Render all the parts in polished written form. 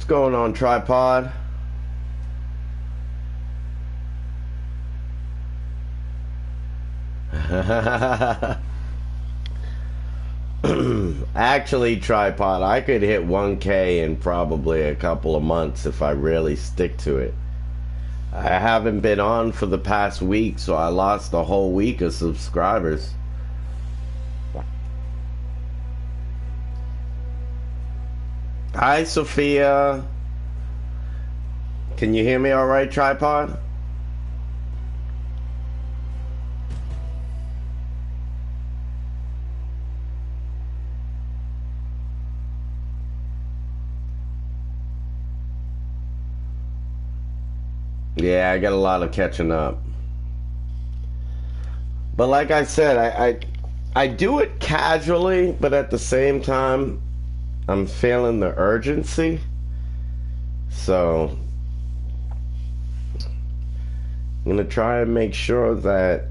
going on, tripod? Actually, tripod, I could hit 1K in probably a couple of months if I really stick to it. I haven't been on for the past week, so I lost a whole week of subscribers. Hi, Sophia. Can you hear me all right, tripod? Yeah, I got a lot of catching up. But like I said, I do it casually, but at the same time, I'm feeling the urgency. So I'm gonna try and make sure that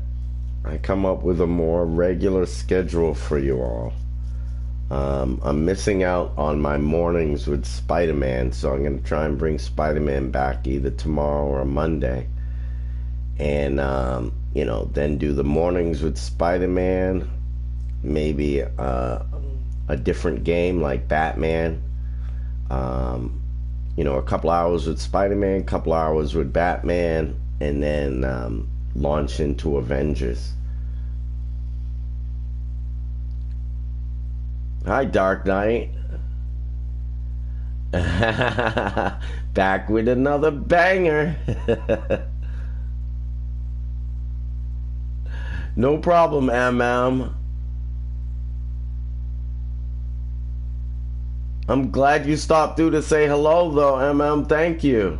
I come up with a more regular schedule for you all. I'm missing out on my mornings with Spider-Man, so I'm gonna try and bring Spider-Man back either tomorrow or Monday, and you know, then do the mornings with Spider-Man, maybe a different game like Batman. You know, a couple hours with Spider-Man, a couple hours with Batman, and then launch into Avengers. Hi, Dark Knight. Back with another banger. No problem, MM. I'm glad you stopped through to say hello, though, MM. Thank you.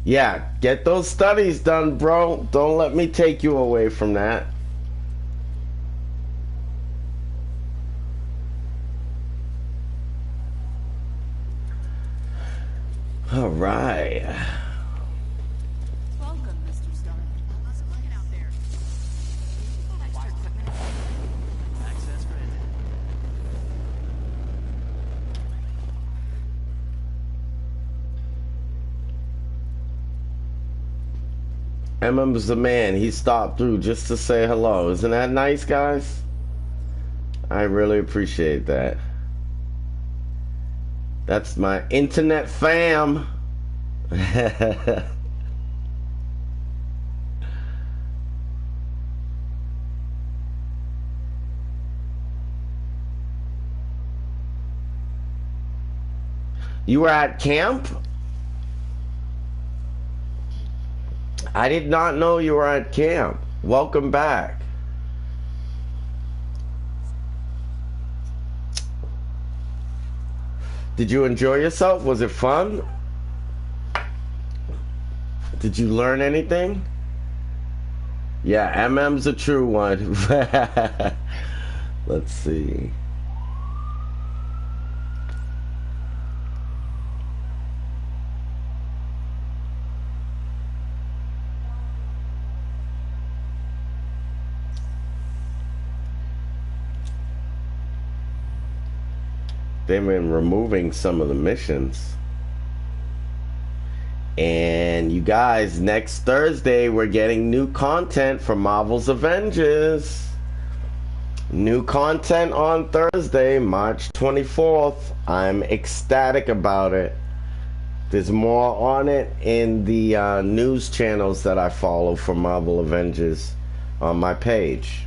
Yeah, get those studies done, bro. Don't let me take you away from that. All right. Welcome, Mr. Stark. How's it looking out there? Extra equipment. Access granted. MM's the man. He stopped through just to say hello. Isn't that nice, guys? I really appreciate that. That's my internet fam. You were at camp? I did not know you were at camp. Welcome back. Did you enjoy yourself? Was it fun? Did you learn anything? Yeah, MM's a true one. Let's see. They've been removing some of the missions. And you guys, next Thursday, we're getting new content for Marvel's Avengers. New content on Thursday, March 24th. I'm ecstatic about it. There's more on it in the news channels that I follow for Marvel Avengers on my page.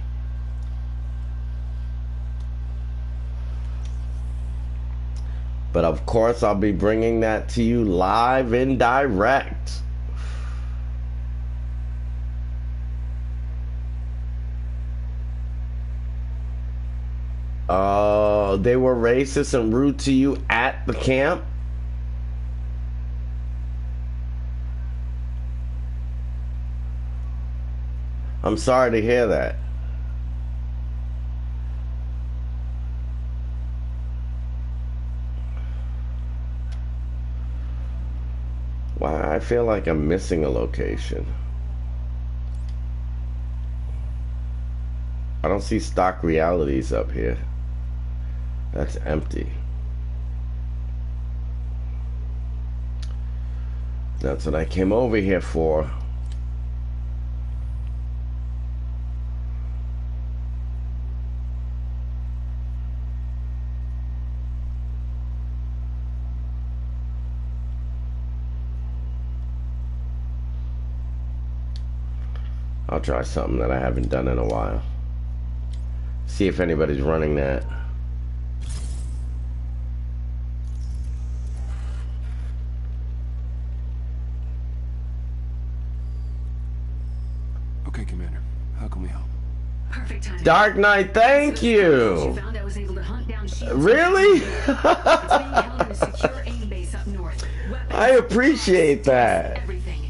But of course, I'll be bringing that to you live and direct. They were racist and rude to you at the camp? I'm sorry to hear that. Why, I feel like I'm missing a location. I don't see stock realities up here. That's empty. That's what I came over here for. I'll try something that I haven't done in a while. See if anybody's running that. Okay, Commander. How can we help? Perfect timing. Dark Knight, thank you! Found I was able to hunt down Shields. Really? It's being held in a secure aim base up north. Weapons, I appreciate that. everything.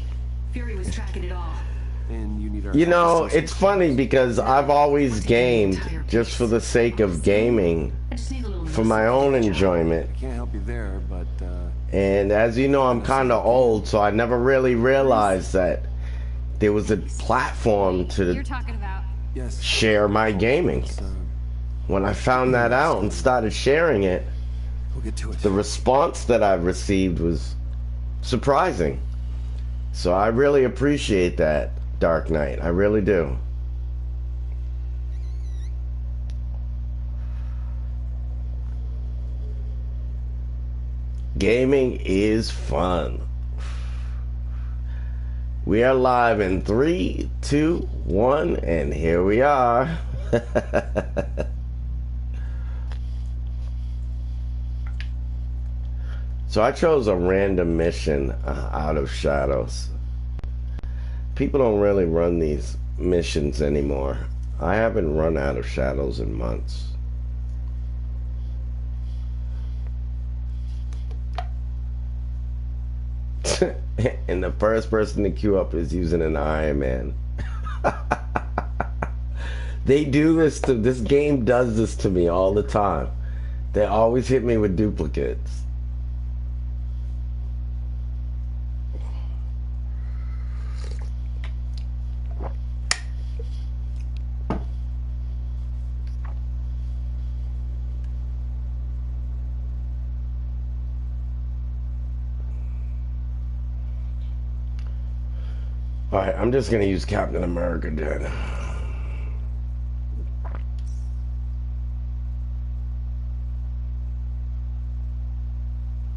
Fury was tracking it all. And you need our You know, assistance? it's funny because I've always gamed just for the sake of gaming, I just need a little for my own enjoyment. I can't help you there, but And as you know, I'm kind of old, so I never really realized that there was a platform You're to talking about. yes. share my gaming. It's, When I found that out and started sharing it, we'll get to it. the response that I received was surprising. So I really appreciate that, Dark Knight. I really do. Gaming is fun. We are live in 3, 2, 1, and here we are. So I chose a random mission out of Shadows. People don't really run these missions anymore. I haven't run out of Shadows in months. And the first person to queue up is using an Iron Man. They do this to, this game does this to me all the time. They always hit me with duplicates. Alright, I'm just gonna use Captain America then.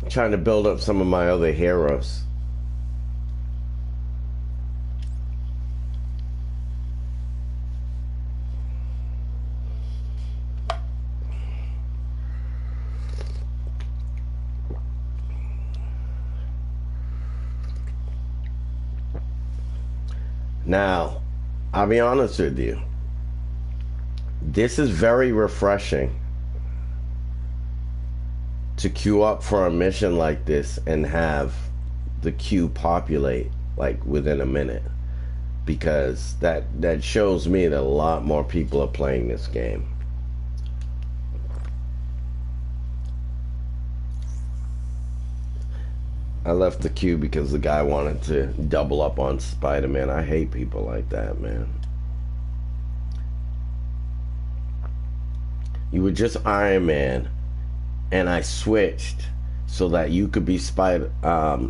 Trying to build up some of my other heroes. Now, I'll be honest with you. This is very refreshing to queue up for a mission like this and have the queue populate like within a minute, because that shows me that a lot more people are playing this game. I left the queue because the guy wanted to double up on Spider-Man. I hate people like that, man. You were just Iron Man, and I switched so that you could be so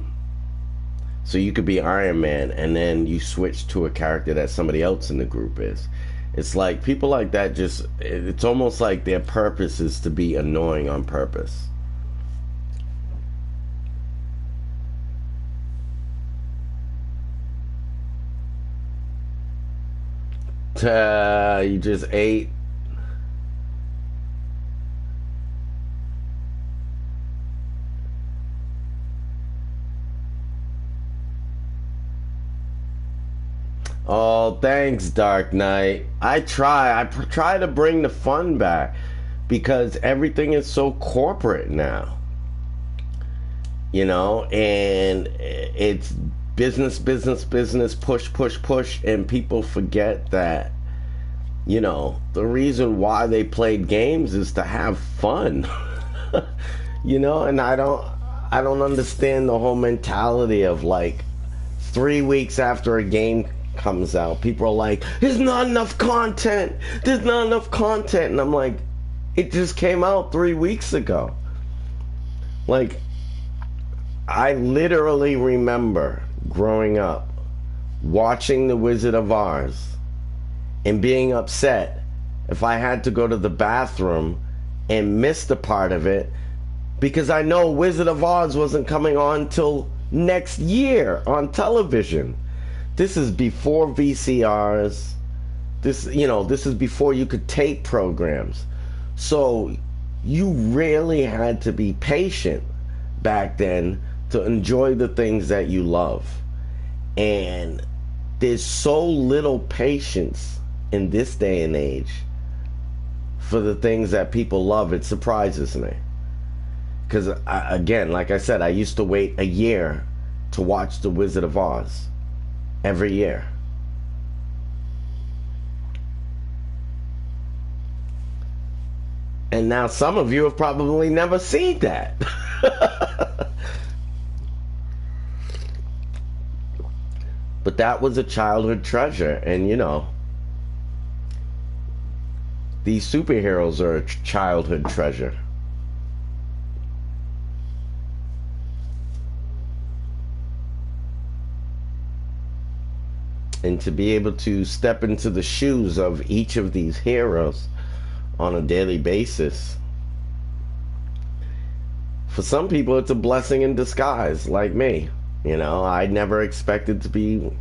you could be Iron Man, and then you switched to a character that somebody else in the group is. It's like people like that just, it's almost like their purpose is to be annoying on purpose. You just ate. Oh, thanks, Dark Knight. I try to bring the fun back because everything is so corporate now. You know, and it's business, business, business, push, push, push, and people forget that, you know, the reason why they played games is to have fun. You know, and I don't understand the whole mentality of like 3 weeks after a game comes out, people are like, there's not enough content, there's not enough content, and I'm like, it just came out 3 weeks ago. Like, I literally remember growing up watching The Wizard of Oz and being upset if I had to go to the bathroom and miss the part of it because I know Wizard of Oz wasn't coming on till next year on television. This is before VCRs. This is before you could tape programs. So you really had to be patient back then to enjoy the things that you love. And there's so little patience in this day and age for the things that people love. It surprises me. Because, again, like I said, I used to wait a year to watch The Wizard of Oz. Every year. And now some of you have probably never seen that. But that was a childhood treasure. And, these superheroes are a childhood treasure. And to be able to step into the shoes of each of these heroes on a daily basis, for some people it's a blessing in disguise, like me. I never expected to be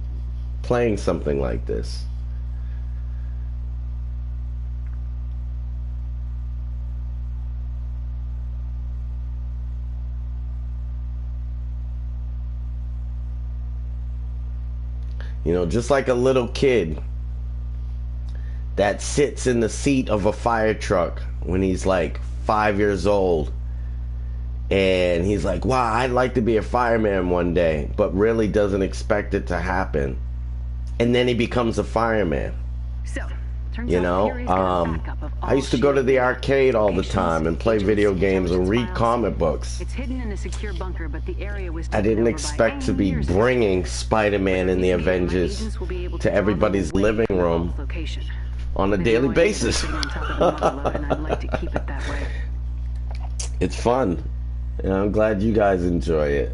playing something like this. Just like a little kid that sits in the seat of a fire truck when he's like 5 years old and he's like, wow, I'd like to be a fireman one day, but really doesn't expect it to happen. And then he becomes a fireman. So, I used to go to the arcade all the time and play video games and read comic books. It's hidden in a secure bunker, but the area was I didn't expect to be bringing Spider-Man and the Avengers to everybody's living room on a daily basis. It's fun. And I'm glad you guys enjoy it.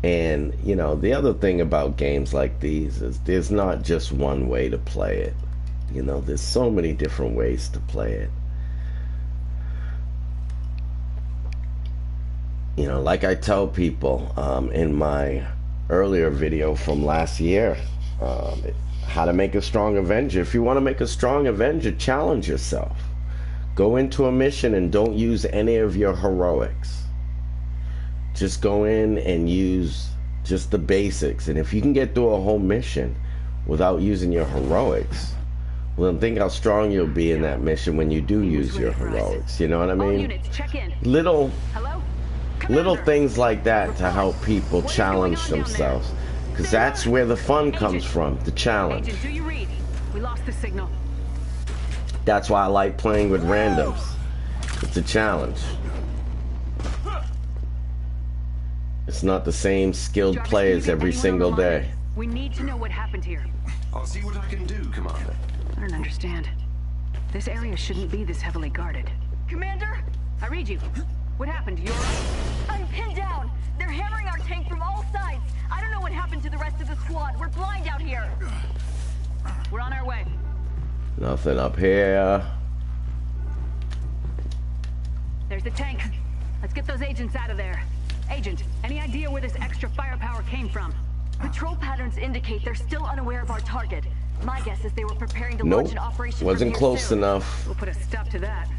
And, the other thing about games like these is there's not just one way to play it. There's so many different ways to play it. Like I tell people in my earlier video from last year, how to make a strong Avenger. If you want to make a strong Avenger, challenge yourself. Go into a mission and don't use any of your heroics. Just go in and use just the basics. And if you can get through a whole mission without using your heroics, well, then think how strong you'll be in that mission when you do use your heroics. You know what I mean? Little things like that to help people challenge themselves. Because that's where the fun comes from, the challenge. Agent, do you read? We lost the signal. That's why I like playing with randoms. It's a challenge. It's not the same skilled players every single day. We need to know what happened here. I'll see what I can do, Commander. I don't understand. This area shouldn't be this heavily guarded. Commander? I read you. What happened? You're... I'm pinned down. They're hammering our tank from all sides. I don't know what happened to the rest of the squad. We're blind out here. We're on our way. Nothing up here. There's the tank. Let's get those agents out of there. Agent, any idea where this extra firepower came from? Patrol patterns indicate they're still unaware of our target. My guess is they were preparing to launch an operation. Wasn't close enough. We'll put a stop to that.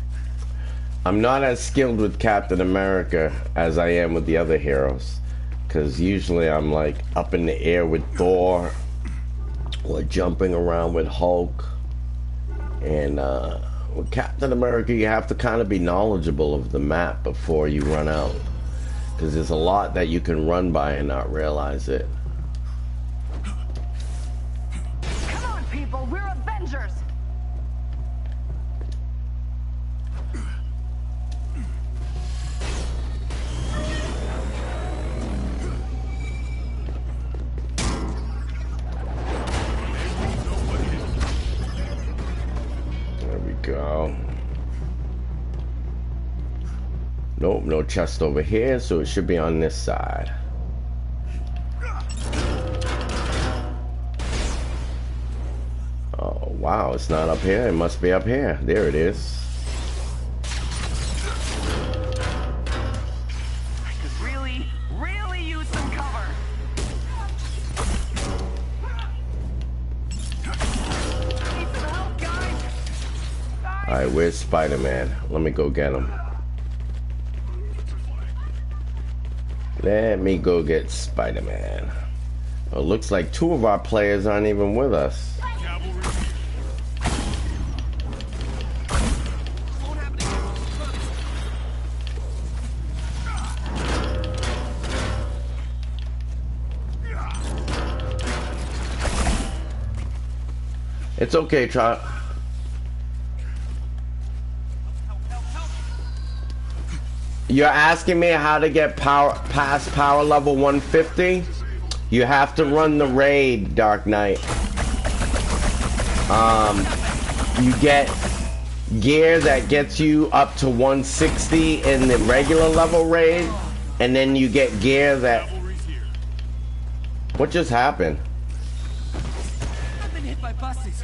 I'm not as skilled with Captain America as I am with the other heroes. Because usually I'm like up in the air with Thor. Or jumping around with Hulk. And with Captain America, you have to kind of be knowledgeable of the map before you run out. Because there's a lot that you can run by and not realize it. Come on, people, we're Avengers. There we go. Nope, no chest over here, so it should be on this side. Oh, wow, it's not up here. It must be up here. There it is. I could really, really use some cover. Need some help, guys. Alright, where's Spider-Man? Let me go get him. Let me go get Spider-Man. Well, it looks like two of our players aren't even with us. It's okay, Trot. You're asking me how to get past power level 150? You have to run the raid, Dark Knight. You get gear that gets you up to 160 in the regular level raid, and then you get gear that... What just happened? I've been hit by buses.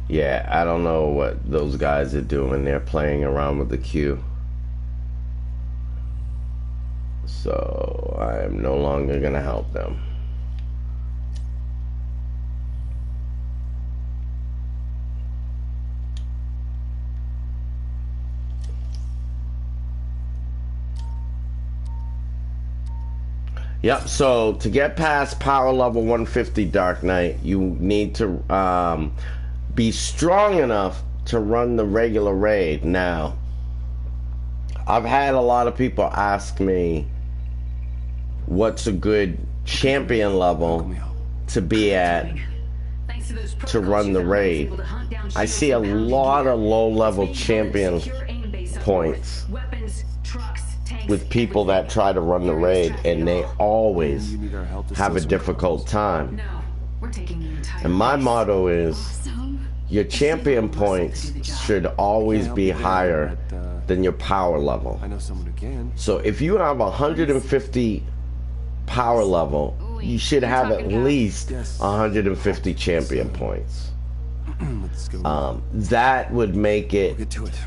Yeah, I don't know what those guys are doing. They're playing around with the queue. So I am no longer gonna help them. Yep, so to get past power level 150 Dark Knight, you need to be strong enough to run the regular raid. Now, I've had a lot of people ask me what's a good champion level to be at to run the raid. I see a lot of low-level champion points with people that try to run the raid, and they always have a difficult time. And my motto is, your champion points should always be higher than your power level. I know someone who can. So if you have 150 power level, you should have at least 150 champion points. Let's go. That would make Get to it.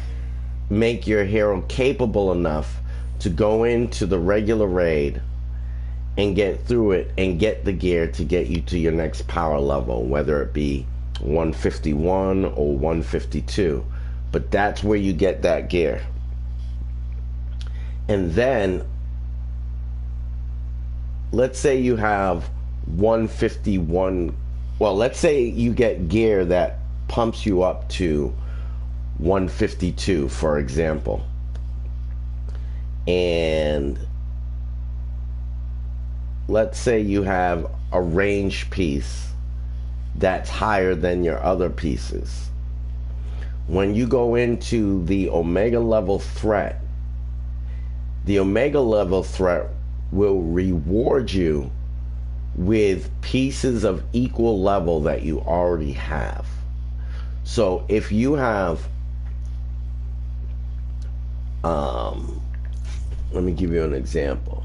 make your hero capable enough to go into the regular raid and get through it and get the gear to get you to your next power level, whether it be 151 or 152. But that's where you get that gear. And then let's say you have 151, well, let's say you get gear that pumps you up to 152, for example. And let's say you have a range piece that's higher than your other pieces. When you go into the Omega level threat, the Omega level threat will reward you with pieces of equal level that you already have. So if you have, let me give you an example.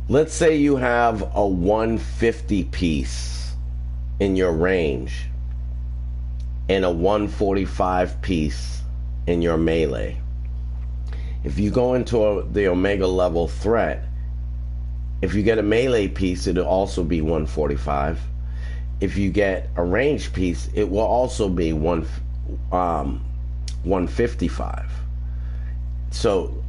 Let's say you have a 150 piece in your range and a 145 piece in your melee. If you go into the Omega level threat, if you get a melee piece, it'll also be 145. If you get a range piece, it will also be 155. So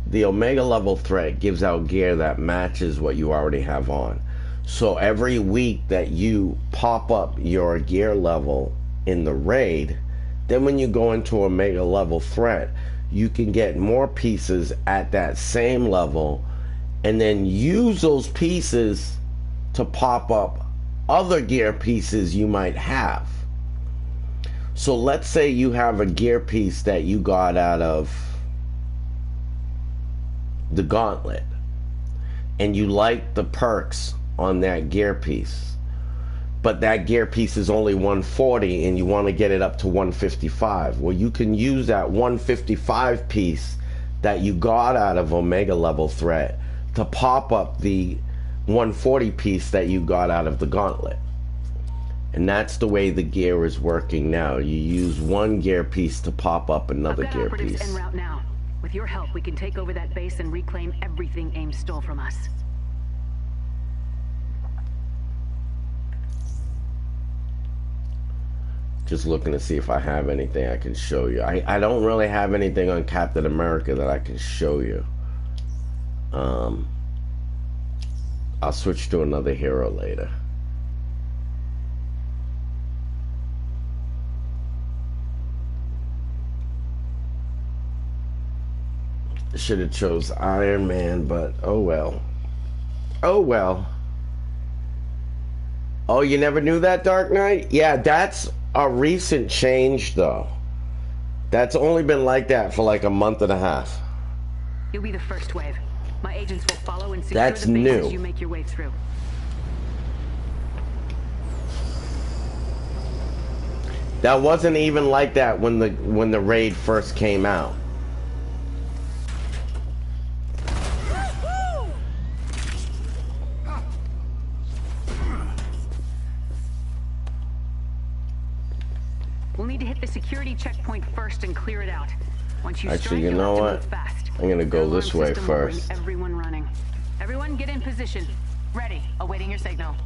the Omega level threat gives out gear that matches what you already have on. So every week that you pop up your gear level in the raid, then when you go into Omega level threat, you can get more pieces at that same level and then use those pieces to pop up other gear pieces you might have. So let's say you have a gear piece that you got out of the gauntlet, and you like the perks on that gear piece, but that gear piece is only 140 and you want to get it up to 155, well, you can use that 155 piece that you got out of Omega level threat to pop up the 140 piece that you got out of the gauntlet. And that's the way the gear is working now. You use one gear piece to pop up another I've got gear operatives piece. en route now. With your help, we can take over that base and reclaim everything AIM stole from us. Just looking to see if I have anything I can show you. I don't really have anything on Captain America that I can show you. I'll switch to another hero later. Should have chose Iron Man, but oh well. Oh well. Oh, you never knew that, Dark Knight? Yeah, that's a recent change, though. That's only been like that for like a month and a half. You'll be the first wave. My agents will follow and secure That's the base new. as you make your way through. That wasn't even like that when the raid first came out. We'll need to hit the security checkpoint first and clear it out. Once you Actually, strike, you you'll know have to what? move fast. I'm gonna go The this alarm way system will bring first. everyone running. Everyone get in position. Ready. Awaiting your signal.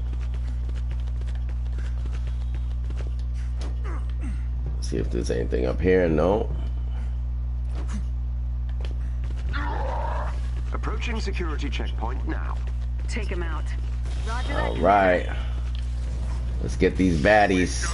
See if there's anything up here. No. Approaching security checkpoint now. Take him out. Roger that. All right. Let's get these baddies.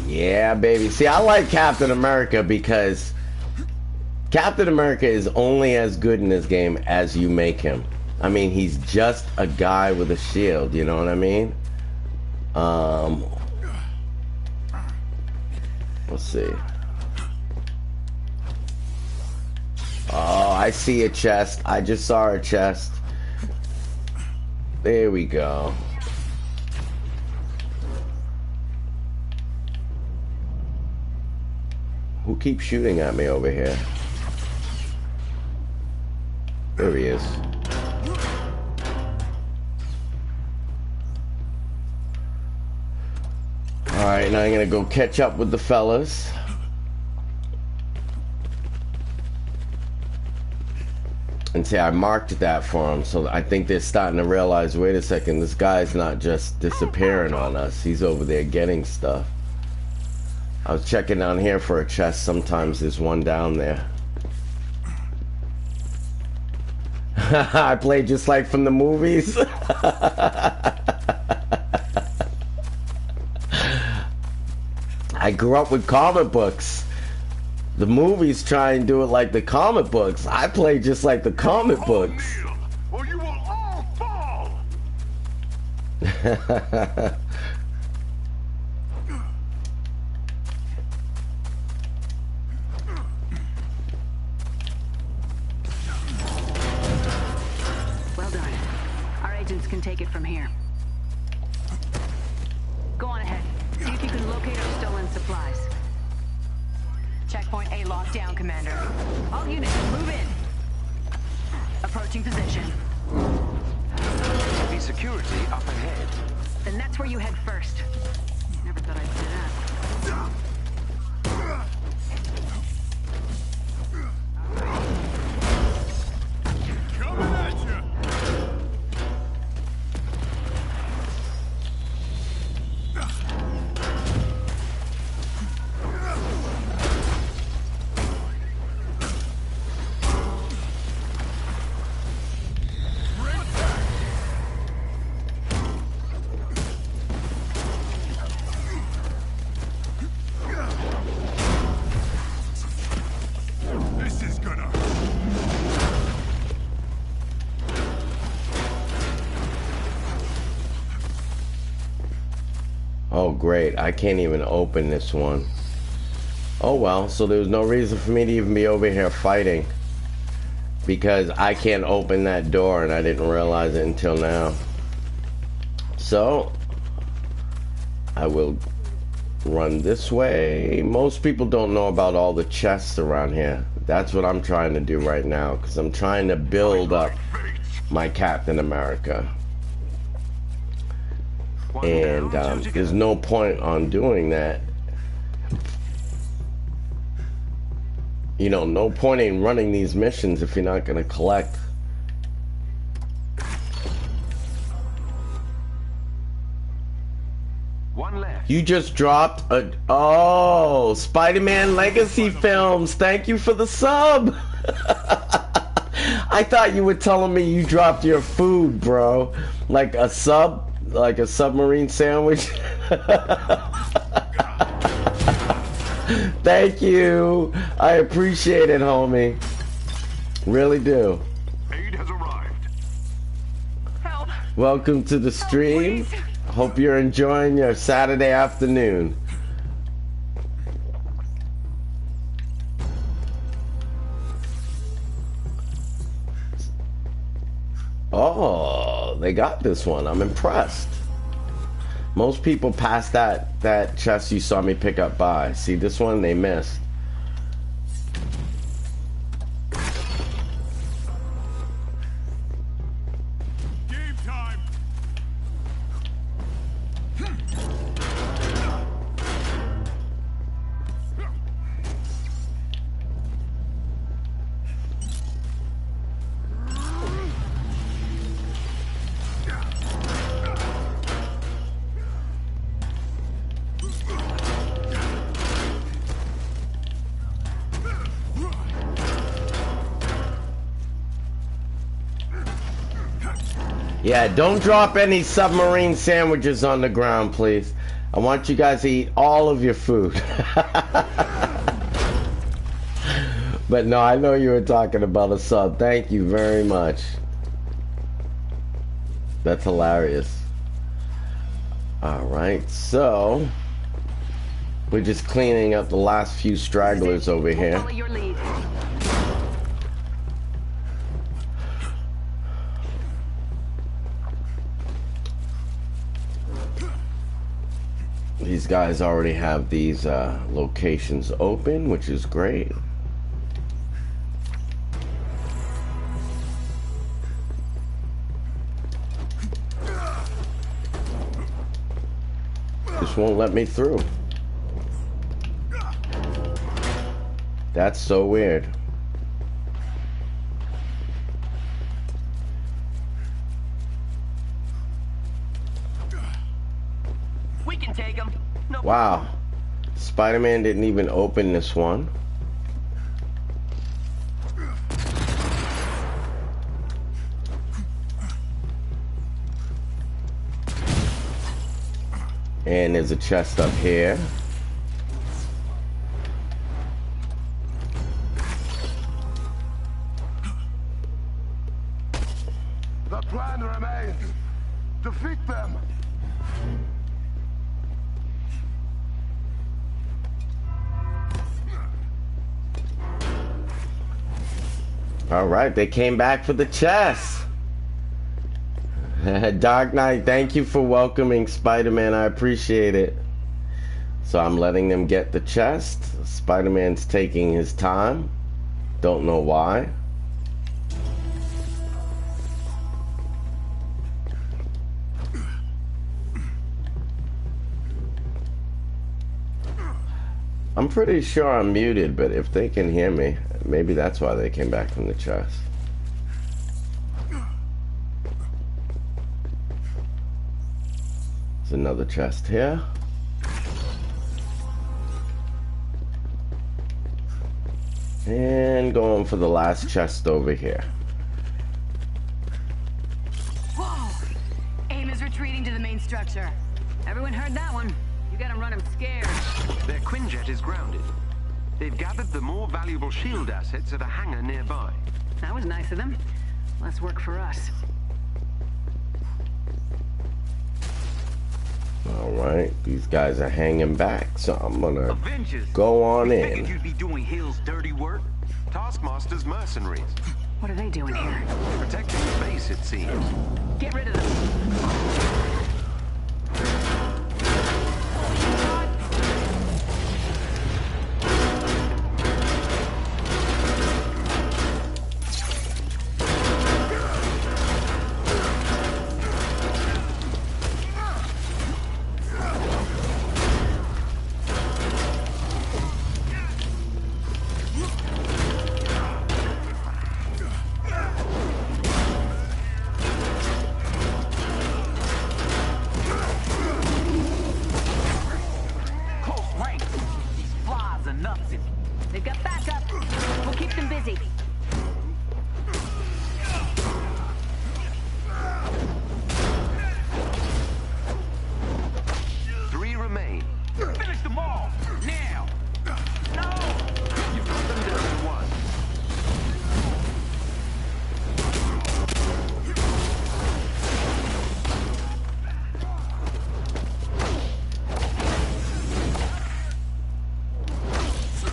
Yeah, baby. See, I like Captain America because Captain America is only as good in this game as you make him. I mean, he's just a guy with a shield, you know what I mean? Let's see. Oh, I see a chest. I just saw a chest. There we go. Who keeps shooting at me over here? There he is. Alright, now I'm gonna go catch up with the fellas. And see, I marked that for them, so I think they're starting to realize, wait a second, this guy's not just disappearing on us. He's over there getting stuff. I was checking down here for a chest. Sometimes there's one down there. I played just like from the movies. I grew up with comic books. The movies try and do it like the comic books. I play just like the comic books. Or you will all fall. Well done. Our agents can take it from here. Go on ahead. See if you can locate our stolen supplies. Checkpoint A locked down, Commander. All units, move in. Approaching position. Heavy security up ahead. Then that's where you head first. Never thought I'd say that. Coming at you. This is gonna. Oh great, I can't even open this one. Oh well, so there's no reason for me to even be over here fighting. Because I can't open that door and I didn't realize it until now. So, I will run this way. Most people don't know about all the chests around here. That's what I'm trying to do right now, because I'm trying to build up my Captain America. And there's no point on doing that. You know, no point in running these missions if you're not going to collect. One left. You just dropped a... Oh, Spider-Man Legacy Films. Thank you for the sub. I thought you were telling me you dropped your food, bro. Like a submarine sandwich. Thank you. I appreciate it, homie. Really do. Aid has arrived. Help! Welcome to the stream. Please. Hope you're enjoying your Saturday afternoon. Oh, they got this one. I'm impressed. Most people passed that chest you saw me pick up by. See, this one they missed. Game time. Yeah, don't drop any submarine sandwiches on the ground, please. I want you guys to eat all of your food. But no, I know you were talking about a sub. Thank you very much. That's hilarious. Alright, so we're just cleaning up the last few stragglers over here. Follow your lead. These guys already have these locations open, which is great. This won't let me through. That's so weird. We can take him. No. Wow. Spider-Man didn't even open this one. And there's a chest up here. The plan remains. Defeat them. All right, they came back for the chest. Dark Knight, thank you for welcoming Spider-Man. I appreciate it. So I'm letting them get the chest. Spider-Man's taking his time. Don't know why. I'm pretty sure I'm muted, but if they can hear me, maybe that's why they came back from the chest. There's another chest here. And going for the last chest over here. Whoa! AIM is retreating to the main structure. Everyone heard that one. You gotta run him scared. Their Quinjet is grounded. They've gathered the more valuable shield assets at a hangar nearby. That was nice of them. Less work for us. Alright, these guys are hanging back, so I'm gonna Avengers. go on We in. figured you'd be doing Hill's dirty work. Taskmaster's mercenaries. What are they doing here? Protecting the base, it seems. Get rid of them. They've got backup. We'll keep them busy. Three remain. Finish them all! Now! No! You've got them down to one.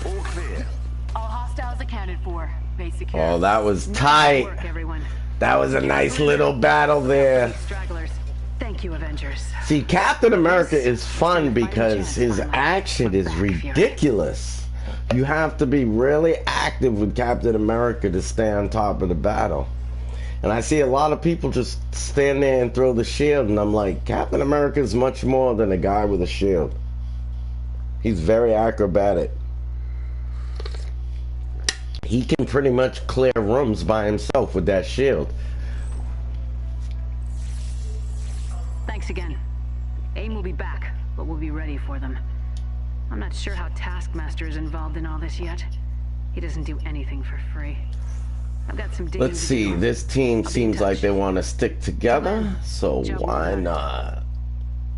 All clear. All hostiles accounted for. Base secure. Oh, that was Nice tight. work, everyone. That was a nice little battle there. Stragglers. Thank you, Avengers. See, Captain America is fun because his action is ridiculous. You have to be really active with Captain America to stay on top of the battle. And I see a lot of people just stand there and throw the shield, and I'm like, Captain America is much more than a guy with a shield. He's very acrobatic. He can pretty much clear rooms by himself with that shield. Thanks again. AIM will be back, but we'll be ready for them. I'm not sure how Taskmaster is involved in all this yet. He doesn't do anything for free. I've got some digging Let's to see, do. this team I'll be in seems like touch. they want to stick together, so Job why well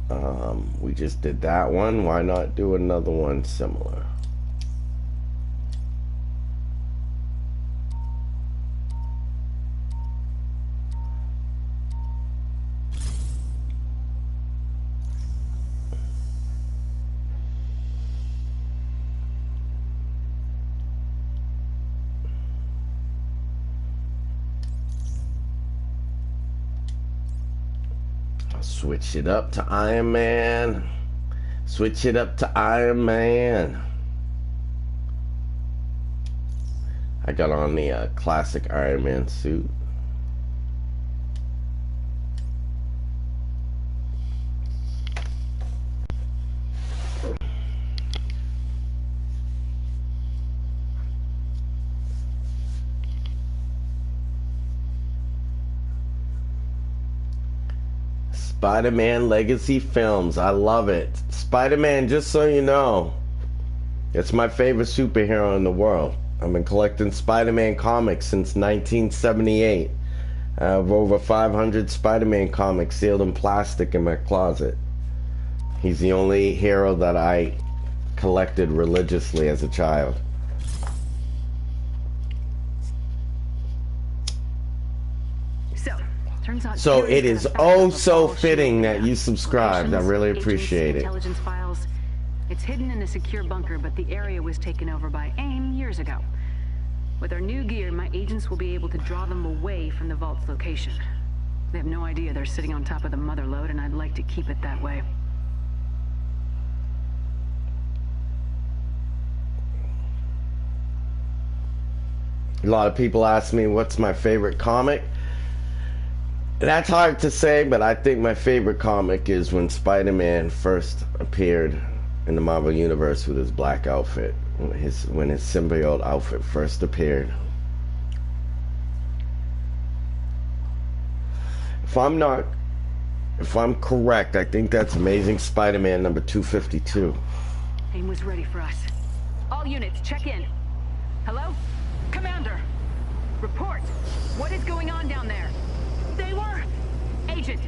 not? We just did that one, why not do another one similar? Switch it up to Iron Man. Switch it up to Iron Man. I got on the classic Iron Man suit. Spider-Man Legacy Films. I love it. Spider-Man, just so you know, it's my favorite superhero in the world. I've been collecting Spider-Man comics since 1978. I have over 500 Spider-Man comics sealed in plastic in my closet. He's the only hero that I collected religiously as a child. So it is oh so fitting that you subscribed. I really appreciate it. Intelligence files. It's hidden in a secure bunker, but the area was taken over by AIM years ago. With our new gear, my agents will be able to draw them away from the vault's location. They have no idea they're sitting on top of the mother lode, and I'd like to keep it that way. A lot of people ask me what's my favorite comic. That's hard to say, but I think my favorite comic is when Spider-Man first appeared in the Marvel Universe with his black outfit, when his symbiote outfit first appeared. If I'm correct, I think that's Amazing Spider-Man number 252. AIM was ready for us. All units, check in. Hello? Commander! Report! What is going on down there? They were... Agent!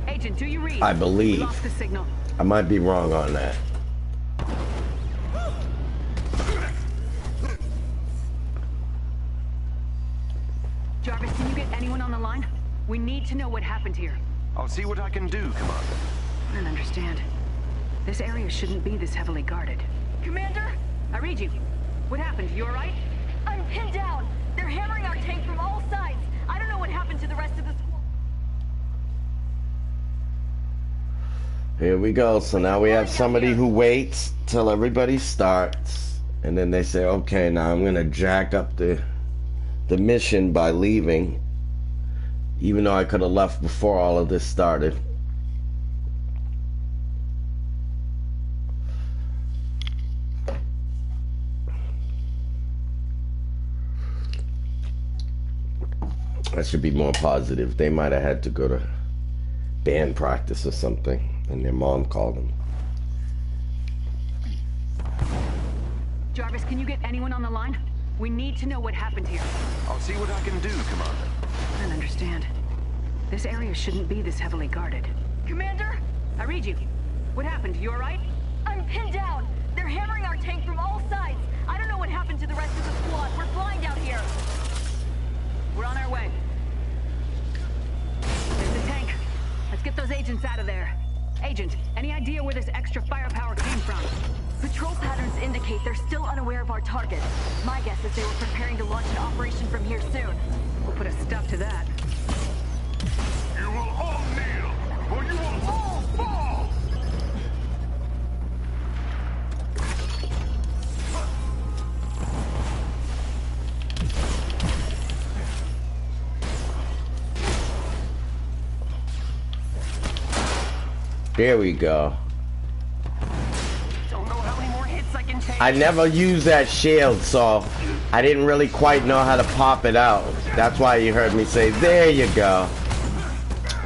Agent, do you read? I believe. We lost the signal. I might be wrong on that. Jarvis, can you get anyone on the line? We need to know what happened here. I'll see what I can do, Commander. I don't understand. This area shouldn't be this heavily guarded. Commander? I read you. What happened? You alright? I'm pinned down. They're hammering our tank from all sides. I don't know what happened to the rest of the squad. Here we go. So now we have somebody who waits till everybody starts, and then they say, okay, now I'm gonna jack up the mission by leaving, even though I could have left before all of this started. I should be more positive. They might have had to go to band practice or something, and their mom called them. Jarvis, can you get anyone on the line? We need to know what happened here. I'll see what I can do, Commander. I don't understand. This area shouldn't be this heavily guarded. Commander? I read you. What happened? You alright? I'm pinned down. They're hammering our tank from all sides. I don't know what happened to the rest of the squad. We're flying down here. We're on our way. There's the tank. Let's get those agents out of there. Agent, any idea where this extra firepower came from? Patrol patterns indicate they're still unaware of our target. My guess is they were preparing to launch an operation from here soon. We'll put a stop to that. You will all kneel, or you will all fall! There we go. Don't know how many more hits I can take. I never used that shield, so I didn't really quite know how to pop it out. That's why you heard me say, there you go.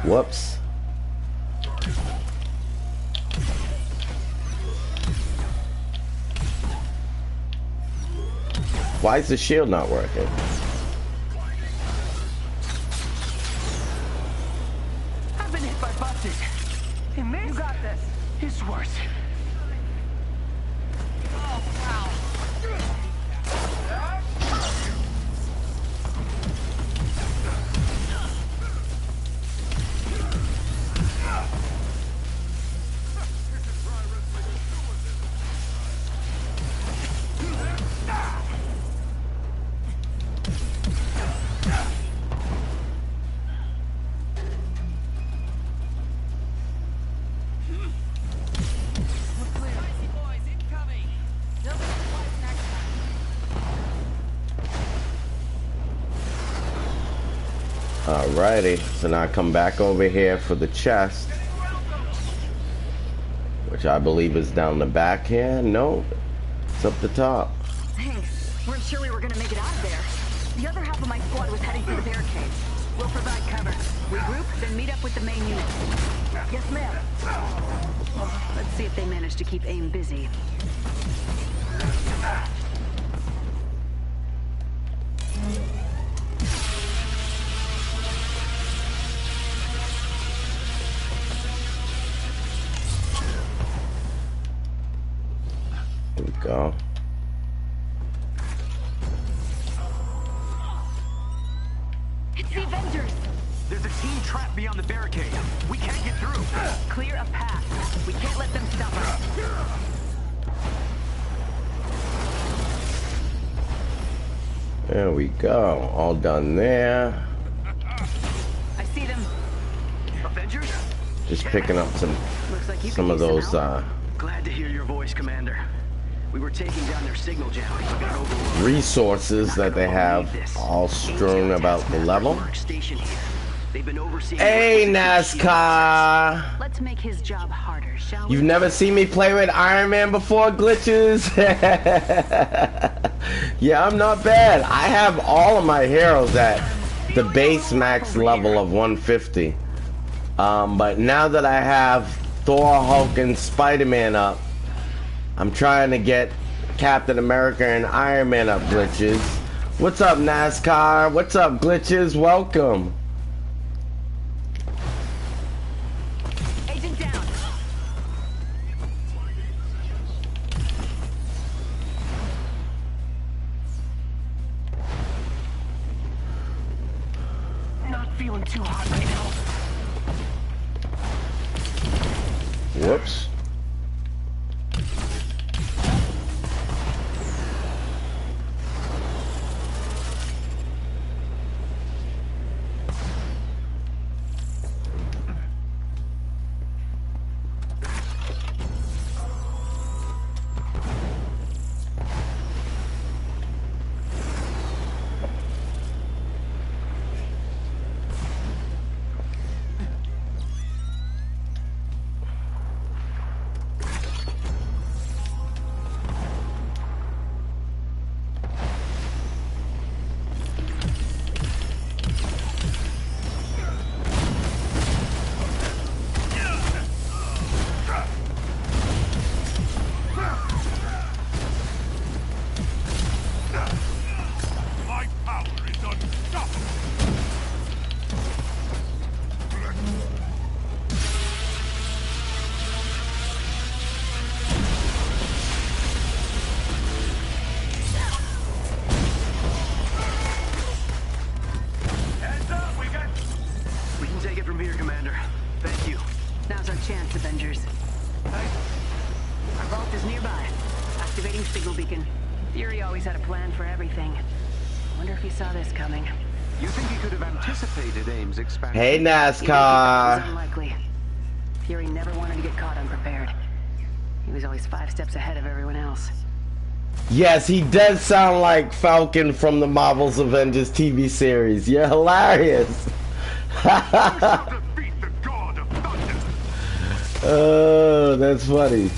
Whoops. Why is the shield not working? I've been hit by buses. And this, you got this. It's worse. Oh, wow. Alrighty, so now I come back over here for the chest, which I believe is down the back here. No, it's up the top. Thanks. Weren't sure we were gonna make it out of there. The other half of my squad was heading for the barricades. We'll provide cover. Regroup, then meet up with the main unit. Yes, ma'am. Let's see if they manage to keep AIM busy. Here we go. It's the Avengers. There's a team trapped beyond the barricade. We can't get through. Clear a path. We can't let them stop us. There we go. All done there. I see them. Avengers? Just picking up Looks like you some could of use those some help. Glad to hear your voice, Commander. We were taking down their signal jamming, but got overrun. resources that they have all strewn about the level. They've been overseeing. Hey, NASCAR! Let's make his job harder, shall we? You've never seen me play with Iron Man before, Glitches? Yeah, I'm not bad. I have all of my heroes at the base max level of 150. But now that I have Thor, Hulk, and Spider-Man up, I'm trying to get Captain America and Iron Man up, Glitches. What's up, NASCAR? What's up, Glitches? Welcome. Agent down. feeling too hot right now. Whoops. My power is unstoppable. Heads up, we can take it from here, Commander. Thank you. Now's our chance, Avengers. Our vault is nearby. Activating signal beacon. Fury always had a plan for everything. Wonder if he saw this coming. You think he could have anticipated AIM's expansion? Hey, Even if it was NASCAR. unlikely. Fury never wanted to get caught unprepared. He was always 5 steps ahead of everyone else. Yes, he does sound like Falcon from the Marvel's Avengers TV series. You're hilarious. Defeat the god of thunder. Oh, that's funny.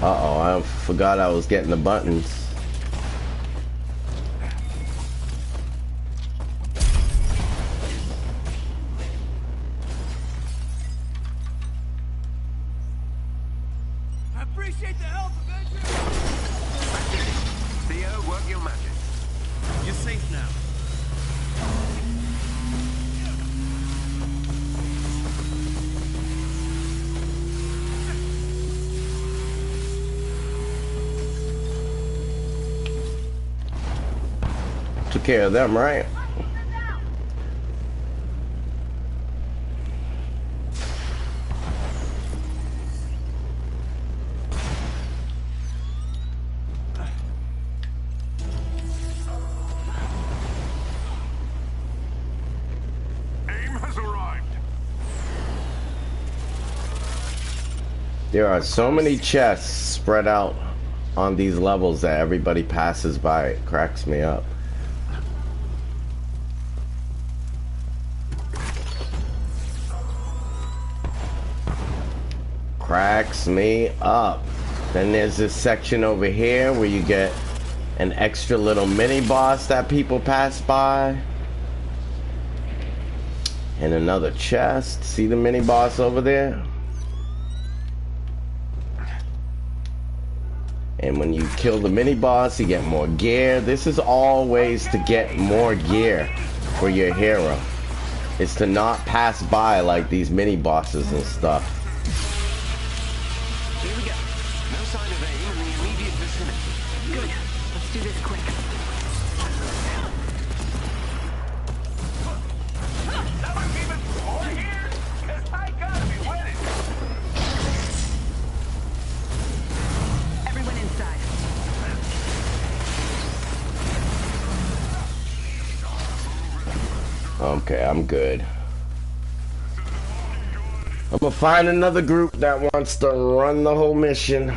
Uh-oh, I forgot I was getting the buttons. I appreciate the help, Avengers. Theo, work your magic. You're safe now. Took care of them, right? AIM has arrived. There are so many chests spread out on these levels that everybody passes by. It cracks me up. Cracks me up. Then there's this section over here where you get an extra little mini boss that people pass by. And another chest. See the mini boss over there? And when you kill the mini boss, you get more gear. This is all ways to get more gear for your hero. It's to not pass by like these mini bosses and stuff. Here we go. No sign of AIM in the immediate vicinity. Good. Let's do this quick. Someone even more here? 'Cause I gotta be winning. Everyone inside. Okay, I'm good. I'm gonna find another group that wants to run the whole mission.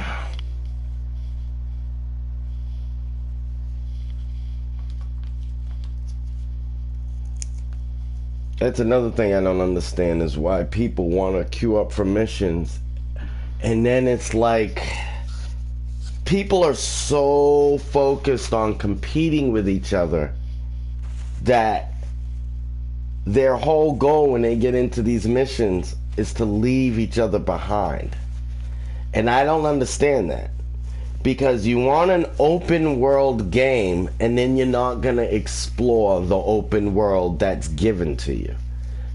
That's another thing I don't understand is why people want to queue up for missions. And then it's like people are so focused on competing with each other that their whole goal when they get into these missions is to leave each other behind. And I don't understand that. Because you want an open world game, and then you're not going to explore the open world that's given to you.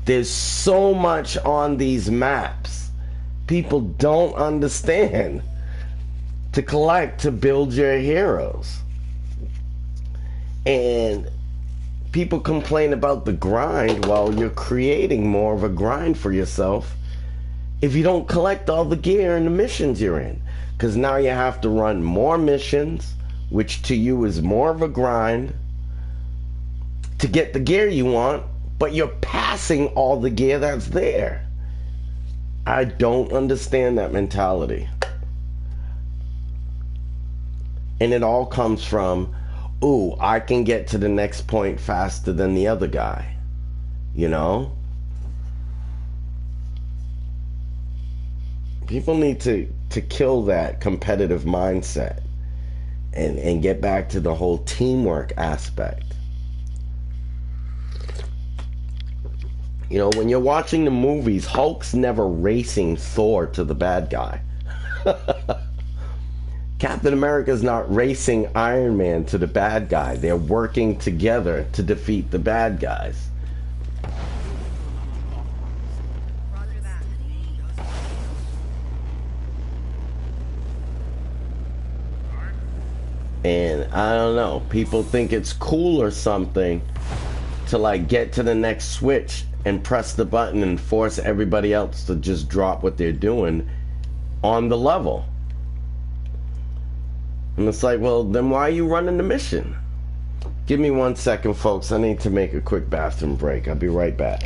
There's so much on these maps people don't understand to collect to build your heroes. And people complain about the grind while you're creating more of a grind for yourself if you don't collect all the gear and the missions you're in. Because now you have to run more missions, which to you is more of a grind, to get the gear you want, but you're passing all the gear that's there. I don't understand that mentality. And it all comes from, ooh, I can get to the next point faster than the other guy. You know? People need to kill that competitive mindset and get back to the whole teamwork aspect. You know, when you're watching the movies, Hulk's never racing Thor to the bad guy. Captain America's not racing Iron Man to the bad guy. They're working together to defeat the bad guys. Roger that. And I don't know, people think it's cool or something to like get to the next switch and press the button and force everybody else to just drop what they're doing on the level. And it's like, well, then why are you running the mission? Give me 1 second, folks. I need to make a quick bathroom break. I'll be right back.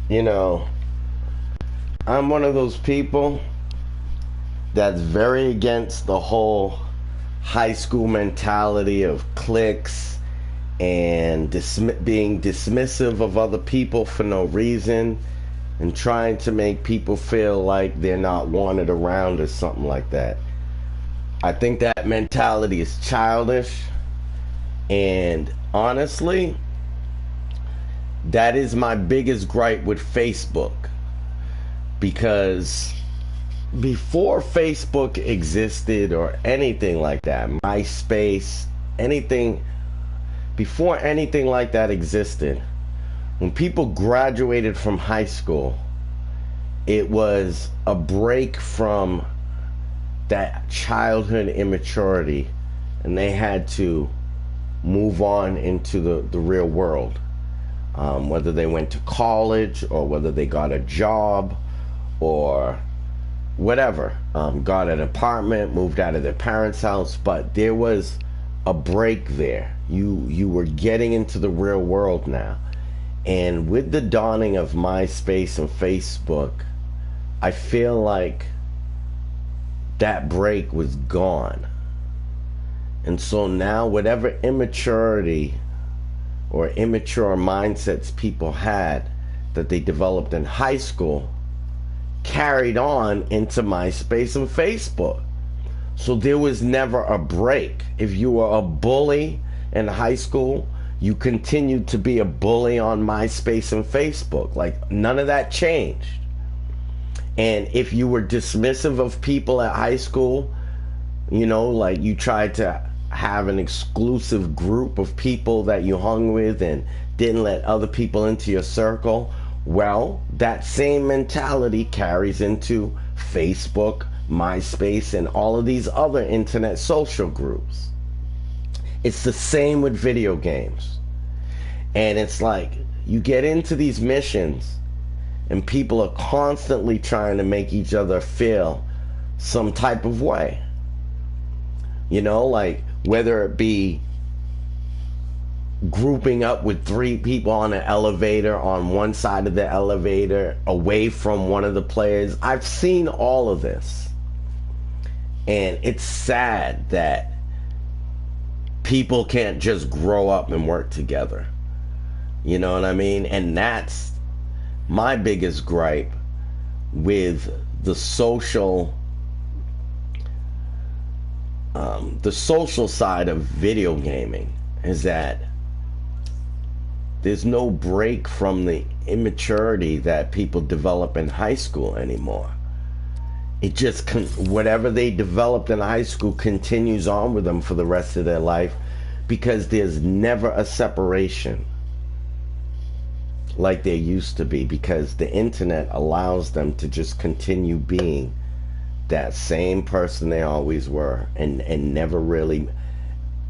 You know, I'm one of those people that's very against the whole high school mentality of cliques and being dismissive of other people for no reason and trying to make people feel like they're not wanted around or something like that. I think that mentality is childish, and honestly, that is my biggest gripe with Facebook. Because before Facebook existed or anything like that, MySpace, anything, before anything like that existed, when people graduated from high school, it was a break from that childhood immaturity, and they had to move on into the real world. Whether they went to college or whether they got a job or whatever, got an apartment, moved out of their parents' house, but there was a break there. You were getting into the real world now. And with the dawning of MySpace and Facebook, I feel like that break was gone. And so now whatever immaturity or immature mindsets people had that they developed in high school carried on into MySpace and Facebook. So there was never a break. If you were a bully in high school, you continued to be a bully on MySpace and Facebook. Like, none of that changed. And if you were dismissive of people at high school, You know, like you tried to have an exclusive group of people that you hung with and didn't let other people into your circle. Well, that same mentality carries into Facebook, MySpace, and all of these other internet social groups. It's the same with video games. And it's like you get into these missions and people are constantly trying to make each other feel some type of way. You know, like whether it be grouping up with 3 people on an elevator on one side of the elevator away from one of the players. I've seen all of this. And it's sad that people can't just grow up and work together. You know what I mean? And that's my biggest gripe with the social side of video gaming, is that there's no break from the immaturity that people develop in high school anymore. It just whatever they developed in high school continues on with them for the rest of their life, because there's never a separation like there used to be, because the internet allows them to just continue being that same person they always were, and never really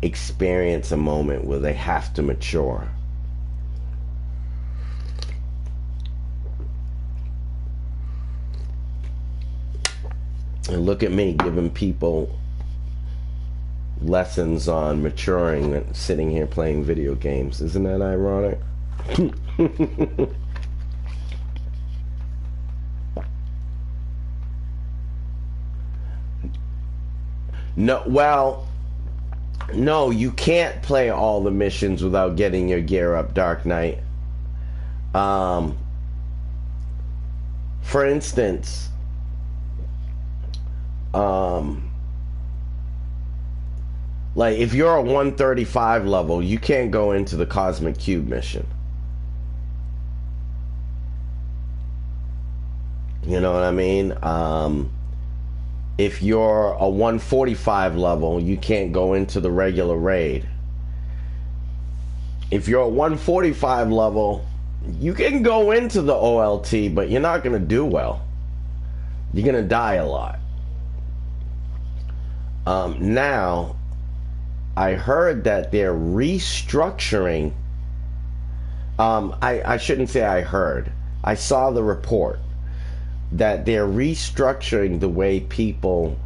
experience a moment where they have to mature. And look at me giving people lessons on maturing and sitting here playing video games. Isn't that ironic? No, well, no, you can't play all the missions without getting your gear up, Dark Knight. For instance, like if you're a 135 level, you can't go into the Cosmic Cube mission. You know what I mean? If you're a 145 level, you can't go into the regular raid. If you're a 145 level, you can go into the OLT, but you're not going to do well. You're going to die a lot. Now, I heard that they're restructuring. I shouldn't say I heard. I saw the report that they're restructuring the way people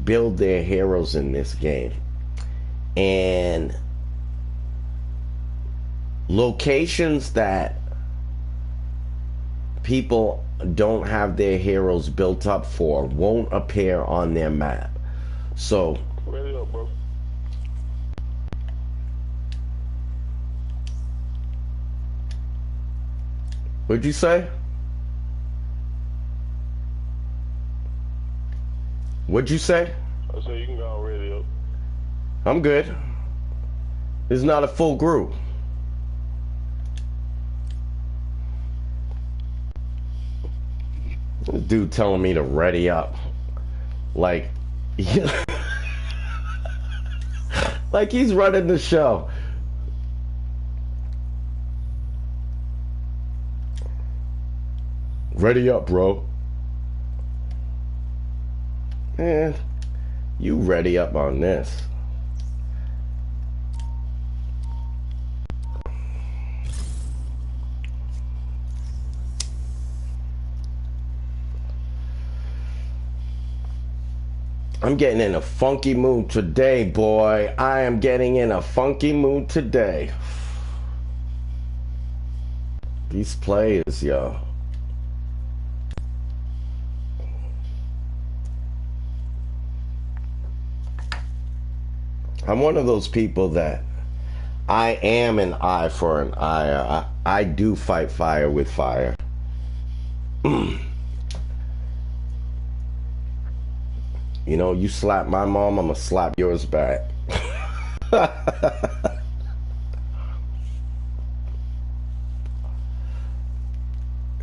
build their heroes in this game. And locations that people don't have their heroes built up for won't appear on their map. So Ready up, bro. what'd you say? What'd you say? I said you can go ready up. I'm good. It's not a full group. This dude telling me to ready up. Like, like he's running the show. Ready up, bro. Man, you ready up on this. I'm getting in a funky mood today, boy. I am getting in a funky mood today. These players, yo. I'm one of those people that I am an eye for an eye. I do fight fire with fire. You know, you slap my mom, I'm gonna slap yours back.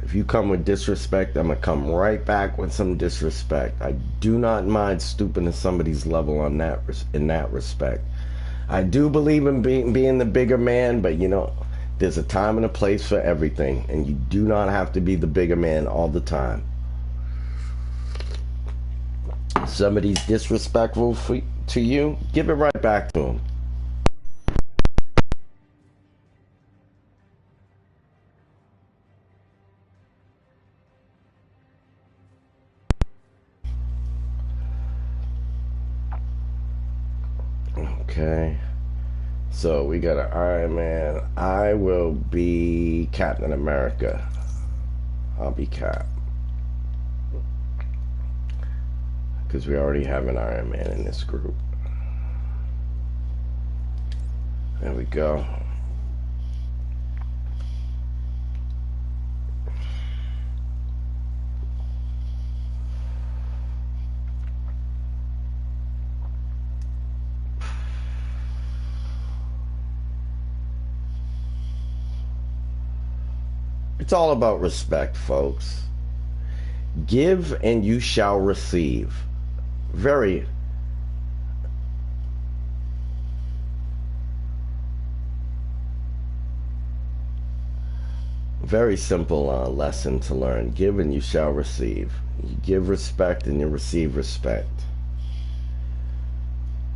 If If you come with disrespect, I'm gonna come right back with some disrespect. I do not mind stooping to somebody's level on that in that respect. I do believe in being the bigger man, but you know, there's a time and a place for everything, and you do not have to be the bigger man all the time. If somebody's disrespectful to you, give it right back to them. Okay. So we got an Iron Man. I will be Captain America. I'll be Cap. Because we already have an Iron Man in this group. There we go. It's all about respect, folks. Give and you shall receive. Very simple lesson to learn. Give and you shall receive. You give respect and you receive respect.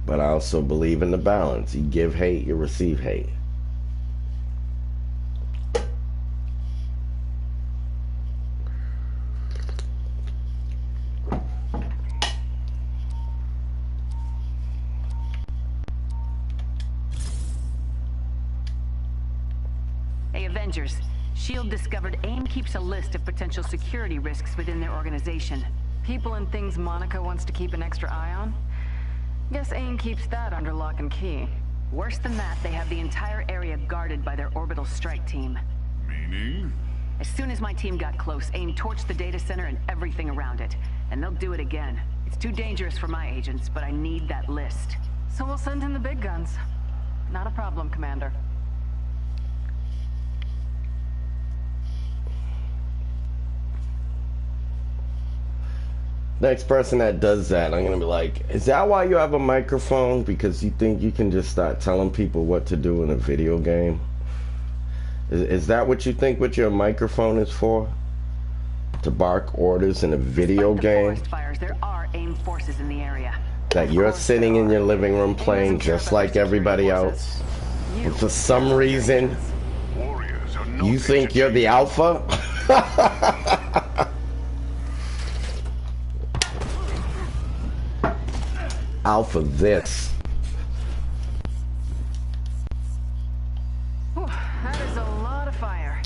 But I also believe in the balance. You give hate, you receive hate. Avengers. S.H.I.E.L.D. discovered AIM keeps a list of potential security risks within their organization. People and things Monica wants to keep an extra eye on? Guess AIM keeps that under lock and key. Worse than that, they have the entire area guarded by their orbital strike team. Meaning? As soon as my team got close, AIM torched the data center and everything around it. And they'll do it again. It's too dangerous for my agents, but I need that list. So we'll send in the big guns. Not a problem, Commander. Next person that does that, I'm gonna be like, is that why you have a microphone? Because you think you can just start telling people what to do in a video game? Is that what you think what your microphone is for? To bark orders in a video Despite the game? forest fires, there are AIM forces in the area. That you're sitting in your living room playing just like everybody else? And for some reason, Warriors are not you think you're the alpha? Alpha this. Whew, that is a lot of fire.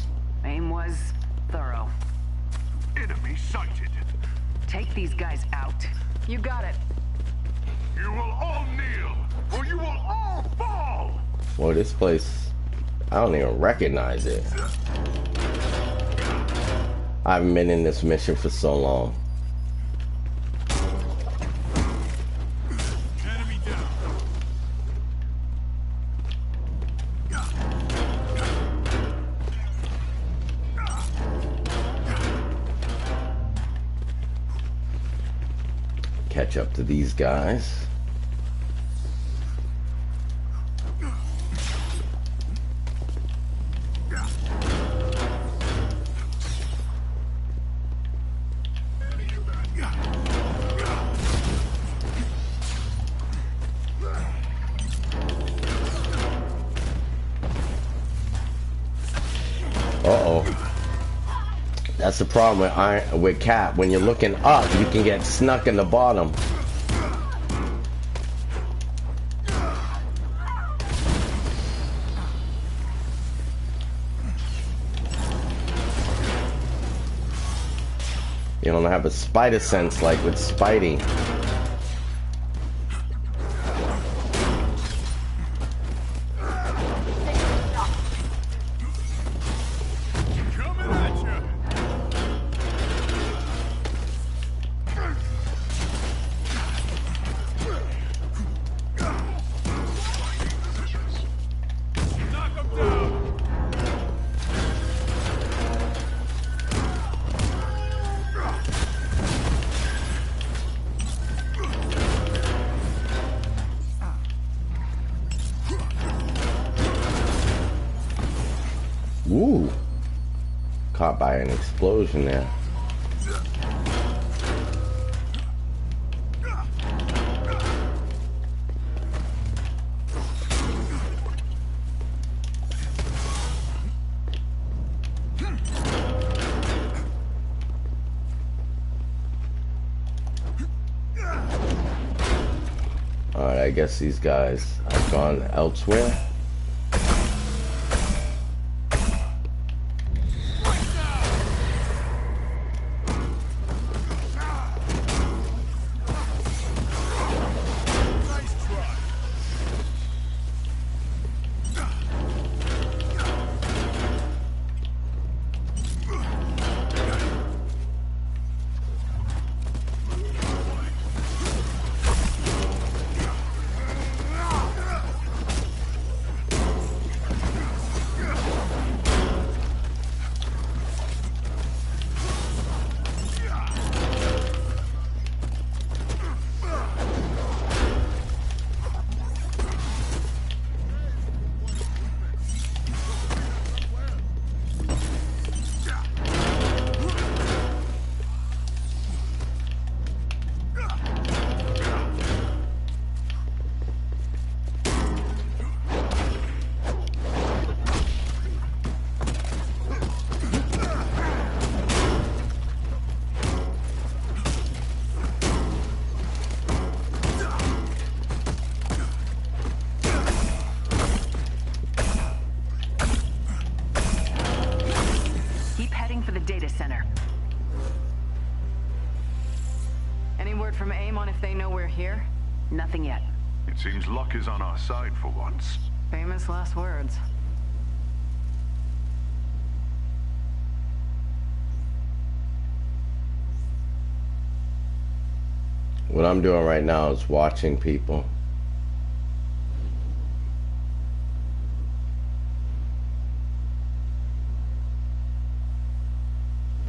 AIM was thorough. enemy sighted. Take these guys out. You got it. You will all kneel, or you will all fall! Boy, this place, I don't even recognize it. I haven't been in this mission for so long. Enemy down. Catch up to these guys. That's the problem with Cap. When you're looking up, you can get snuck in the bottom. You don't have a spider sense like with Spidey. Coming at you! Knock him down! Ooh. Caught by an explosion there. Alright, I guess these guys have gone elsewhere. For the data center. Any word from AIM on if they know we're here? Nothing yet. It seems luck is on our side for once. Famous last words. What I'm doing right now is watching people.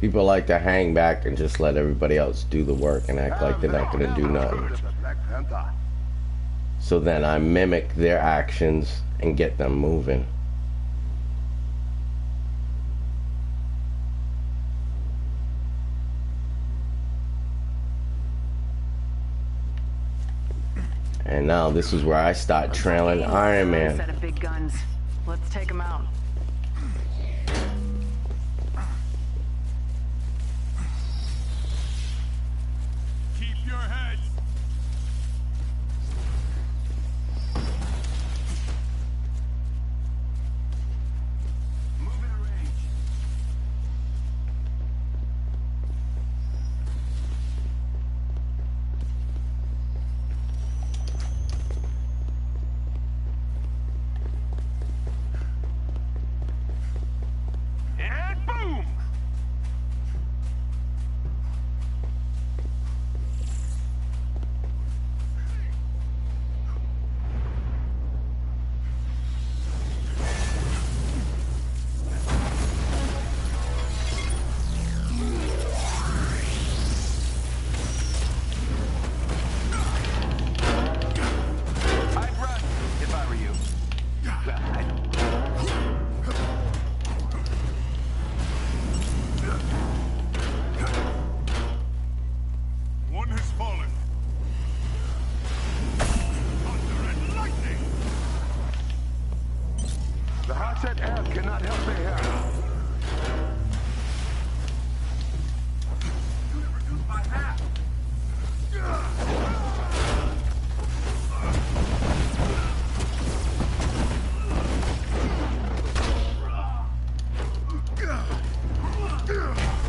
People like to hang back and just let everybody else do the work and act like they're not going to do nothing. So then I mimic their actions and get them moving. And now this is where I start trailing Iron Man. Set of big guns. Let's take them out. Keep your head. Move in range. And boom! I'd run if I were you. Well, I don't. One has fallen. Thunder and lightning! The Hotset app cannot help me here. Reduced by half.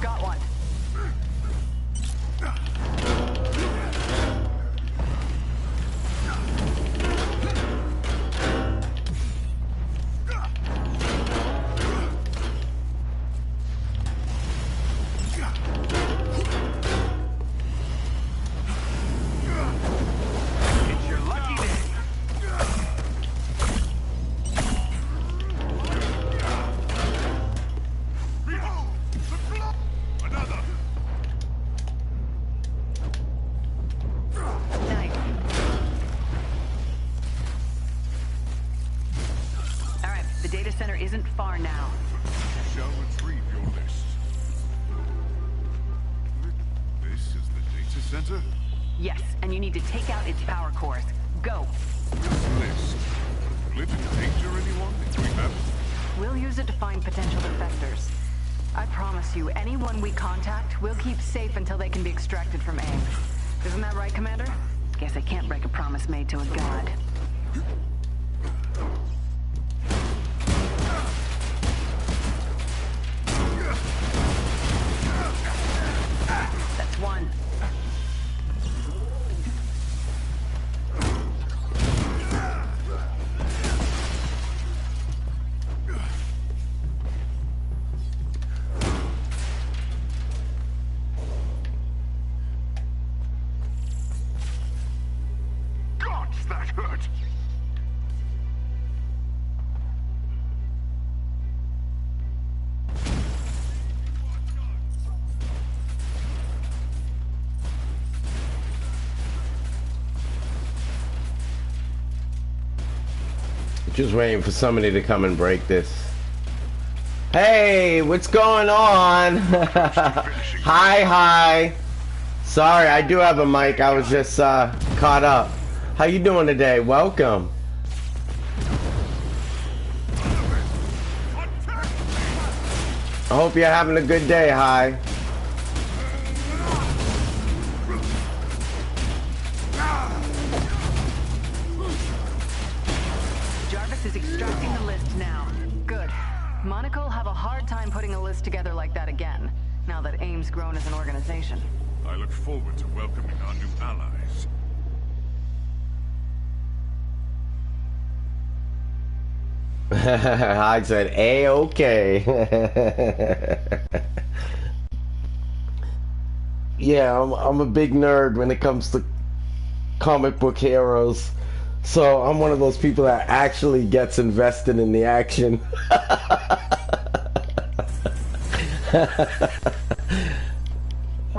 Got one. It's your lucky day. Behold, the blow! Another! Nice. All right, the data center isn't far now. shall retrieve your list. This is the data center? Yes, and you need to take out its power cores. Go. This list. Will it endanger anyone if we have it? We'll use it to find potential defectors. I promise you, anyone we contact, we'll keep safe until they can be extracted from AIM. Isn't that right, Commander? Guess I can't break a promise made to a god. That's one. Gods, that hurt! Just waiting for somebody to come and break this. Hey, what's going on? Hi. Sorry, I do have a mic. I was just caught up. How you doing today? Welcome. I hope you're having a good day. Hi. Jarvis is extracting the list now. Good. Monaco will have a hard time putting a list together like that again, now that AIM's grown as an organization. I look forward to welcoming our new allies. I said, A-okay. Yeah, I'm a big nerd when it comes to comic book heroes. So I'm one of those people that actually gets invested in the action.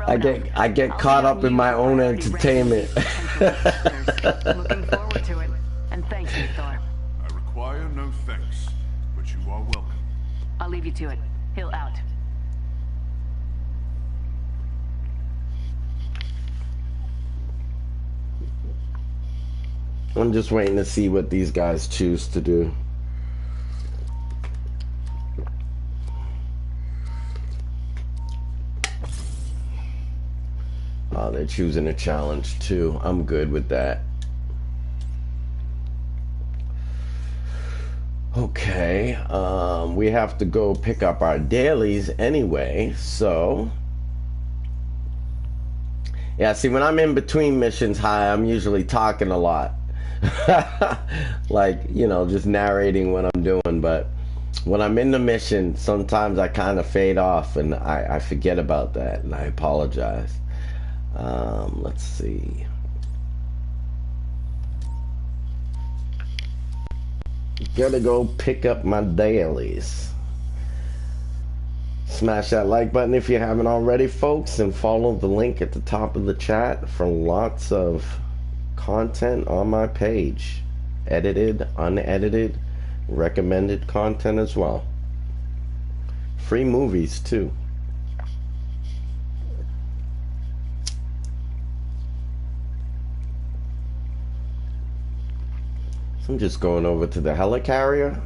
I get caught up in my own entertainment. Looking forward to it. And thanks, Thor. I require no thanks, but you are welcome. I'll leave you to it. Hill out. I'm just waiting to see what these guys choose to do. Oh, they're choosing a challenge too. I'm good with that. Okay, we have to go pick up our dailies anyway, so... Yeah, see, when I'm in between missions, I'm usually talking a lot. Like, you know, just narrating what I'm doing, but when I'm in the mission, sometimes I kind of fade off, and I forget about that, and I apologize. Let's see. Gotta go pick up my dailies. Smash that like button if you haven't already, folks, and follow the link at the top of the chat for lots of content on my page. Edited, unedited, recommended content as well. Free movies too. So I'm just going over to the helicarrier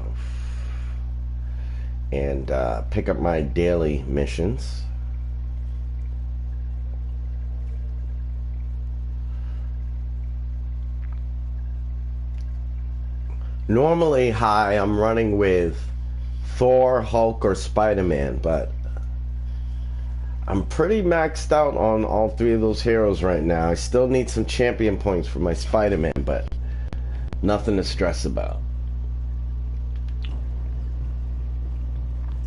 and pick up my daily missions. Normally, I'm running with Thor, Hulk, or Spider-Man, but I'm pretty maxed out on all three of those heroes right now. I still need some champion points for my Spider-Man, but nothing to stress about. This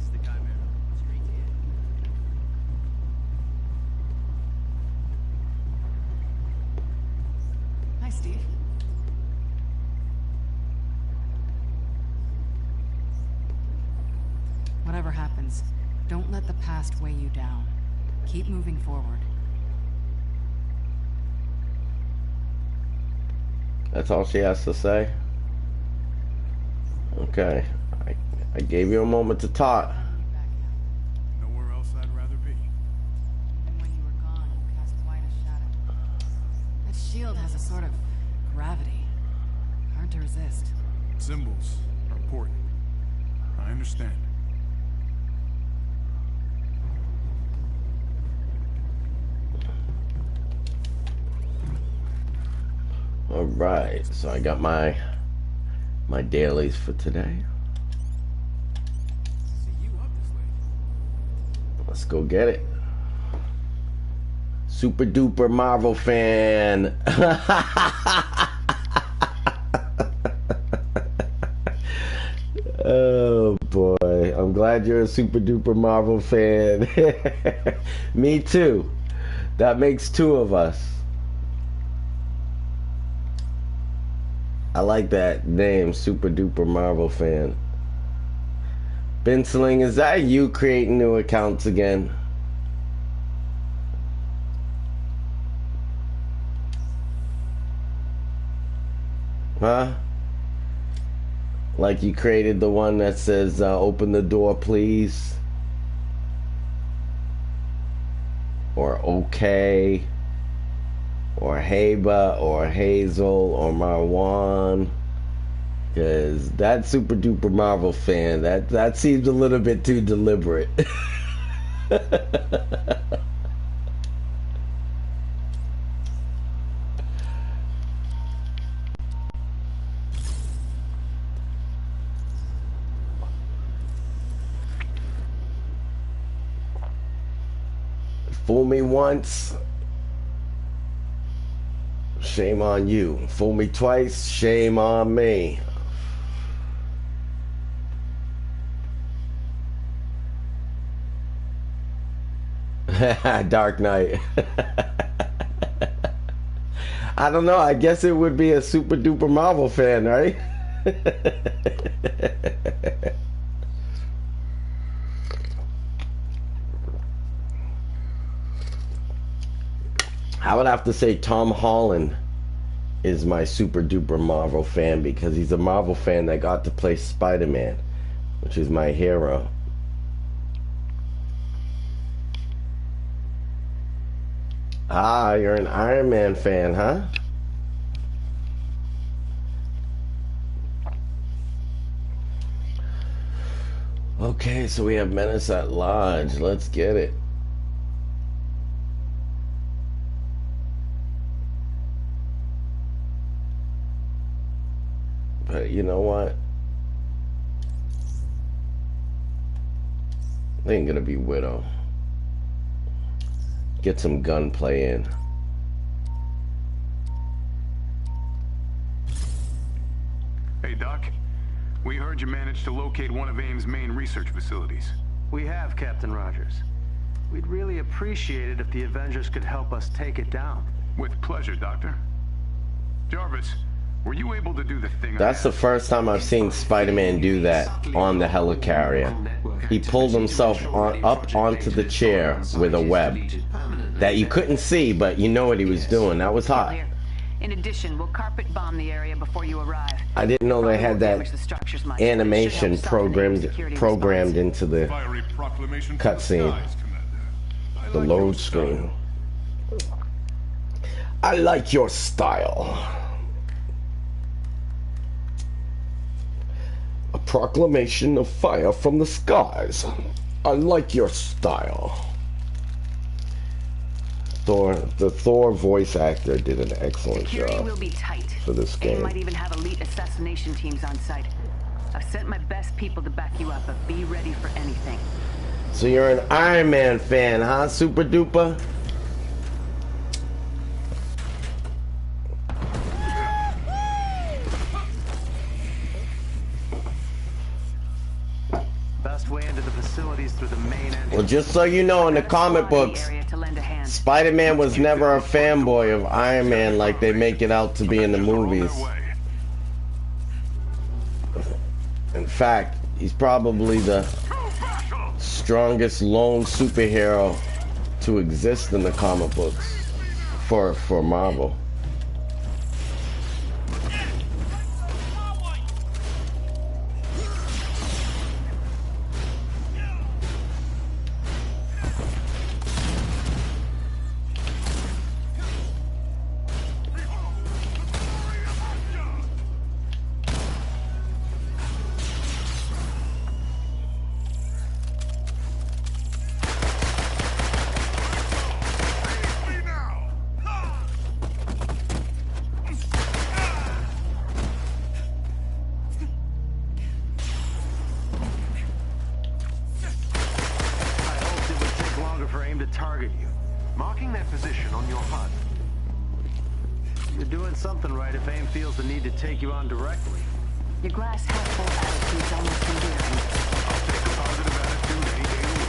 is the Chimera. Straight to it. Hi, Steve. Whatever happens, don't let the past weigh you down. Keep moving forward. That's all she has to say? Okay. I gave you a moment to talk. Back shield has a sort of gravity. Hard to resist. Symbols are important. I understand. All right, so I got my dailies for today. Let's go get it. Super duper Marvel fan. Oh boy, I'm glad you're a super duper Marvel fan. Me too. That makes two of us. I like that name, super duper Marvel fan. Bensling, is that you creating new accounts again? Huh? Like you created the one that says, open the door, please. Or okay. Or Heba, or Hazel, or Marwan. Because that super duper Marvel fan, that seems a little bit too deliberate. Fool me once, shame on you. Fool me twice, shame on me. Dark Knight. I don't know, I guess it would be a super duper Marvel fan, right? I would have to say Tom Holland is my super duper Marvel fan because he's a Marvel fan that got to play Spider-Man, which is my hero. Ah, you're an Iron Man fan, huh? Okay, so we have Menace at Lodge. Let's get it. But you know what? They ain't gonna be Widow. Get some gunplay in. Hey, Doc. We heard you managed to locate one of AIM's main research facilities. We have, Captain Rogers. We'd really appreciate it if the Avengers could help us take it down. With pleasure, Doctor. Jarvis, were you able to do the thing? That's the first time I've seen Spider-Man do that on the helicarrier. He pulled himself up onto the chair with a web that you couldn't see, but you know what he was doing. That was hot. In addition, we'll carpet bomb the area before you arrive. I didn't know they had that animation programmed into the cutscene. The load screen. I like your style. A proclamation of fire from the skies. I like your style. The Thor voice actor did an excellent job will be tight. for this game. They might even have elite assassination teams on site. I've sent my best people to back you up, but be ready for anything. So you're an Iron Man fan, huh, super duper? Best way into the facilities through the main entrance. Well, just so you know, in the comic books, Spider-Man was never a fanboy of Iron Man like they make it out to be in the movies. In fact, he's probably the strongest lone superhero to exist in the comic books for Marvel. marking their position on your HUD. You're doing something right if AIM feels the need to take you on directly. Your glass half full attitude's almost endearing. I'll take a positive attitude any day of the week.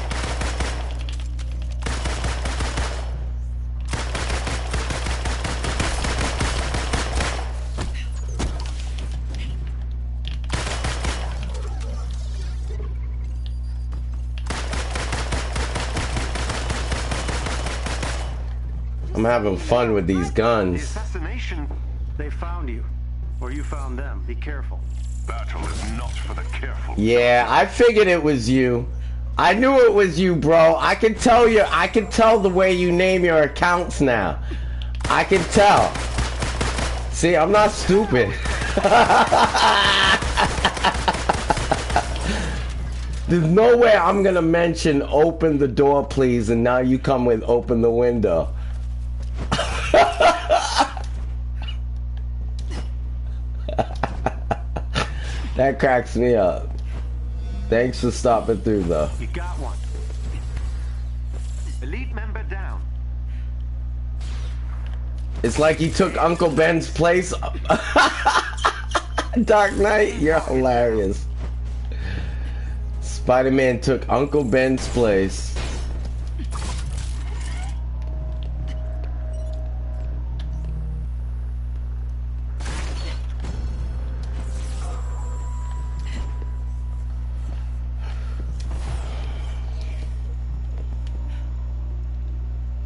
I'm having fun with these The guns. assassination, they found you. Or you found them. Be careful. Battle is not for the careful. Yeah, I figured it was you. I knew it was you, bro. I can tell you. I can tell the way you name your accounts now. I can tell. See, I'm not stupid. There's no way I'm gonna mention open the door, please, and now you come with open the window. That cracks me up. Thanks for stopping through, though. You got one. Elite member down. It's like he took Uncle Ben's place. Dark Knight, you're hilarious. Spider-Man took Uncle Ben's place.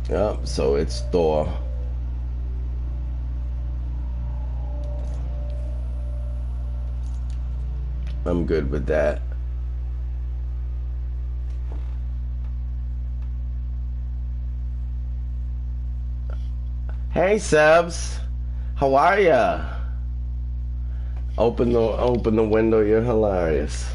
Yep, so it's Thor. I'm good with that. Hey Sebs, how are ya? Open the window, you're hilarious.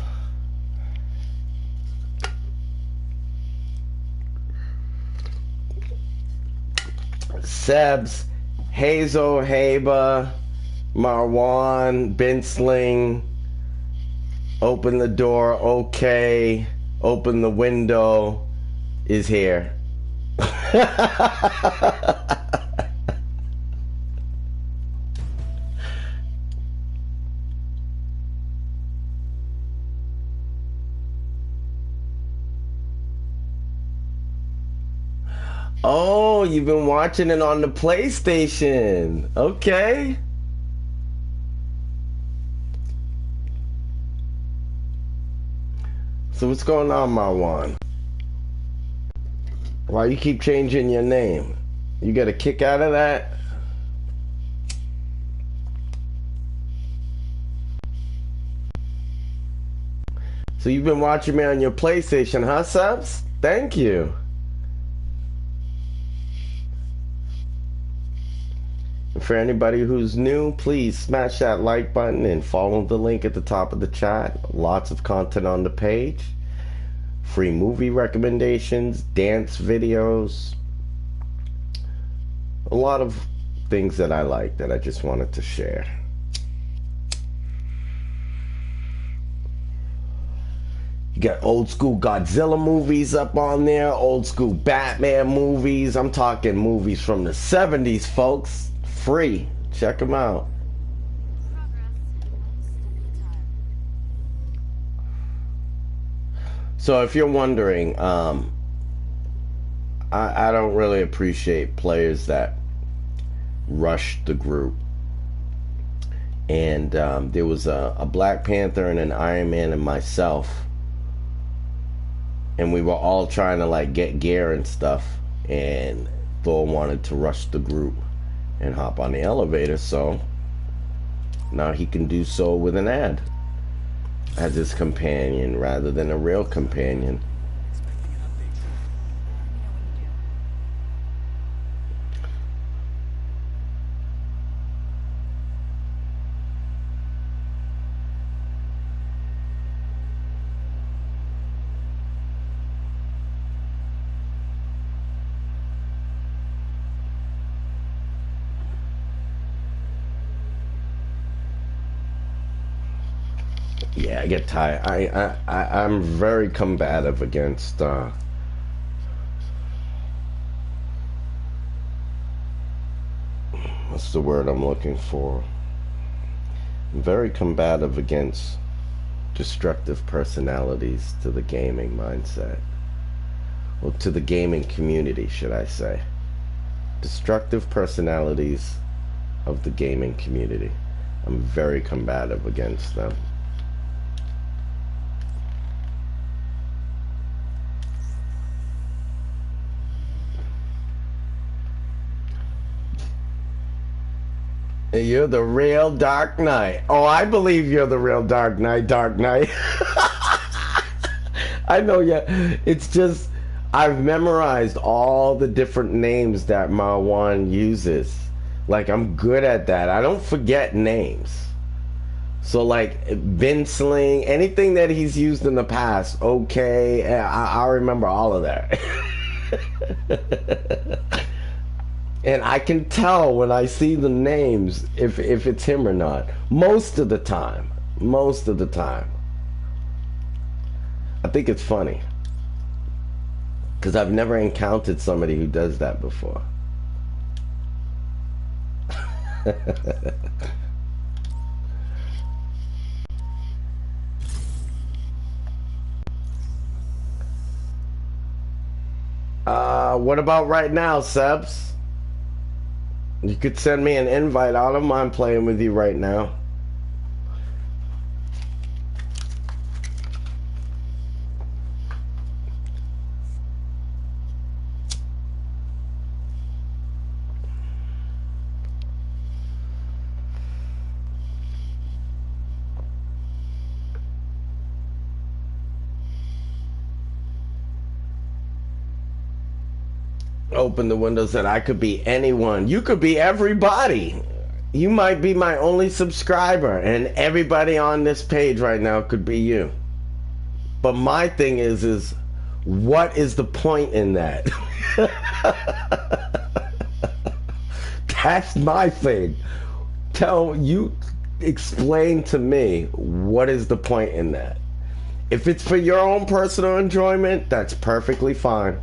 Sebs, Hazel, Haba, Marwan, Binsling, open the door, okay, open the window, is here. Oh, you've been watching it on the PlayStation. Okay. So what's going on, Marwan? Why you keep changing your name? You get a kick out of that? So you've been watching me on your PlayStation, huh, Subs? Thank you. For anybody who's new, please smash that like button and follow the link at the top of the chat. Lots of content on the page. Free movie recommendations, dance videos. A lot of things that I like that I just wanted to share. You got old school Godzilla movies up on there, old school Batman movies. I'm talking movies from the 70s, folks. Free. Check them out. So if you're wondering, I don't really appreciate players that rush the group. And there was a Black Panther and an Iron Man and myself. And we were all trying to like get gear and stuff. And Thor wanted to rush the group and hop on the elevator, so now he can do so with an ad as his companion rather than a real companion. Yeah, I get tired. I'm very combative against what's the word I'm looking for? I'm very combative against destructive personalities to the gaming mindset. Well, to the gaming community, should I say. Destructive personalities of the gaming community. I'm very combative against them. You're the real Dark Knight. Oh, I believe you're the real Dark Knight, Dark Knight. I know, yeah. It's just, I've memorized all the different names that Marwan uses. Like, I'm good at that. I don't forget names. So, like, bin sling, anything that he's used in the past, okay, I remember all of that. And I can tell when I see the names if it's him or not. Most of the time. Most of the time. I think it's funny. Because I've never encountered somebody who does that before. What about right now, Sebs? You could send me an invite. I don't mind playing with you right now. Open the window, said I could be anyone. You could be everybody. You might be my only subscriber, and everybody on this page right now could be you. But my thing is what is the point in that? That's my thing. Explain to me, what is the point in that? If it's for your own personal enjoyment, that's perfectly fine.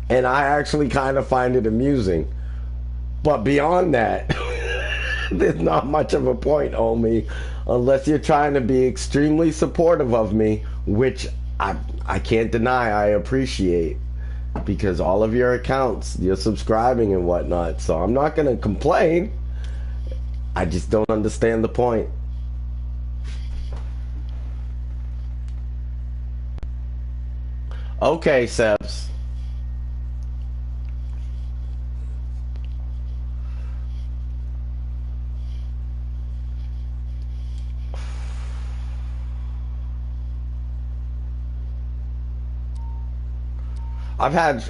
And I actually kind of find it amusing. But beyond that, there's not much of a point, homie, unless you're trying to be extremely supportive of me, which I can't deny I appreciate, because all of your accounts, you're subscribing and whatnot, so I'm not going to complain. I just don't understand the point. Okay, Sebs. I have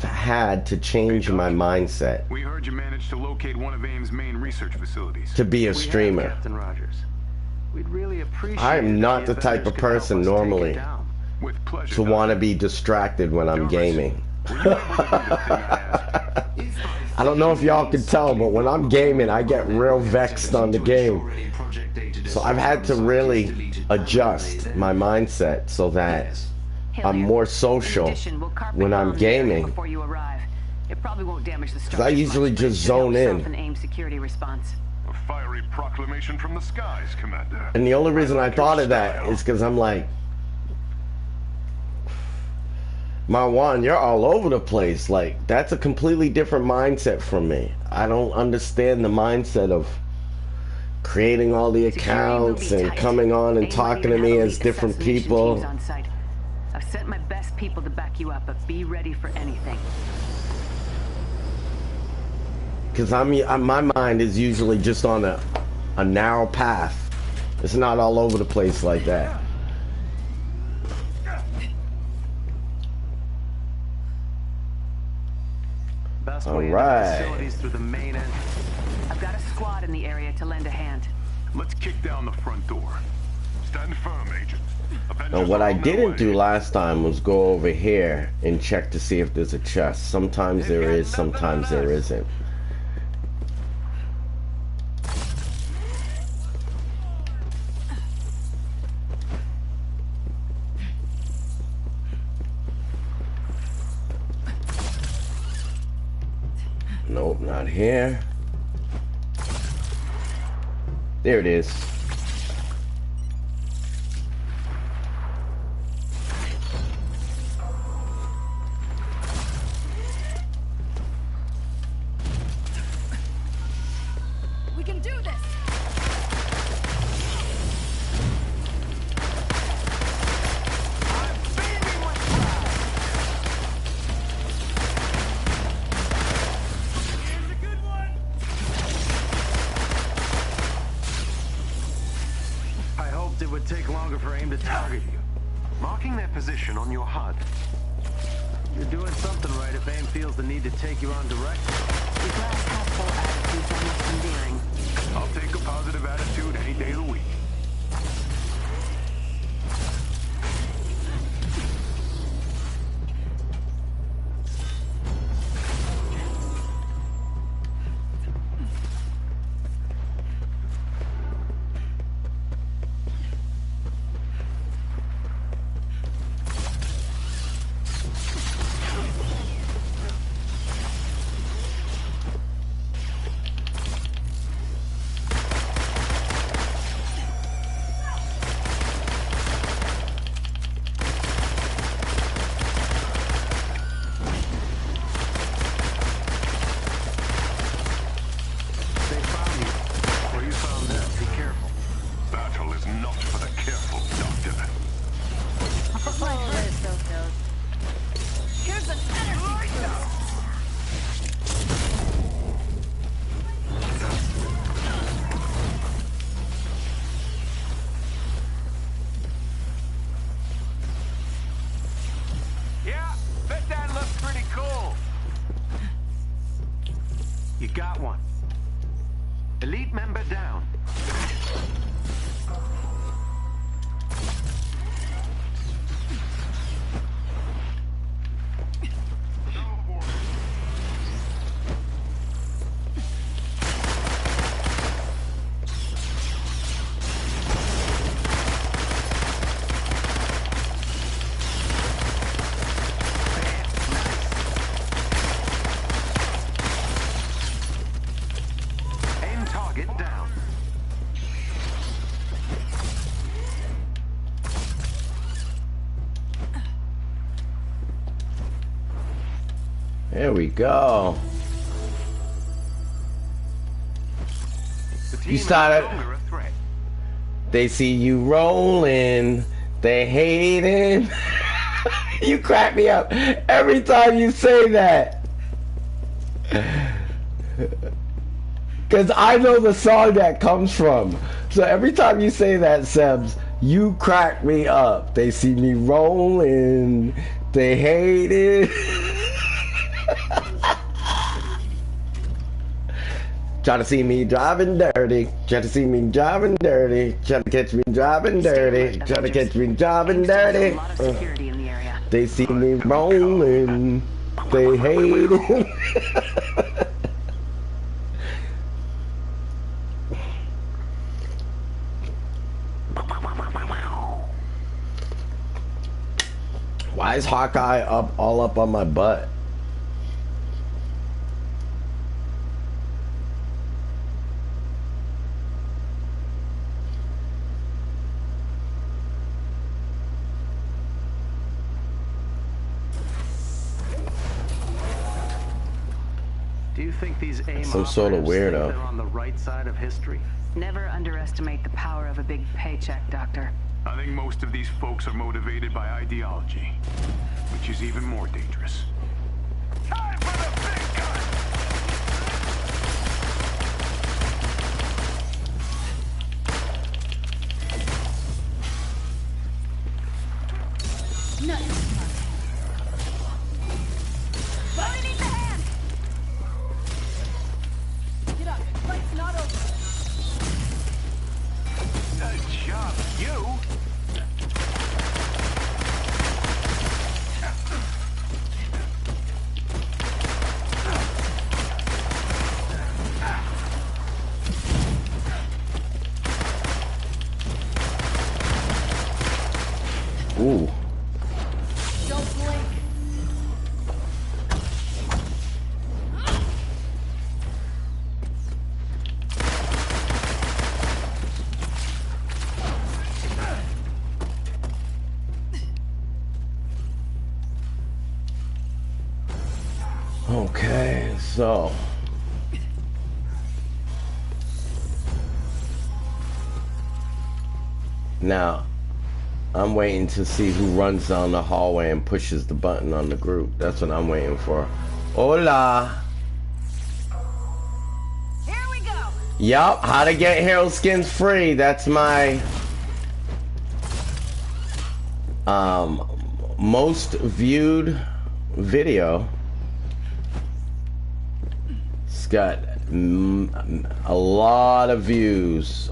had to change my mindset. We heard you managed to locate one of AIM's main research facilities. To be a streamer. Captain Rogers. We'd really appreciate I'm not the type of person normally With pleasure, to want to be distracted when I'm gaming. I don't know if y'all can tell, but when I'm gaming, I get real vexed on the game. So I've had to really adjust my mindset so that I'm more social when I'm gaming. Because I usually just zone in. A fiery proclamation from the skies, Commander. And the only reason I thought of that is because I'm like, Marwan, you're all over the place. Like, that's a completely different mindset from me. I don't understand the mindset of creating all the accounts and coming on and talking to me as different people. I've sent my best people to back you up, but be ready for anything. Because my mind is usually just on a narrow path. It's not all over the place like that. All right. Through the main end. I've got a squad in the area to lend a hand. Let's kick down the front door. Stand firm, Agent. Now, what I didn't do last time was go over here and check to see if there's a chest. Sometimes there is, sometimes there isn't. Not here. There it is. We can do this. It would take longer for AIM to target you. Marking their position on your HUD. You're doing something right if AIM feels the need to take you on direct. Your glass half full attitude's almost endearing. I'll take a positive attitude any day of the week. You got one. Elite member down. There we go. You started. They see you rolling. They hate it. You crack me up every time you say that. Because I know the song that comes from. So every time you say that, Sebs, you crack me up. They see me rolling. They hate it. Try to see me driving dirty. Try to see me driving dirty. Try to catch me driving dirty. Try to catch me driving dirty. They see me rolling. They hate it. Why is Hawkeye all up on my butt? Do you think these AIM Some sort of operatives think weirdo. they're on the right side of history? Never underestimate the power of a big paycheck, Doctor. I think most of these folks are motivated by ideology, which is even more dangerous. Time for the big gun! Ooh. Don't blink. So now I'm waiting to see who runs down the hallway and pushes the button on the group. That's what I'm waiting for. Hola. Here we go. Yup, how to get hero skins free. That's my most viewed video. It's got a lot of views.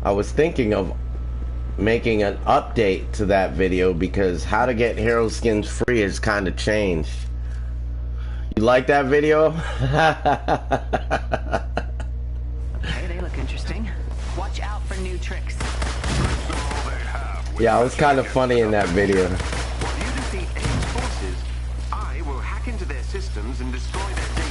I was thinking of making an update to that video because how to get hero skins free has kind of changed. You like that video? Hey, they look interesting. Watch out for new tricks. Yeah, I was kind of funny in that video. While you defeat AIM's forces, I will hack into their systems and destroy their data.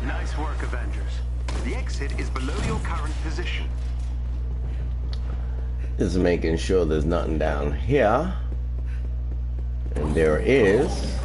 Nice work, Avengers. The exit is below your current position. Just making sure there's nothing down here. And there is.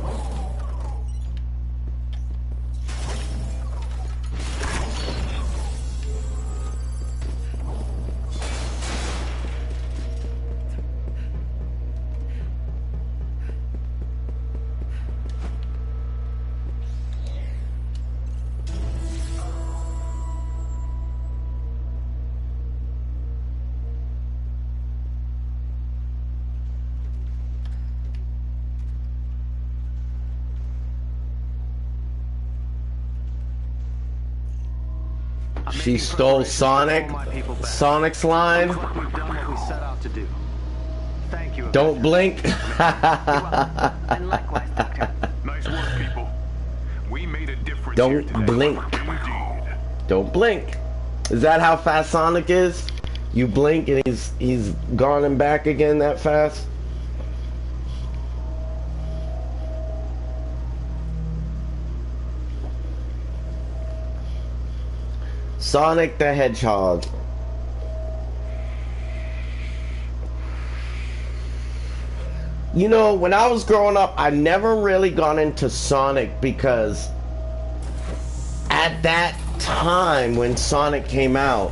She stole Sonic's line. We've done what we set out to do. Thank you. Don't blink. And likewise, Doctor. Nice work, people. We made a difference. Don't here today. blink. Indeed. Don't blink. Is that how fast Sonic is? You blink and he's gone and back again that fast? Sonic the Hedgehog. You know, when I was growing up, I never really got into Sonic because at that time when Sonic came out,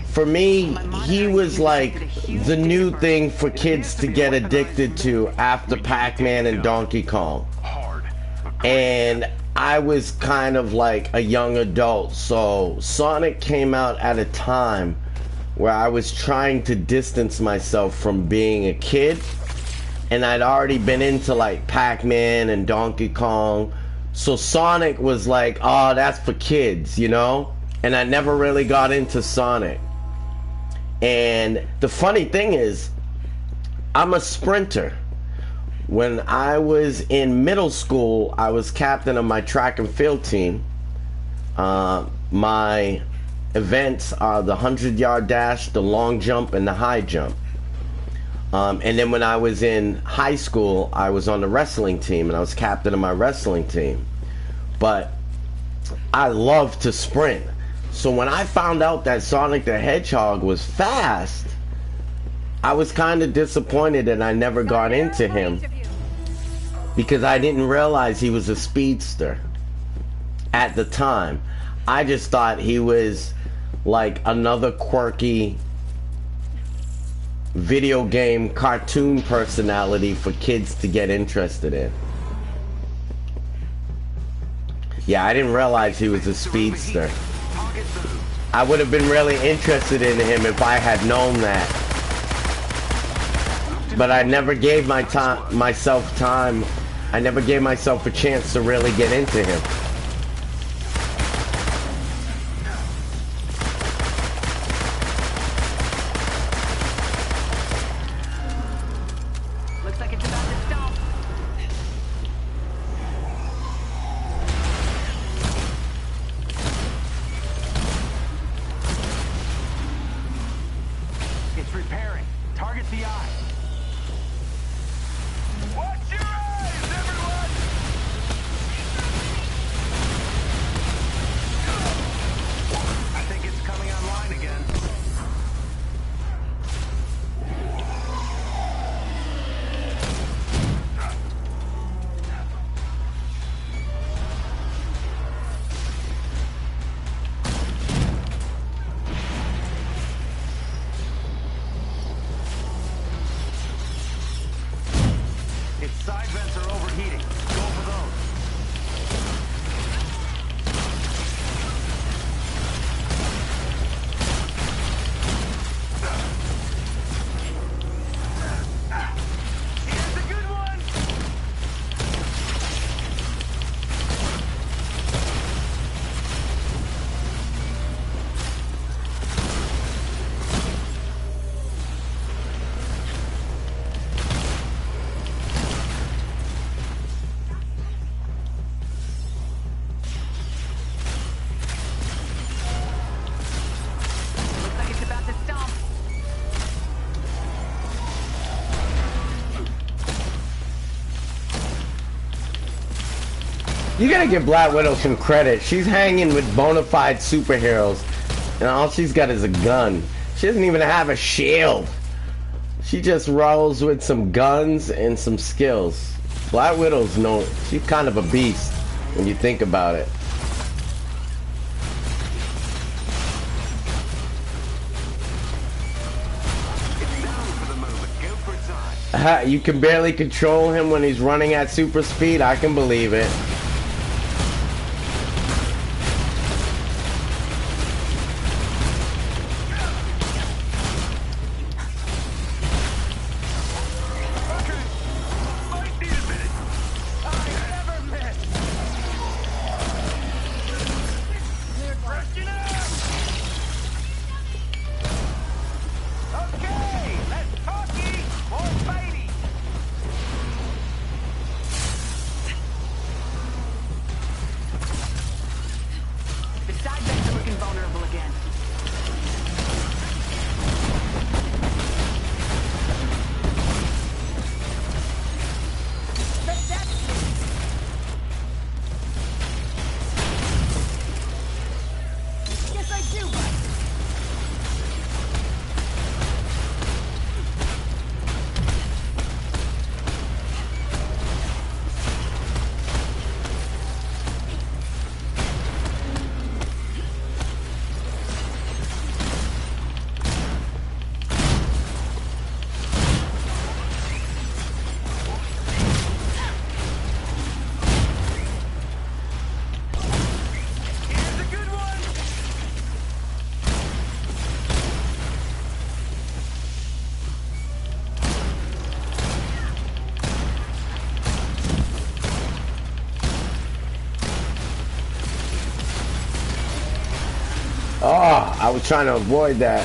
for me, he was like the new thing for kids to get addicted to after Pac-Man and Donkey Kong. And I was kind of like a young adult, so Sonic came out at a time where I was trying to distance myself from being a kid, and I'd already been into like Pac-Man and Donkey Kong, so Sonic was like, oh, that's for kids, you know? And I never really got into Sonic. And the funny thing is, I'm a sprinter. When I was in middle school, I was captain of my track and field team. My events are the 100-yard dash, the long jump, and the high jump. And then when I was in high school, I was on the wrestling team, and I was captain of my wrestling team. But I love to sprint. So when I found out that Sonic the Hedgehog was fast, I was kind of disappointed that I never got into him because I didn't realize he was a speedster at the time. I just thought he was like another quirky video game cartoon personality for kids to get interested in. Yeah, I didn't realize he was a speedster. I would have been really interested in him if I had known that. But I never gave myself time. I never gave myself a chance to really get into him. Looks like it's about to stop. eye. Watch your eyes, everyone! I think it's coming online again. Its side vents are overheating. Go for those. Here's a good one! Looks like it's about to stomp. You gotta give Black Widow some credit. She's hanging with bona fide superheroes, and all she's got is a gun. She doesn't even have a shield. She just rolls with some guns and some skills. Black Widow's she's kind of a beast when you think about it. It's down for the moment. Go for its eye. You can barely control him when he's running at super speed. I can believe it. Might need a minute. I never miss. Freaking out! Okay, let's talkie or fighty. The side vents are looking vulnerable again. Guess I do, but Here's a good one. Oh, I was trying to avoid that.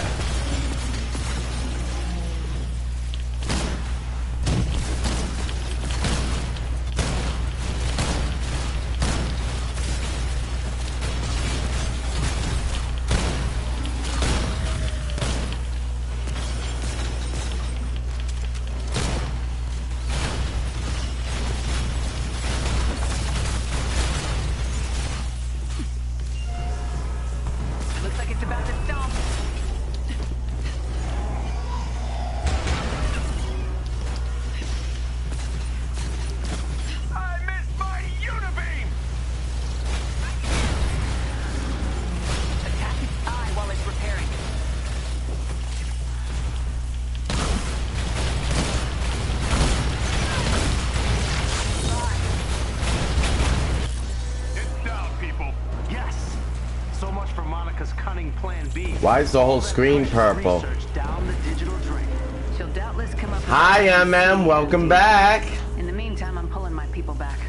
Looks like it's about to stomp. I missed my unibeam. Attack its eye while it's repairing. It's down, people. Yes! So much for Monica's cunning plan B. Why is the whole screen purple? Research down the digital drain. She'll doubtless come up with Hi, MM. Welcome back. In the meantime, I'm pulling my people back.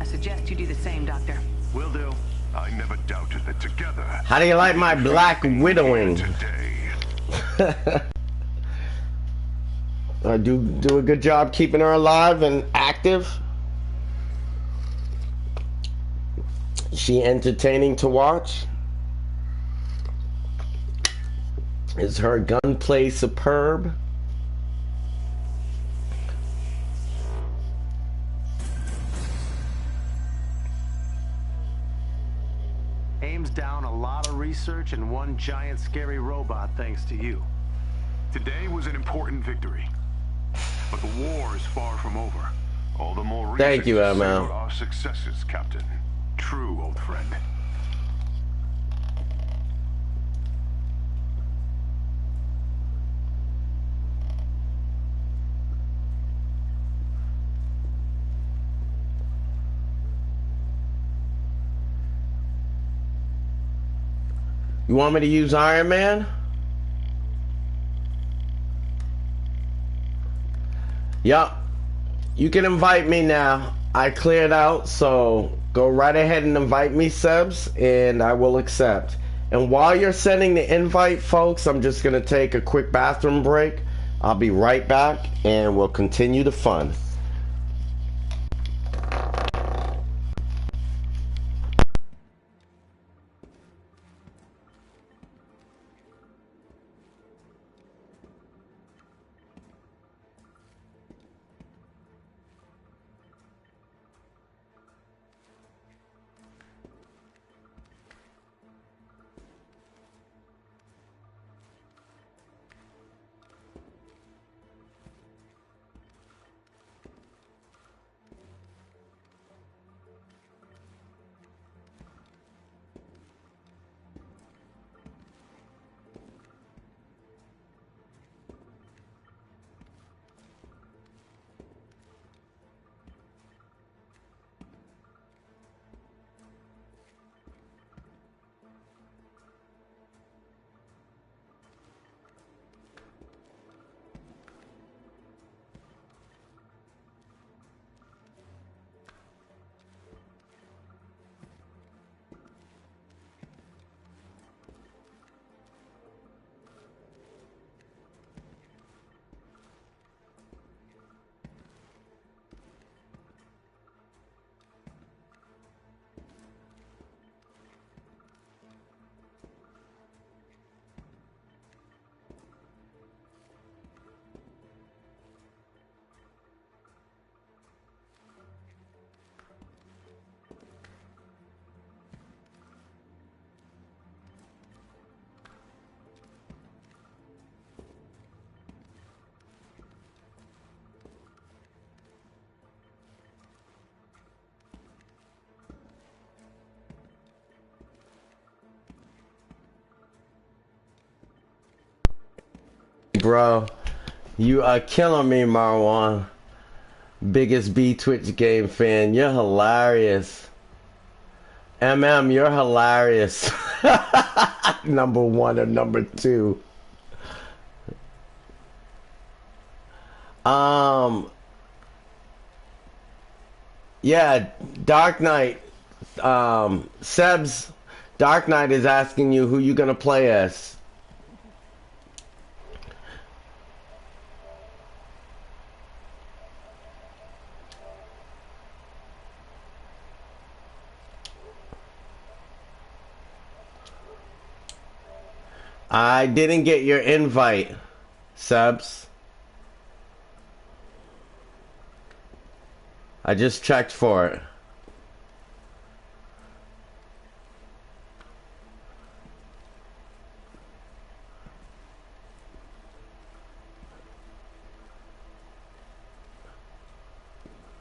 I suggest you do the same, Doctor. Will do. I never doubted that together. How do you like my Black Widowing? Today. I do a good job keeping her alive and active. Is she entertaining to watch? Is her gunplay superb? slims down a lot of research in one giant scary robot thanks to you. Today was an important victory. But the war is far from over. All the more reason Thank you, to ML. savor our successes, Captain. True, old friend. You want me to use Iron Man? Yup. You can invite me now. I cleared out, so go right ahead and invite me, Sebs, and I will accept. And while you're sending the invite, folks, I'm just going to take a quick bathroom break. I'll be right back, and we'll continue the fun. Bro, you are killing me, Marwan. Biggest B Twitch game fan. You're hilarious. You're hilarious. Number one or number two. Yeah, Dark Knight. Seb's Dark Knight is asking you who you gonna play as. I didn't get your invite, Sebs. I just checked for it.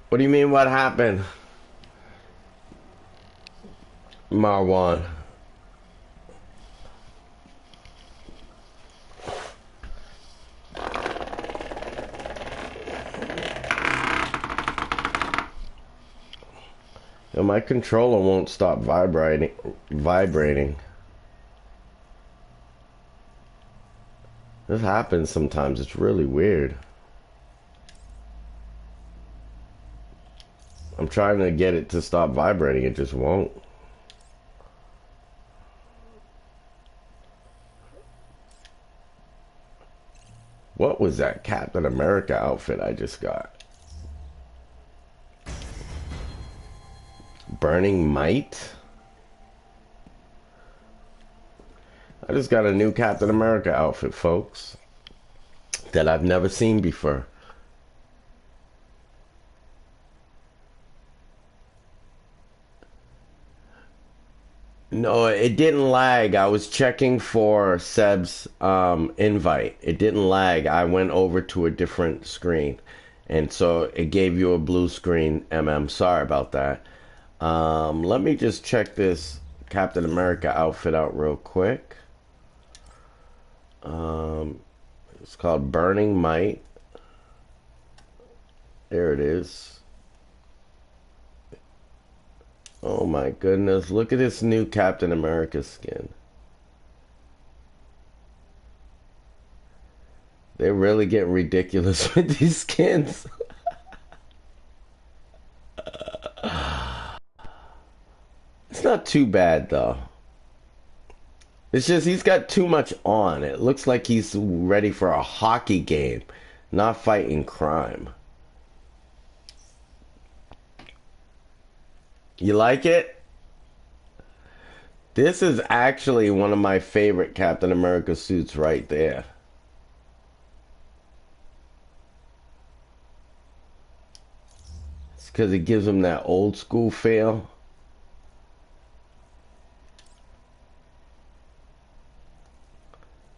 What do you mean, what happened? Marwan. And my controller won't stop vibrating. This happens sometimes. It's really weird. I'm trying to get it to stop vibrating. It just won't. What was that Captain America outfit I just got? Burning Might? I just got a new Captain America outfit, folks, that I've never seen before. No, it didn't lag. I was checking for Seb's invite. It didn't lag. I went over to a different screen. And so it gave you a blue screen, MM. Sorry about that. Let me just check this Captain America outfit out real quick. It's called Burning Might. There it is. Oh my goodness, look at this new Captain America skin. They're really getting ridiculous with these skins. It's not too bad though. It's just he's got too much on. It looks like he's ready for a hockey game, not fighting crime. You like it? This is actually one of my favorite Captain America suits right there. It's because it gives him that old school feel.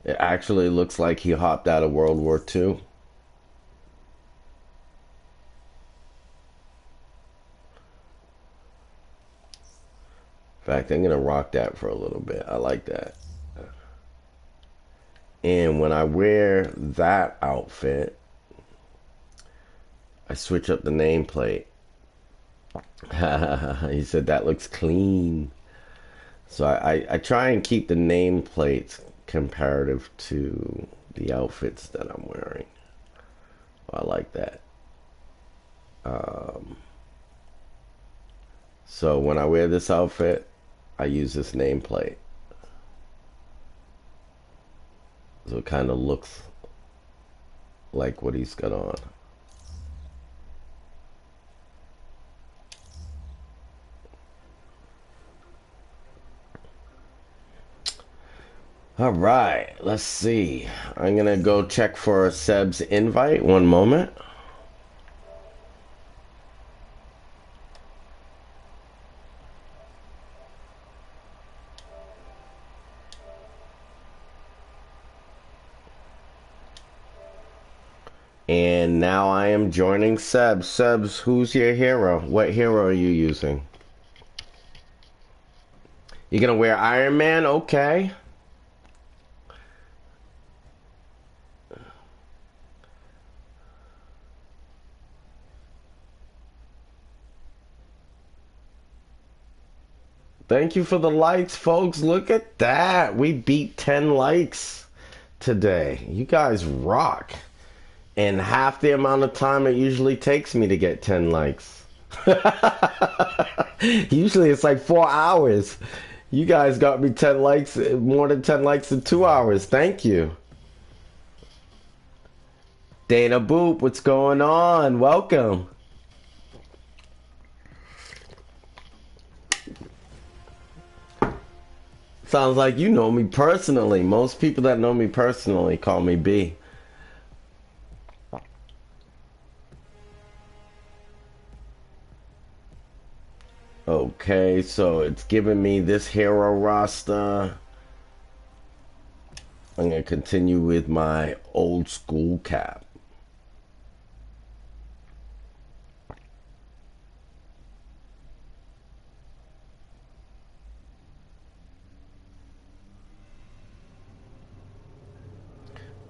It actually looks like he hopped out of World War II. In fact, I'm going to rock that for a little bit. I like that. And when I wear that outfit, I switch up the nameplate. He said that looks clean. So I try and keep the nameplates comparative to the outfits that I'm wearing. I like that. So when I wear this outfit, I use this nameplate. So it kind of looks like what he's got on. All right, let's see. I'm gonna go check for Seb's invite. One moment. And now I am joining Seb. Sebs, who's your hero? What hero are you using? You're gonna wear Iron Man? Okay. Thank you for the likes, folks. Look at that. We beat 10 likes today. You guys rock. In half the amount of time it usually takes me to get 10 likes. Usually it's like 4 hours. You guys got me 10 likes, more than 10 likes in 2 hours. Thank you. Dana Boop, what's going on? Welcome. Sounds like you know me personally. Most people that know me personally call me B. Okay, so it's giving me this hero roster. I'm going to continue with my old school cap.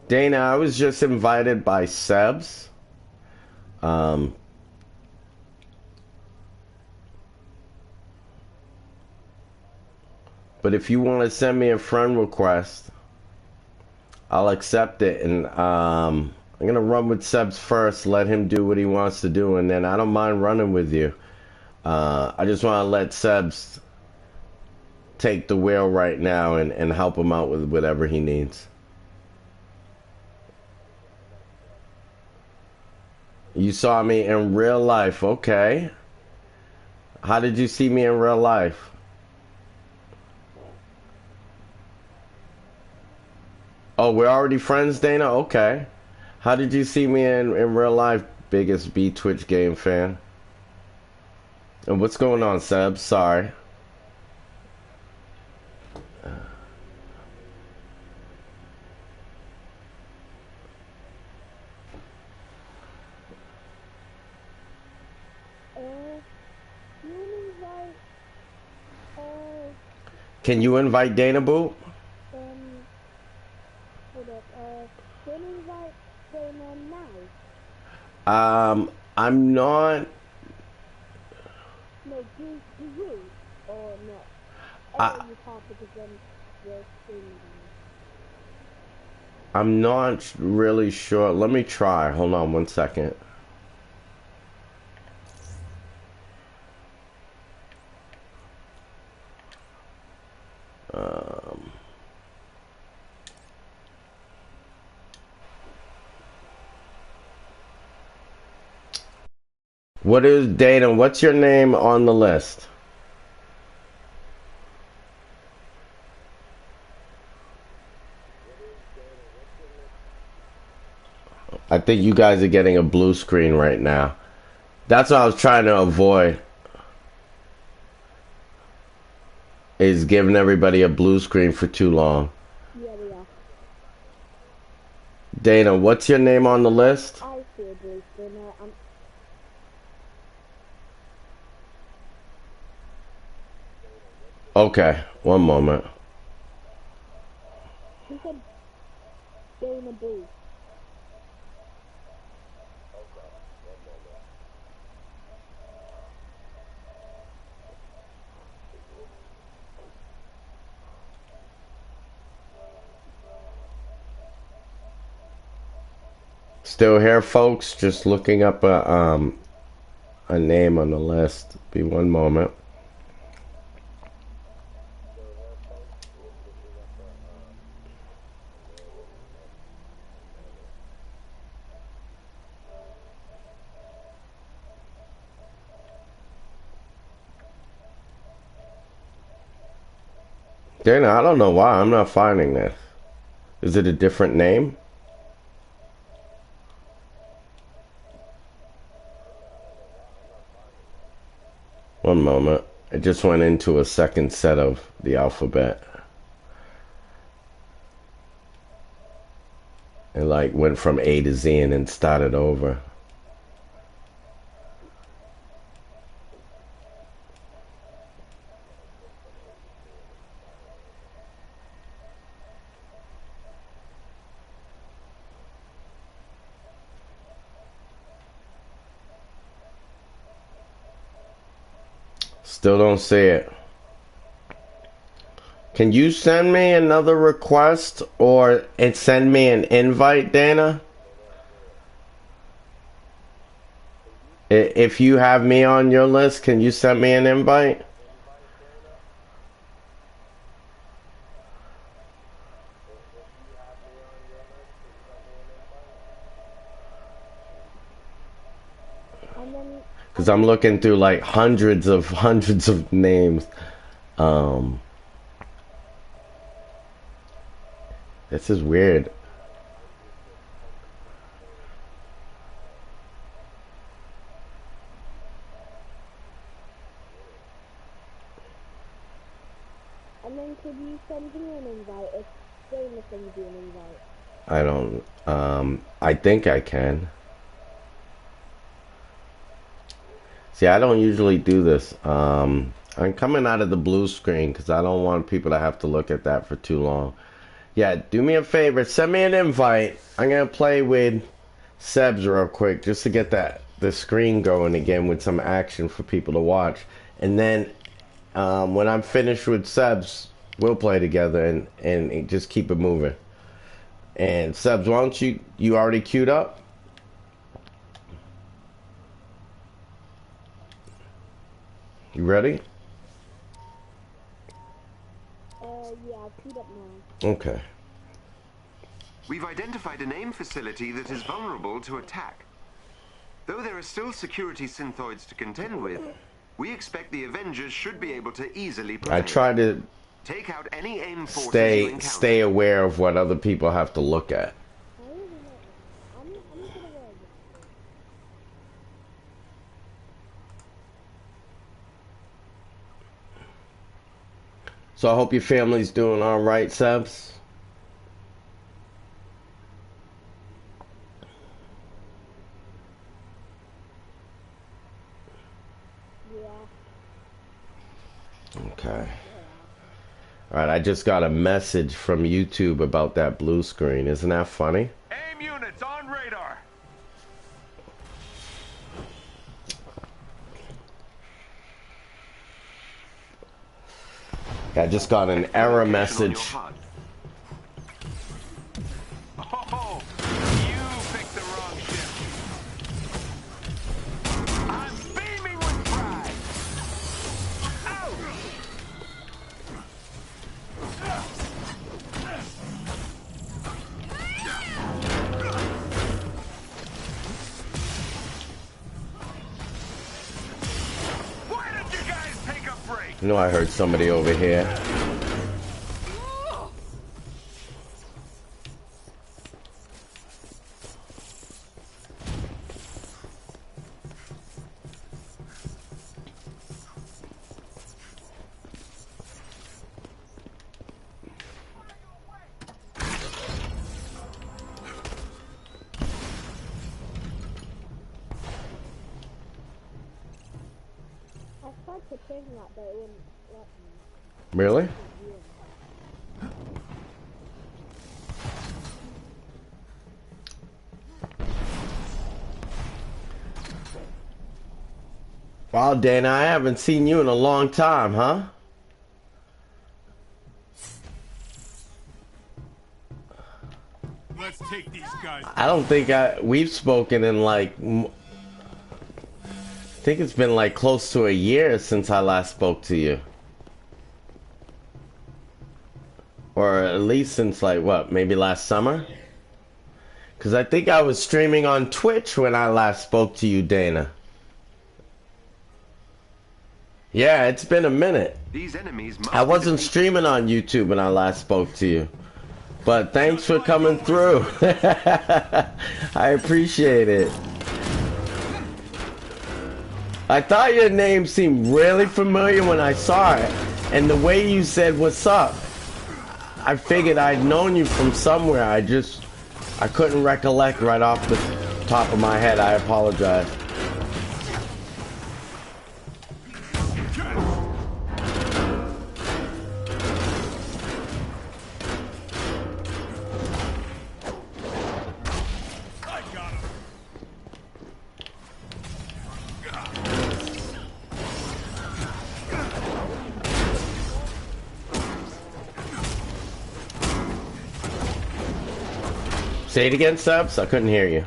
Dana, I was just invited by Sebs. But if you want to send me a friend request, I'll accept it. And I'm going to run with Sebs first, let him do what he wants to do, and then I don't mind running with you. I just want to let Sebs take the wheel right now and help him out with whatever he needs. You saw me in real life, okay. How did you see me in real life? Oh, we're already friends, Dana? Okay. How did you see me in real life, biggest B Twitch game fan? And what's going on, Seb? Sorry. Can you invite Dana Boo? Hold up. Can you invite Dana now? I'm not. No, do you? Or no? I, You can't because then you're streaming. I'm not really sure. Let me try. Hold on 1 second. What is Dana? What's your name on the list? I think you guys are getting a blue screen right now. That's what I was trying to avoid. Is giving everybody a blue screen for too long. Yeah, we are. Dana, what's your name on the list? I see a blue screen. Okay, one moment. He said Dana Boo. Still here, folks? Just looking up a name on the list. Be one moment. Dana, I don't know why I'm not finding this. Is it a different name? One moment. It just went into a second set of the alphabet. It like went from A to Z and then started over. Still don't see it. Can you send me another request or send me an invite, Dana? If you have me on your list, can you send me an invite? Because I'm looking through like hundreds of names. This is weird. And then could you send me an invite if Dana sends you an invite? I don't, I think I can. See, I don't usually do this. I'm coming out of the blue screen because I don't want people to have to look at that for too long. Yeah, do me a favor, send me an invite. I'm gonna play with Sebs real quick just to get the screen going again with some action for people to watch. And then when I'm finished with Sebs, we'll play together and just keep it moving. And Sebs, why don't you already queued up? You ready? Yeah, I'll queued up now. Okay. We've identified an AIM facility that is vulnerable to attack. Though there are still security synthoids to contend with, we expect the Avengers should be able to easily prevail. I try to take out any AIM forces you encounter. stay aware of what other people have to look at. I'm gonna wear this. So I hope your family's doing all right, Sebs. Yeah. Okay. Alright, I just got a message from YouTube about that blue screen. Isn't that funny? AIM units on radar. I just got an error message. Oh, you picked the wrong ship. I'm beaming with pride. Ow! Why did you guys take a break? You know, I heard somebody over here. I tried to change that, but it wouldn't let me. Really? Wow, Dana, I haven't seen you in a long time, huh? Let's take these guys. I don't think we've spoken in like, I think it's been like close to a year since I last spoke to you. Or at least since like, what, maybe last summer? Because I think I was streaming on Twitch when I last spoke to you, Dana. Yeah, it's been a minute. These enemies must I wasn't streaming on YouTube when I last spoke to you. But thanks for coming through. I appreciate it. I thought your name seemed really familiar when I saw it. And the way you said, "What's up?" I figured I'd known you from somewhere. I couldn't recollect right off the top of my head. I apologize. Say it again, Subs. I couldn't hear you.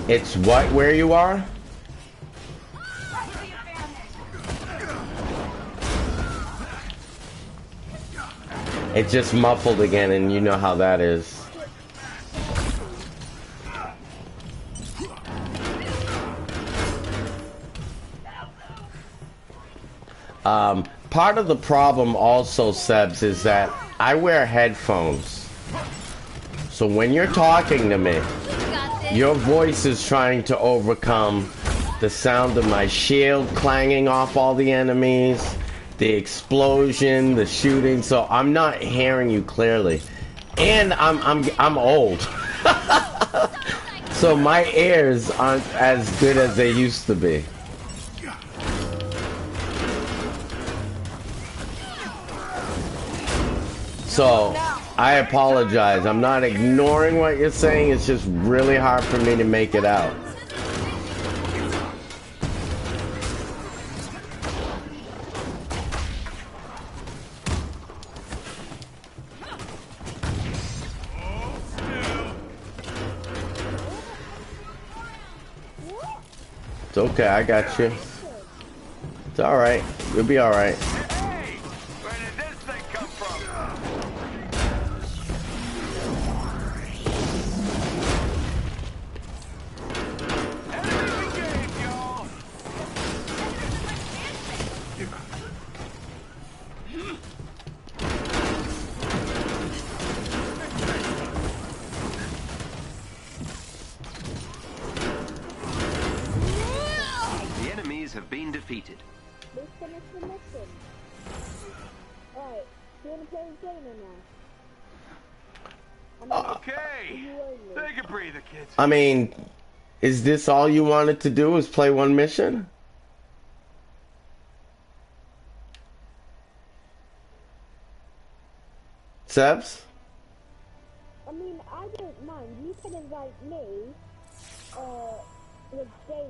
It's what, where you are? It just muffled again, and you know how that is. Part of the problem also, Sebs, is that I wear headphones. So when you're talking to me, your voice is trying to overcome the sound of my shield clanging off all the enemies, the explosion, the shooting, so I'm not hearing you clearly. And I'm old. So my ears aren't as good as they used to be. So, I apologize. I'm not ignoring what you're saying. It's just really hard for me to make it out. It's okay. I got you. It's alright. You'll be alright. Hey! Where did this thing come from? Enemies engaged, y'all! The enemies have been defeated. Let's finish the mission. Alright, do you want to play with Dana now? Okay. Take a breather, kids. I mean, is this all you wanted to do? Is play one mission? Sebs? I mean, I don't mind. You can invite me, with Dana.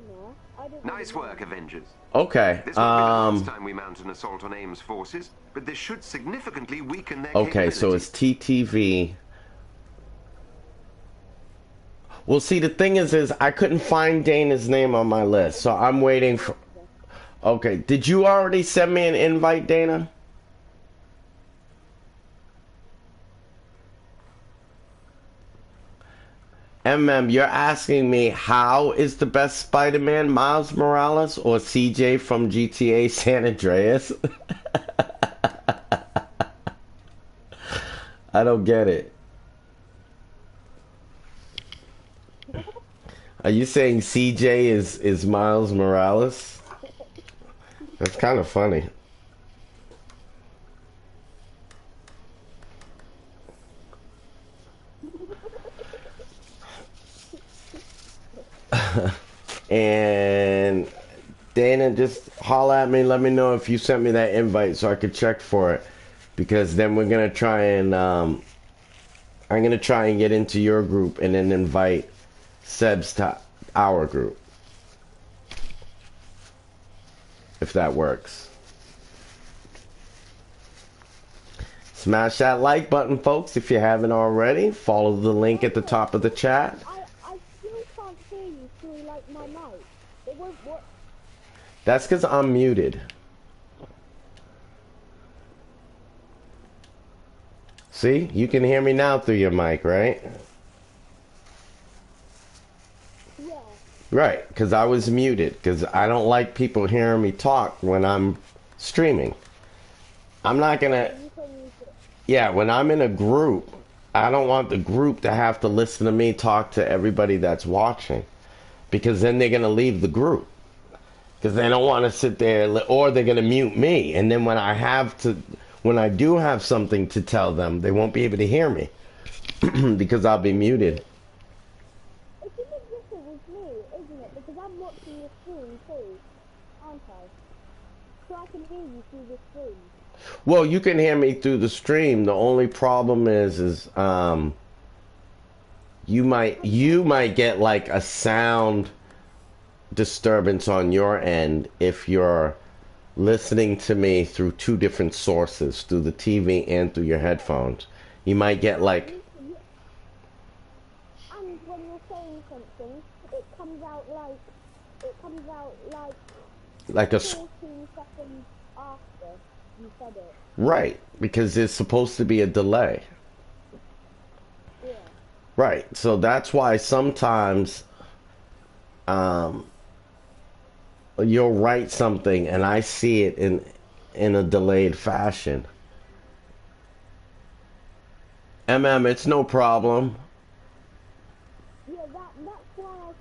I don't Nice really work, mind. Avengers. Okay. This won't be the last time we mount an assault on AIM's forces, but this should significantly weaken their Okay, so it's TTV. Well, see, the thing is I couldn't find Dana's name on my list, so I'm waiting for... Okay, did you already send me an invite, Dana? You're asking me how is the best Spider-Man, Miles Morales or CJ from GTA San Andreas? I don't get it. Are you saying CJ is Miles Morales? That's kind of funny. And Dana, just holler at me, let me know if you sent me that invite so I could check for it, because then we're gonna try and I'm gonna try and get into your group and then invite Seb's to our group, if that works. Smash that like button, folks, if you haven't already. Follow the link at the top of the chat. I still can't hear you through, like, my mic. It won't work. That's because I'm muted. See? You can hear me now through your mic, right? Yeah. Right, because I was muted, because I don't like people hearing me talk when I'm streaming. I'm not going to... Yeah, when I'm in a group, I don't want the group to have to listen to me talk to everybody that's watching, because then they're going to leave the group. Because they don't want to sit there, or they're going to mute me. And then when I do have something to tell them, they won't be able to hear me because I'll be muted. It's a bit different with me, isn't it? Because I'm watching the stream too, aren't I? So I can hear you through the stream. Well, you can hear me through the stream. The only problem is you might get like a sound disturbance on your end if you're listening to me through two different sources, through the TV and through your headphones. You might get like... And when you're saying something, it comes out like a... 14 seconds after you said it. Right, because there's supposed to be a delay. Yeah. Right, so that's why sometimes you'll write something and I see it in a delayed fashion. It's no problem. Yeah, that's why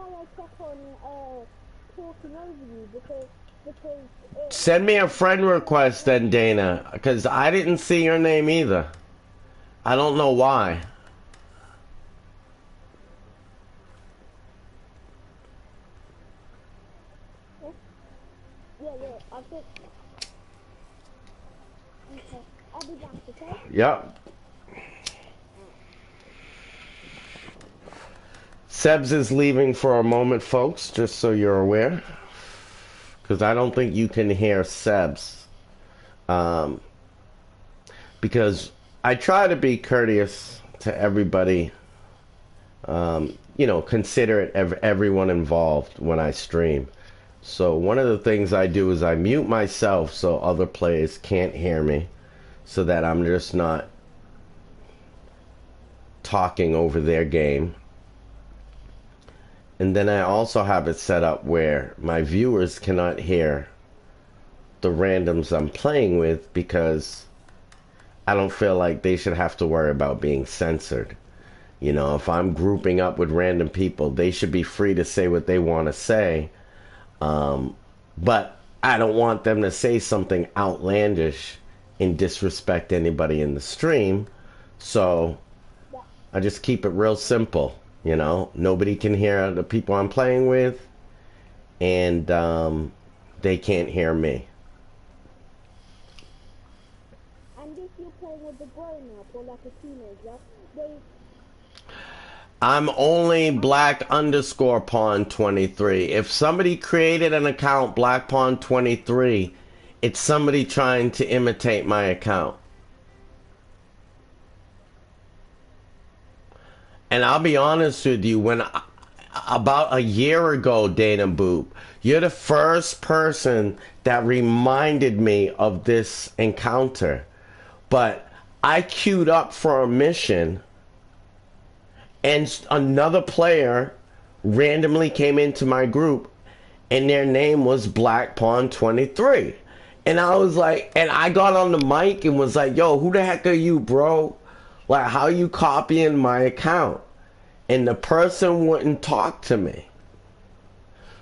I kept on talking over you, because Send me a friend request then, Dana, because I didn't see your name either. I don't know why. Yeah, I think... Okay, I'll be back, okay? Yep. Sebs is leaving for a moment, folks, just so you're aware. Because I don't think you can hear Sebs. Because I try to be courteous to everybody. Considerate of everyone involved when I stream. So one of the things I do is I mute myself so other players can't hear me, so that I'm just not talking over their game. And then I also have it set up where my viewers cannot hear the randoms I'm playing with, because I don't feel like they should have to worry about being censored. You know, if I'm grouping up with random people, they should be free to say what they want to say. But I don't want them to say something outlandish and disrespect anybody in the stream. So I just keep it real simple, you know. Nobody can hear the people I'm playing with, and they can't hear me. And if you're playing with the grown-up or like a teenager, they... I'm only black underscore pawn 23. If somebody created an account black pawn 23, it's somebody trying to imitate my account. And I'll be honest with you, about a year ago, Dana Boop, you're the first person that reminded me of this encounter. But I queued up for a mission, and another player randomly came into my group, and their name was Black Pawn 23. And I was like, and I got on the mic and was like, yo, who the heck are you, bro? Like, how you copying my account? And the person wouldn't talk to me.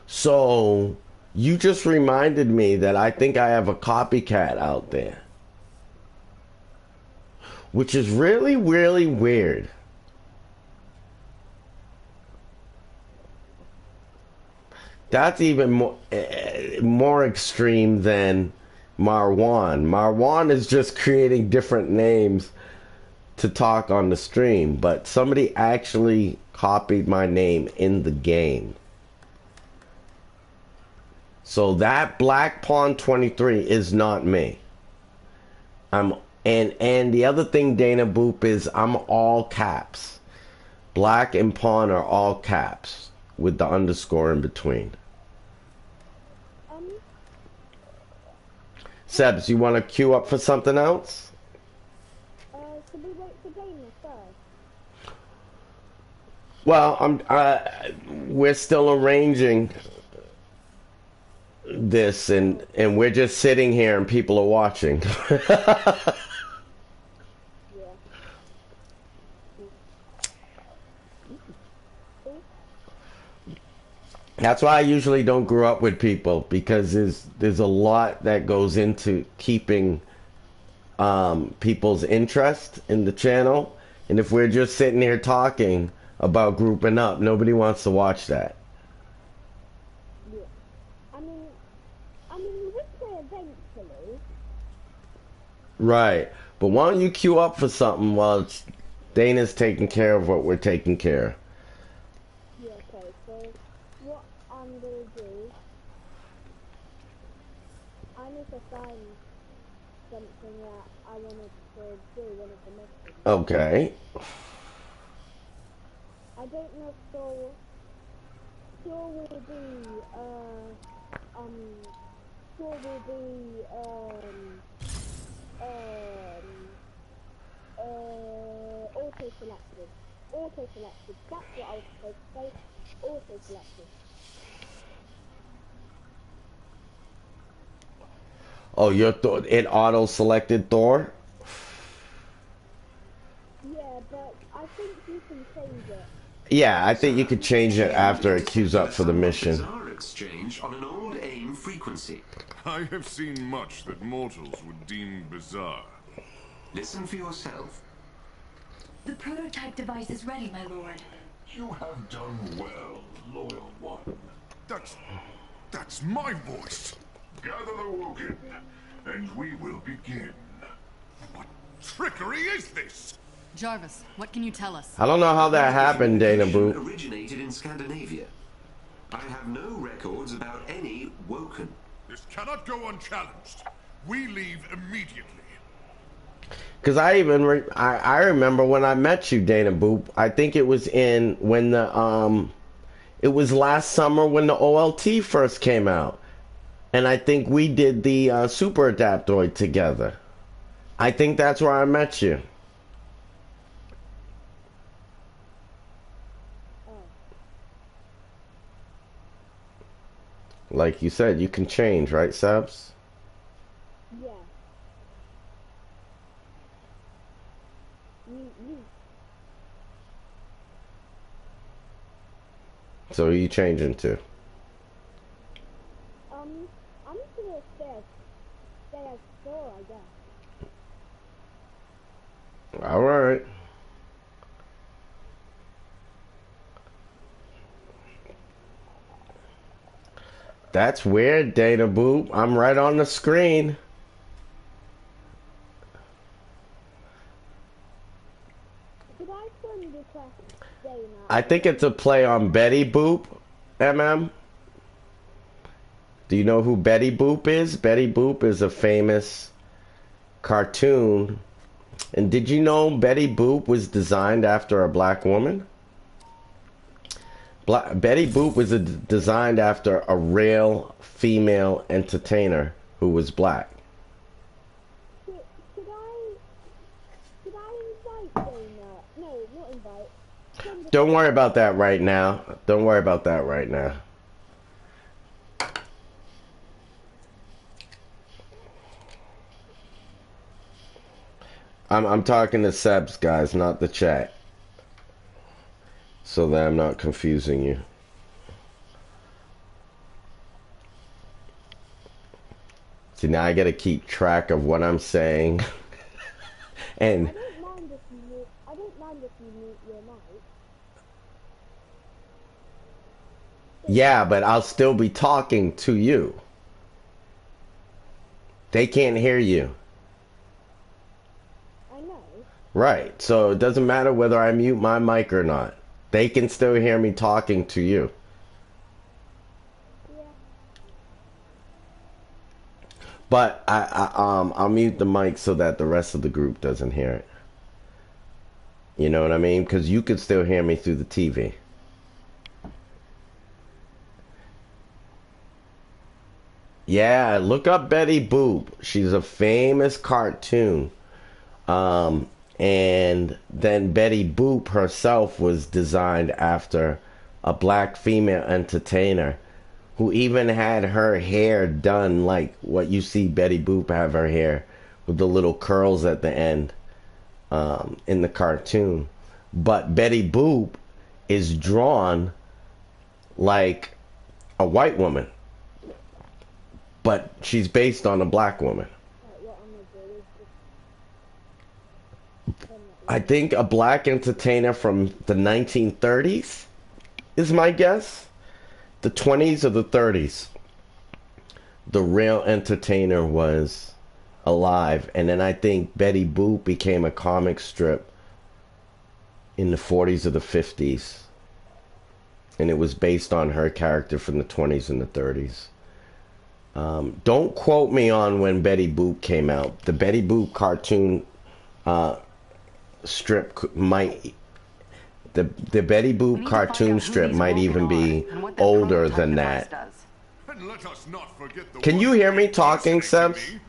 So you just reminded me that I think I have a copycat out there, which is really, really weird. That's even more extreme than Marwan. Marwan is just creating different names to talk on the stream, but somebody actually copied my name in the game. So that Black Pawn 23 is not me. And the other thing, Dana Boop, is I'm all caps. Black and Pawn are all caps with the underscore in between. Sebs, you want to queue up for something else? Should we wait for Dana first? Well, we're still arranging this, and we're just sitting here and people are watching. That's why I usually don't grow up with people, because there's a lot that goes into keeping people's interest in the channel, and if we're just sitting here talking about grouping up, nobody wants to watch that. Yeah. I mean, we would play eventually. Right, but why don't you queue up for something while Dana's taking care of what we're taking care of? Yeah, okay, so what I'm gonna do, I need to find something that I wanted to do, one of the missions. Okay. I don't know if Saul will be, auto-selected. Auto-selected. That's what I was supposed to say. Auto-selected. Oh, it auto-selected Thor? Yeah, but I think you can change it. Yeah, I think you could change it after it queues up for the mission. Bizarre exchange on an old AIM frequency. I have seen much that mortals would deem bizarre. Listen for yourself. The prototype device is ready, my lord. You have done well, loyal one. That's my voice. Gather the Woken, and we will begin. What trickery is this? Jarvis, what can you tell us? I don't know how that happened, Dana Boop. Originated in Scandinavia. I have no records about any Woken. This cannot go unchallenged. We leave immediately. Because I remember when I met you, Dana Boop. I think it was it was last summer when the OLT first came out. And I think we did the Super Adaptoid together. I think that's where I met you. Like you said, you can change, right, Sabs? Yeah. So who are you changing to? I'm just gonna stay as Thor, I guess. All right. That's weird, Dana Boop. I'm right on the screen. Did I send request Dana? I think it's a play on Betty Boop, MM. Do you know who Betty Boop is? Betty Boop is a famous cartoon. And did you know Betty Boop was designed after a black woman? Betty Boop was designed after a real female entertainer who was black. Should I invite Dana? No, not invite. Don't worry about that right now. Don't worry about that right now. I'm talking to Sebs, guys, not the chat. So that I'm not confusing you. See, now I gotta keep track of what I'm saying. And I don't mind if you mute your mic. yeah, but I'll still be talking to you. They can't hear you. I know. Right, so it doesn't matter whether I mute my mic or not. They can still hear me talking to you. Yeah. But I'll mute the mic so that the rest of the group doesn't hear it. You know what I mean? Because you could still hear me through the TV. Yeah, look up Betty Boop. She's a famous cartoon. And then Betty Boop herself was designed after a black female entertainer who even had her hair done like what you see Betty Boop have her hair, with the little curls at the end in the cartoon. But Betty Boop is drawn like a white woman, but she's based on a black woman. I think a black entertainer from the 1930s is my guess. The 20s or the 30s. The real entertainer was alive. And then I think Betty Boop became a comic strip in the 40s or the 50s. And it was based on her character from the 20s and the 30s. Don't quote me on when Betty Boop came out. The Betty Boop cartoon strip might, the Betty Boop cartoon strip might even be older than that. And let us not forget the Can you hear me talking, Sebs?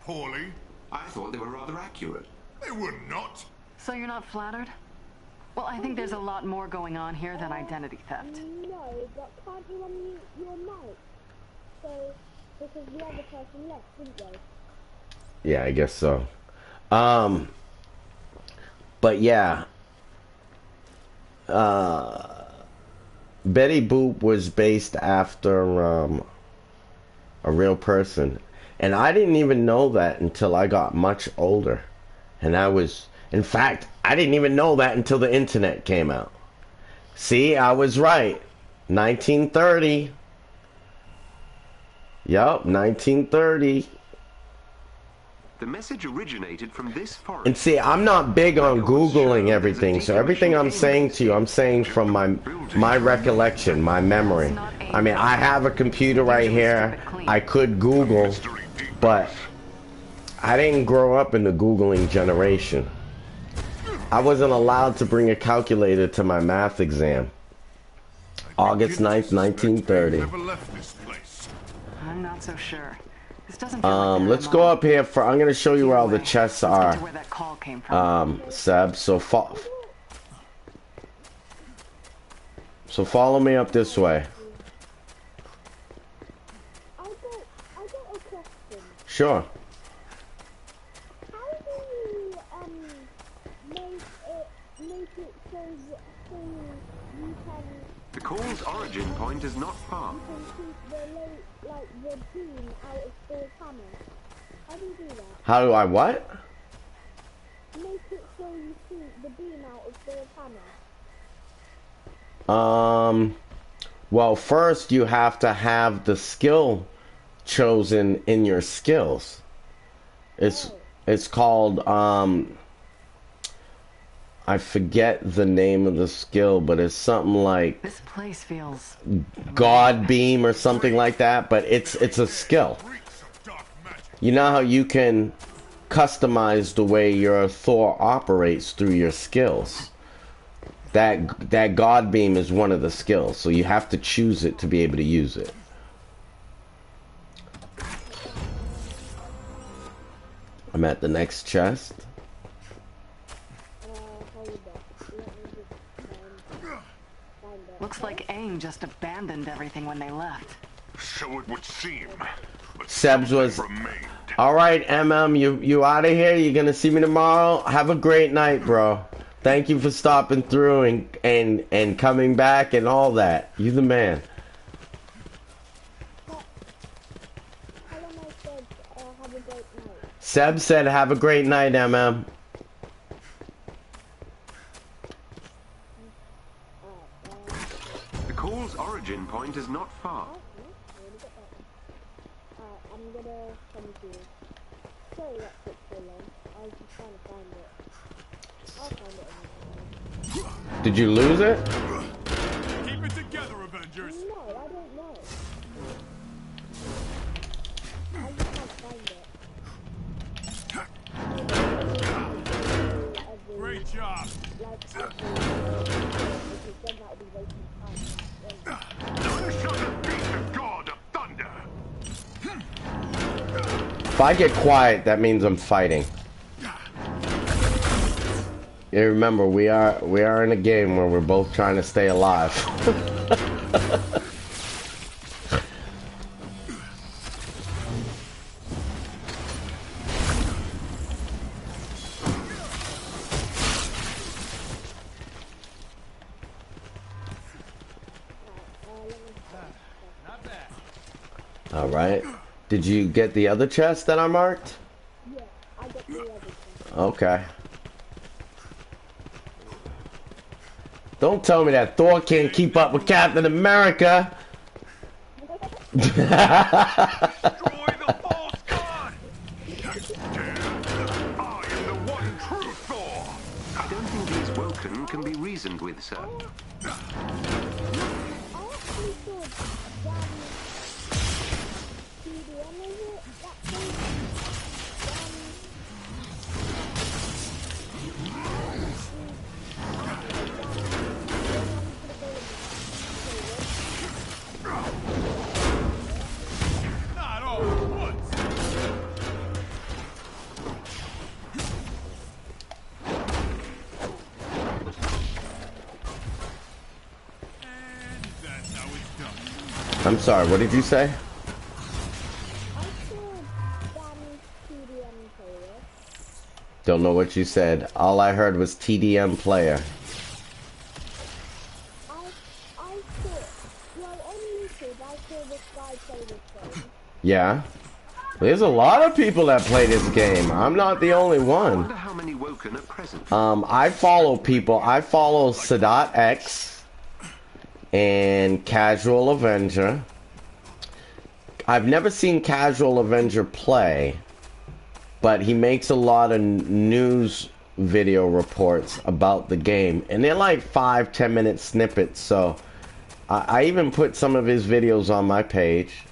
Poorly. I thought they were rather accurate. They were not. So you're not flattered? Well, I think there's a lot more going on here than identity theft. No, but can't you unmute your mic? So, because the other person left, didn't they? Yeah, I guess so. But yeah, Betty Boop was based after a real person. And I didn't even know that until I got much older. And in fact, I didn't even know that until the internet came out. See, I was right. 1930. Yup, 1930. The message originated from this forest. And see, I'm not big on Googling everything, so everything I'm saying to you, I'm saying from my recollection, my memory. I mean, I have a computer right here. I could Google, but I didn't grow up in the Googling generation. I wasn't allowed to bring a calculator to my math exam. August 9th, 1930. I'm not so sure. This doesn't feel like let's go up here for, I'm gonna show you where all the chests are. where that call came from. Seb, so follow me up this way. I got a question. Sure. How do you make it so you can The call's origin point is not far. keep the beam out of the camera? How do you do that? How do I what? Make it Well, first you have to have the skill chosen in your skills. It's called I forget the name of the skill, but it's something like This place feels... God Beam or something like that, but it's a skill. You know how you can customize the way your Thor operates through your skills. That God Beam is one of the skills, so you have to choose it to be able to use it. I'm at the next chest. Looks like AIM just abandoned everything when they left. So it would seem. But Sebs was... remained. Alright, you out of here? You gonna see me tomorrow? Have a great night, bro. Thank you for stopping through and coming back and all that. You the man. Seb said have a great night, MM. The call's origin point is not far. I'm gonna come to you. Sorry that took so long. I was just trying to find it. I'll find it anyway. Did you lose it? Keep it together, Avengers. No, I don't know. I just can't find it. Great job. Like because then that would be wasting time. This shall beat the god of thunder. If I get quiet, that means I'm fighting. Yeah, remember, we are in a game where we're both trying to stay alive. All right. Did you get the other chest that I marked? Yeah, I got the other chest. Okay. Don't tell me that Thor can't keep up with Captain America. Destroy the false god. I am the one true Thor. I don't think these Woken can be reasoned with, sir. I actually saw TDM, is it? That thing? Not all at once. And that's how it's done. I'm sorry, what did you say? I saw Danny's TDM player. Don't know what you said. All I heard was TDM player. I saw, well, on YouTube, I saw this guy play this game. Yeah. There's a lot of people that play this game. I'm not the only I one. wonder how many Woken are present. I follow people. I follow Sadat X and Casual Avenger. I've never seen Casual Avenger play, but he makes a lot of news video reports about the game, and they're like 5-10 minute snippets, so I even put some of his videos on my page.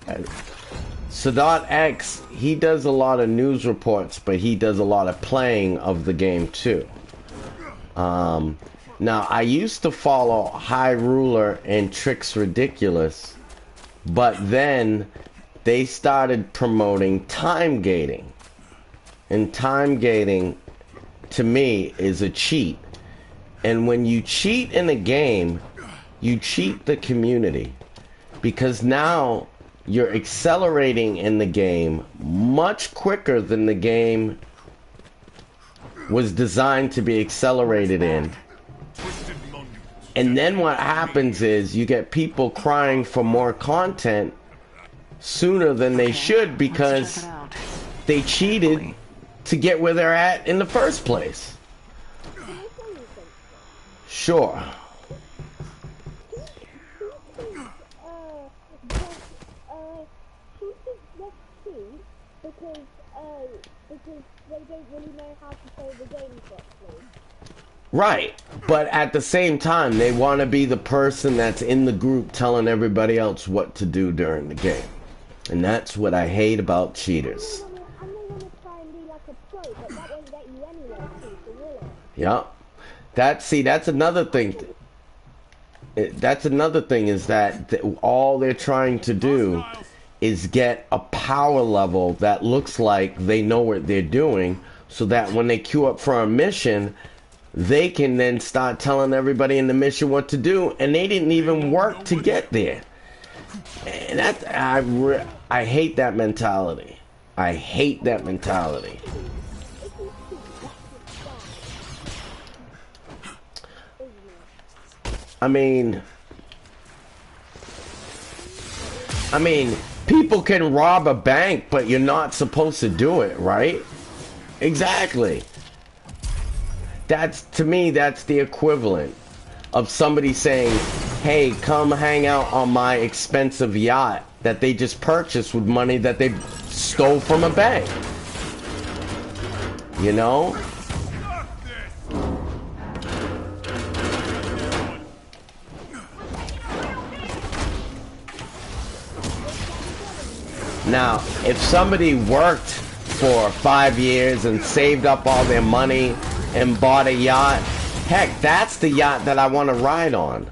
Sadat X, he does a lot of news reports, but he does a lot of playing of the game too. Now, I used to follow High Ruler and Tricks Ridiculous, but then they started promoting time gating. And time gating, to me, is a cheat. And when you cheat in a game, you cheat the community. Because now you're accelerating in the game much quicker than the game was designed to be accelerated in. And then what happens is you get people crying for more content sooner than they should because they cheated to get where they're at in the first place. Sure. because they don't really know how to play the game properly. Right, but at the same time, they want to be the person that's in the group telling everybody else what to do during the game. And that's what I hate about cheaters. And they want to try and be like a pro, but that won't get you anywhere, too, so will it? Yeah. That's another thing. That's another thing is that all they're trying to do is get a power level that looks like they know what they're doing, so that when they queue up for a mission, they can then start telling everybody in the mission what to do, and they didn't even work to get there. And I hate that mentality. I hate that mentality. I mean, people can rob a bank, but you're not supposed to do it, right? Exactly. To me, that's the equivalent of somebody saying, hey, come hang out on my expensive yacht that they just purchased with money that they stole from a bank. You know? Now, if somebody worked for 5 years and saved up all their money and bought a yacht, heck, that's the yacht that I want to ride on.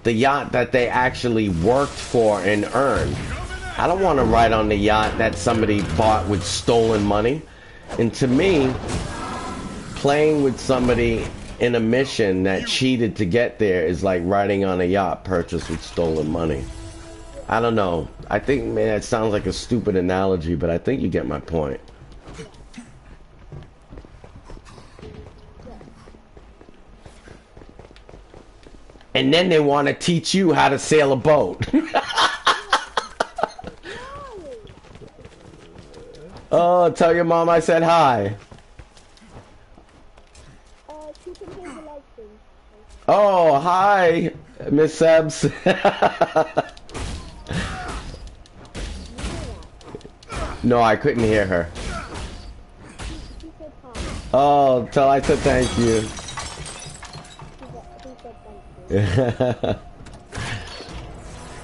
The yacht that they actually worked for and earned. I don't want to ride on the yacht that somebody bought with stolen money. And to me, playing with somebody in a mission that cheated to get there is like riding on a yacht purchased with stolen money. I don't know. I think, man, it sounds like a stupid analogy, but I think you get my point. And then they want to teach you how to sail a boat. Oh, tell your mom I said hi. Oh, hi, Miss Sebs. No, I couldn't hear her. Oh, tell I said thank you.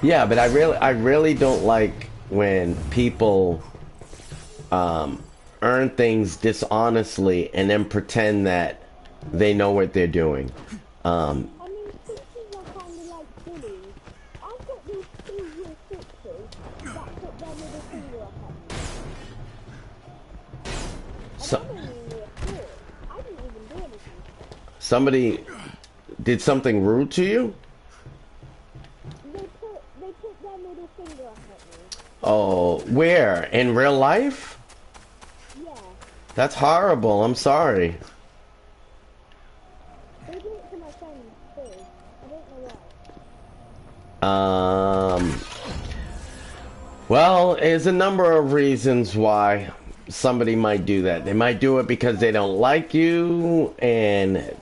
Yeah, but I really don't like when people earn things dishonestly and then pretend that they know what they're doing. I mean, sisters are kind of like bullies. I've got these 2-year sisters that put their middle finger up at me. So, I don't mean me at all. I didn't even do anything. somebody did something rude to you? They put their middle finger up at me. Oh, where? In real life? Yeah. That's horrible. I'm sorry. They do it to my friends too. I don't know why. Well, there's a number of reasons why somebody might do that. They might do it because they don't like you, and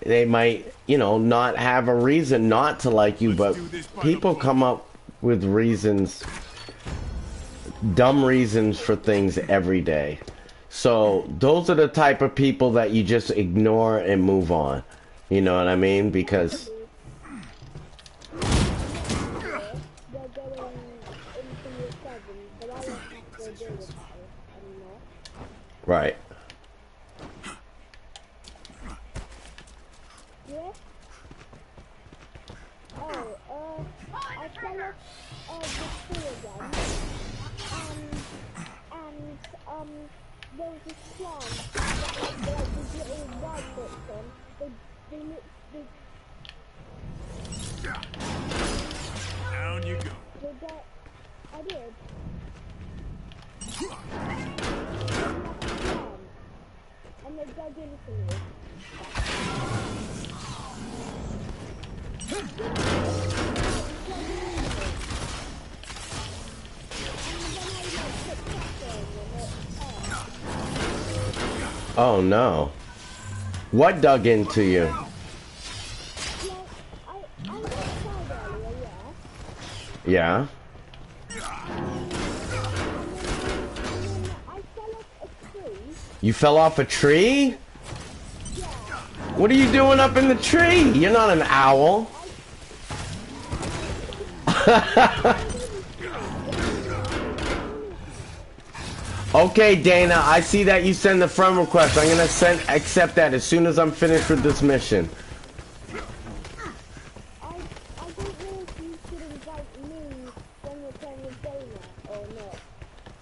they might, not have a reason not to like you, but people come up with reasons, dumb reasons for things every day. So those are the type of people that you just ignore and move on. You know what I mean? Because They're going into year 7, but I won't have to deal with that anymore. right. Yeah? Oh, I fell off the tree again, and there was this plant that had like these little white bits on. They Down you go. I did. And they dug into me. Oh no. What dug into you? Well, I went outside earlier, yeah. Yeah. And then I You fell off a tree? What are you doing up in the tree? You're not an owl. Okay, Dana, I see that you send the friend request. I'm gonna accept that as soon as I'm finished with this mission. I don't know if you should invite me when you're playing with Dana or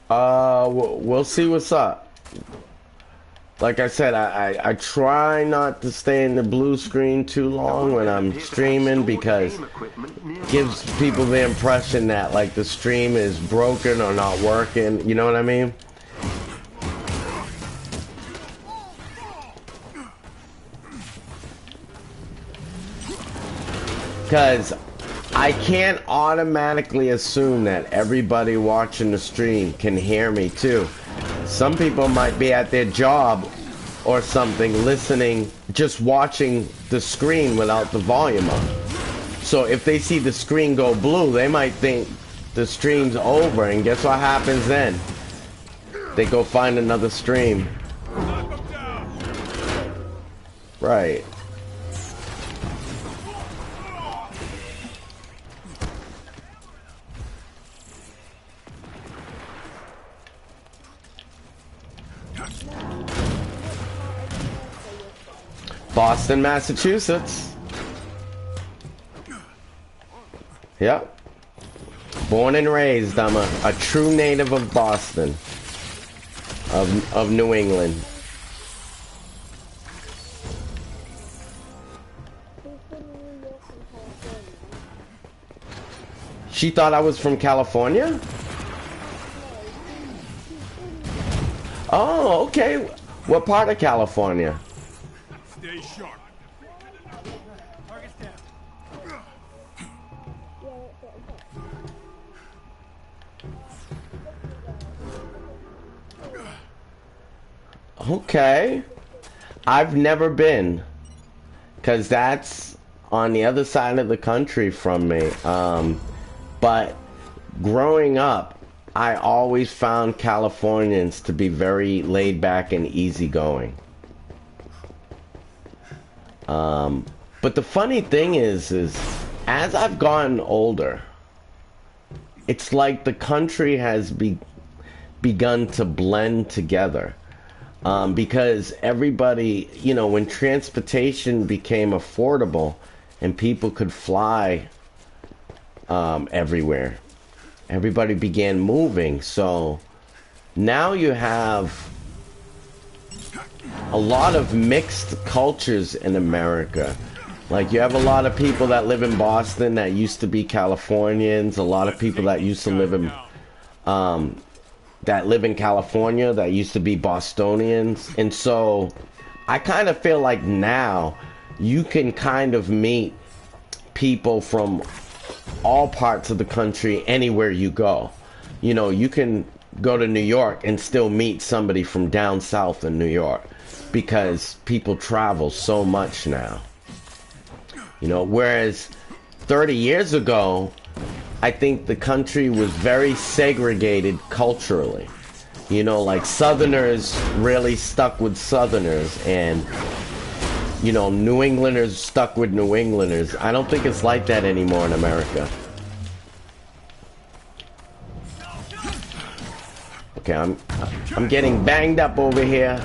not. We'll see what's up. Like I said, I try not to stay in the blue screen too long when I'm streaming because it gives people the impression that like the stream is broken or not working. You know what I mean? Because I can't automatically assume that everybody watching the stream can hear me too. Some people might be at their job or something listening, just watching the screen without the volume up. So if they see the screen go blue, they might think the stream's over, and guess what happens then? They go find another stream. Right. Boston, Massachusetts. Yep. Born and raised. I'm a true native of Boston. Of New England. She thought I was from California? Oh, okay. What part of California? Stay sharp. Target's down. Okay. I've never been. Because that's on the other side of the country from me. But growing up, I always found Californians to be very laid back and easygoing. But the funny thing is as I've gotten older, it's like the country has begun to blend together. Because everybody, you know, when transportation became affordable and people could fly everywhere, everybody began moving. So now you have a lot of mixed cultures in America. Like you have a lot of people that live in Boston that used to be Californians, a lot of people that used to live in California that used to be Bostonians. And so I kind of feel like now you can kind of meet people from all parts of the country anywhere you go. You know, you can go to New York and still meet somebody from down south in New York because people travel so much now. You know, whereas 30 years ago, I think the country was very segregated culturally. You know, like Southerners really stuck with Southerners and, you know, New Englanders stuck with New Englanders. I don't think it's like that anymore in America. Okay, I'm getting banged up over here.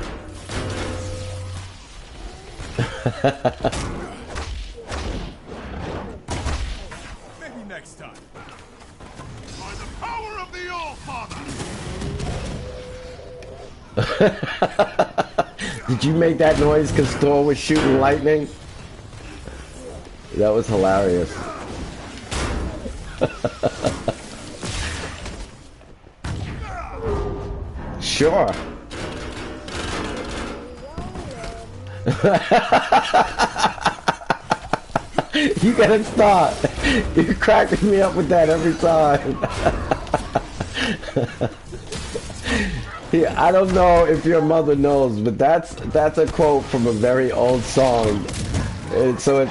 Maybe next time. By the power of the All-Father! Did you make that noise because Thor was shooting lightning? That was hilarious. Sure. You gotta stop. You're cracking me up with that every time. Yeah, I don't know if your mother knows, but that's a quote from a very old song. And so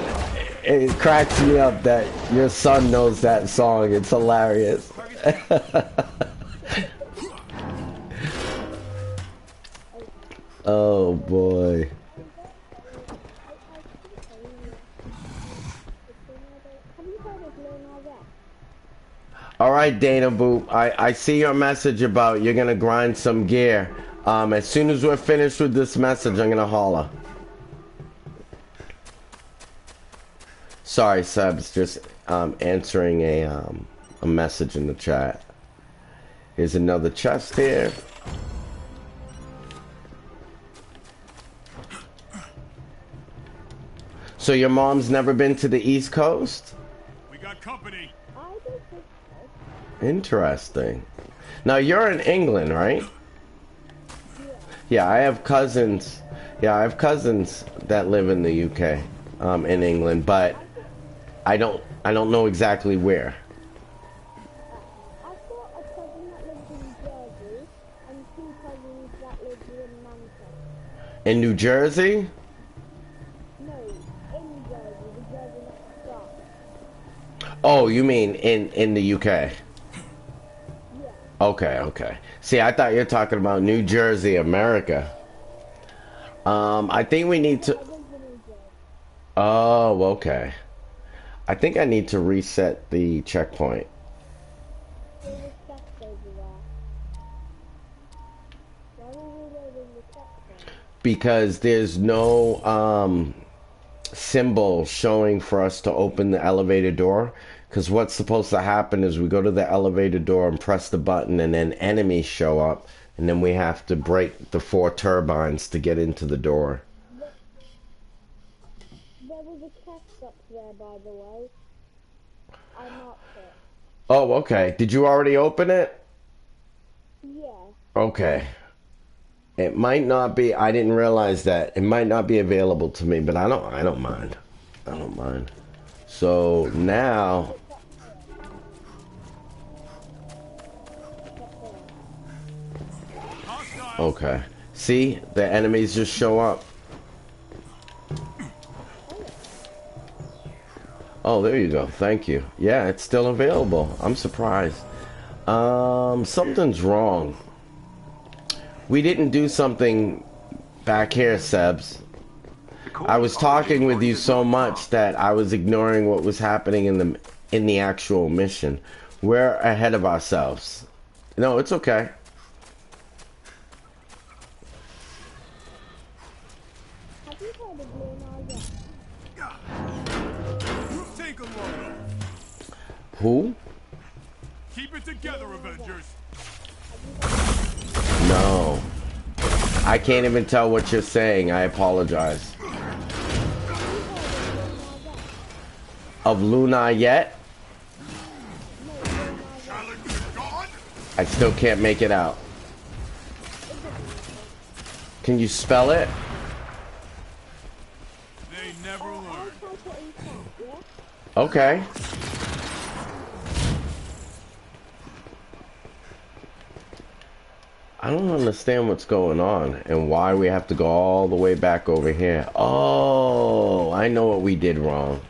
it cracks me up that your son knows that song. It's hilarious. Oh boy. Have you heard of Leonardo? All right, Dana Boop. I see your message about you're gonna grind some gear. As soon as we're finished with this message, I'm gonna holler. Sorry, Sebs. Just answering a message in the chat. Here's another chest here. So your mom's never been to the East Coast? We got company. Interesting. Now you're in England, right? Yeah, I have cousins. Yeah, I have cousins that live in the UK, in England, but I don't know exactly where. I've got a cousin that lives in Jersey and two cousins that live in Manchester. In New Jersey? No, in Jersey, the Jersey next door. Oh, you mean in the UK? Yeah. Okay, okay. See, I thought you were talking about New Jersey, America. I think we need to... Oh, okay. I think I need to reset the checkpoint. Because there's no symbol showing for us to open the elevator door. Because what's supposed to happen is we go to the elevator door and press the button and then enemies show up. And then we have to break the 4 turbines to get into the door. There was a chest up there, by the way. I marked it. Oh, okay. Did you already open it? Yeah. Okay. It might not be, I didn't realize that. It might not be available to me, but I don't mind. I don't mind. So now... Okay. See? The enemies just show up. Oh, there you go. Thank you. Yeah, it's still available. I'm surprised. Something's wrong. We didn't do something back here, Sebs. I was talking with you so much that I was ignoring what was happening in the actual mission. We're ahead of ourselves. No, it's okay. Have you heard of Leonardo? Take a load. Who? Keep it together, Avengers. No. I can't even tell what you're saying. I apologize. Of Luna yet? I still can't make it out. Can you spell it? They never learn. Okay. I don't understand what's going on and why we have to go all the way back over here. Oh, I know what we did wrong.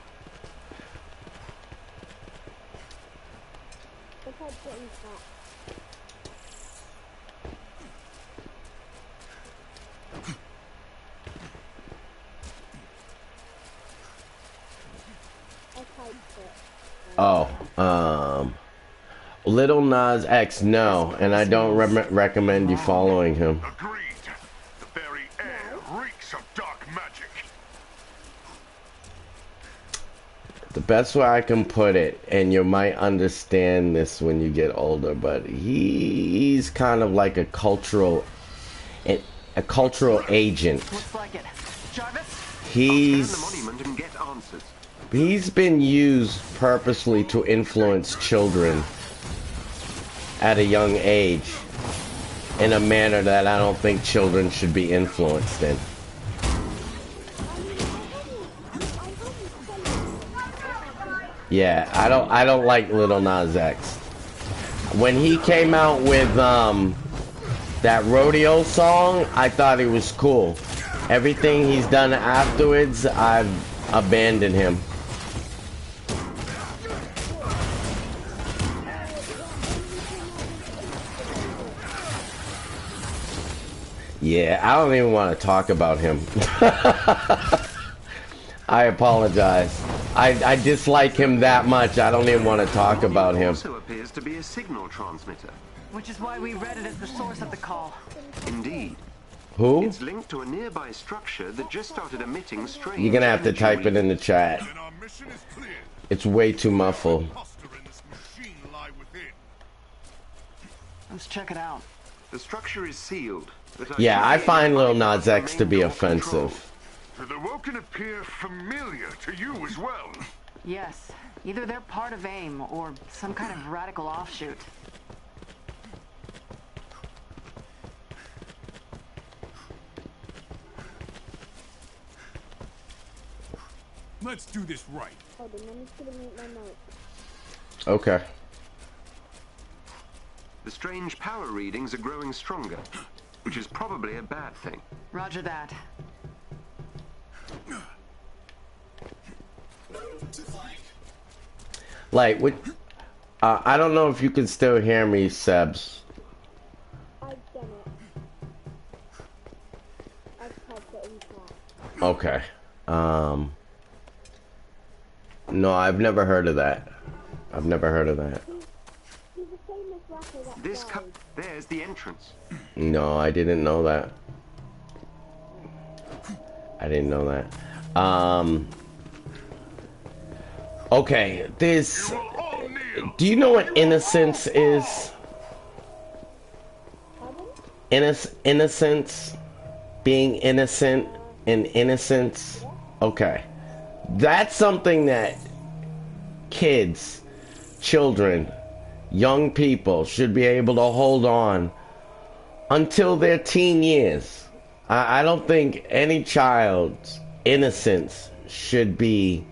Oh, Little Nas X, no, and I don't recommend you following him. Agreed. The very air reeks of dark magic. The best way I can put it, and you might understand this when you get older, but he's kind of like a cultural agent. Looks like it. Jarvis? He's been used purposely to influence children at a young age in a manner that I don't think children should be influenced in. Yeah, I don't like Little Nas X. When he came out with that rodeo song, I thought it was cool. Everything he's done afterwards, I've abandoned him. Yeah, I don't even want to talk about him. I apologize. I dislike him that much. I don't even want to talk about him. Also appears to be a signal transmitter. Which is why we read it as the source of the call. Indeed. Who? It's linked to a nearby structure that just started emitting strange You're gonna have to energy type it in the waves. chat. Then our mission is clear. It's way too muffled. Imposter in this machine lie within. Let's check it out. The structure is sealed. but Yeah, I should be find able Lil to Nas find X the to main be door offensive. Do the Woken appear familiar to you as well? Yes. Either they're part of AIM or some kind of radical offshoot. Let's do this right. Hold on, let me put them in my notes. Okay. The strange power readings are growing stronger, which is probably a bad thing. Roger that. Like, what? I don't know if you can still hear me, Sebs. I've done it. I've typed it in chat. Okay. No, I've never heard of that. I've never heard of that. He's a famous rapper that This died. there's the entrance. No, I didn't know that. I didn't know that. Okay, this. Do you know what innocence is? Innocence? Being innocent and innocence? Okay. That's something that kids, children, young people should be able to hold on until their teen years. I don't think any child's innocence should be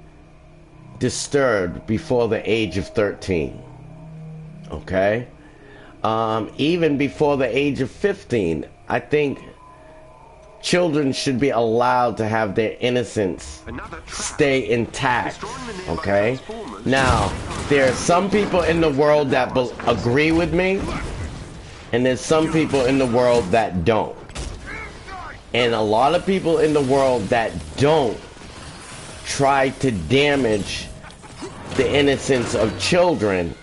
disturbed before the age of 13. Okay? Even before the age of 15, I think children should be allowed to have their innocence stay intact. Okay? Now, there are some people in the world that agree with me, and there's some people in the world that don't. And a lot of people in the world that don't try to damage the innocence of children.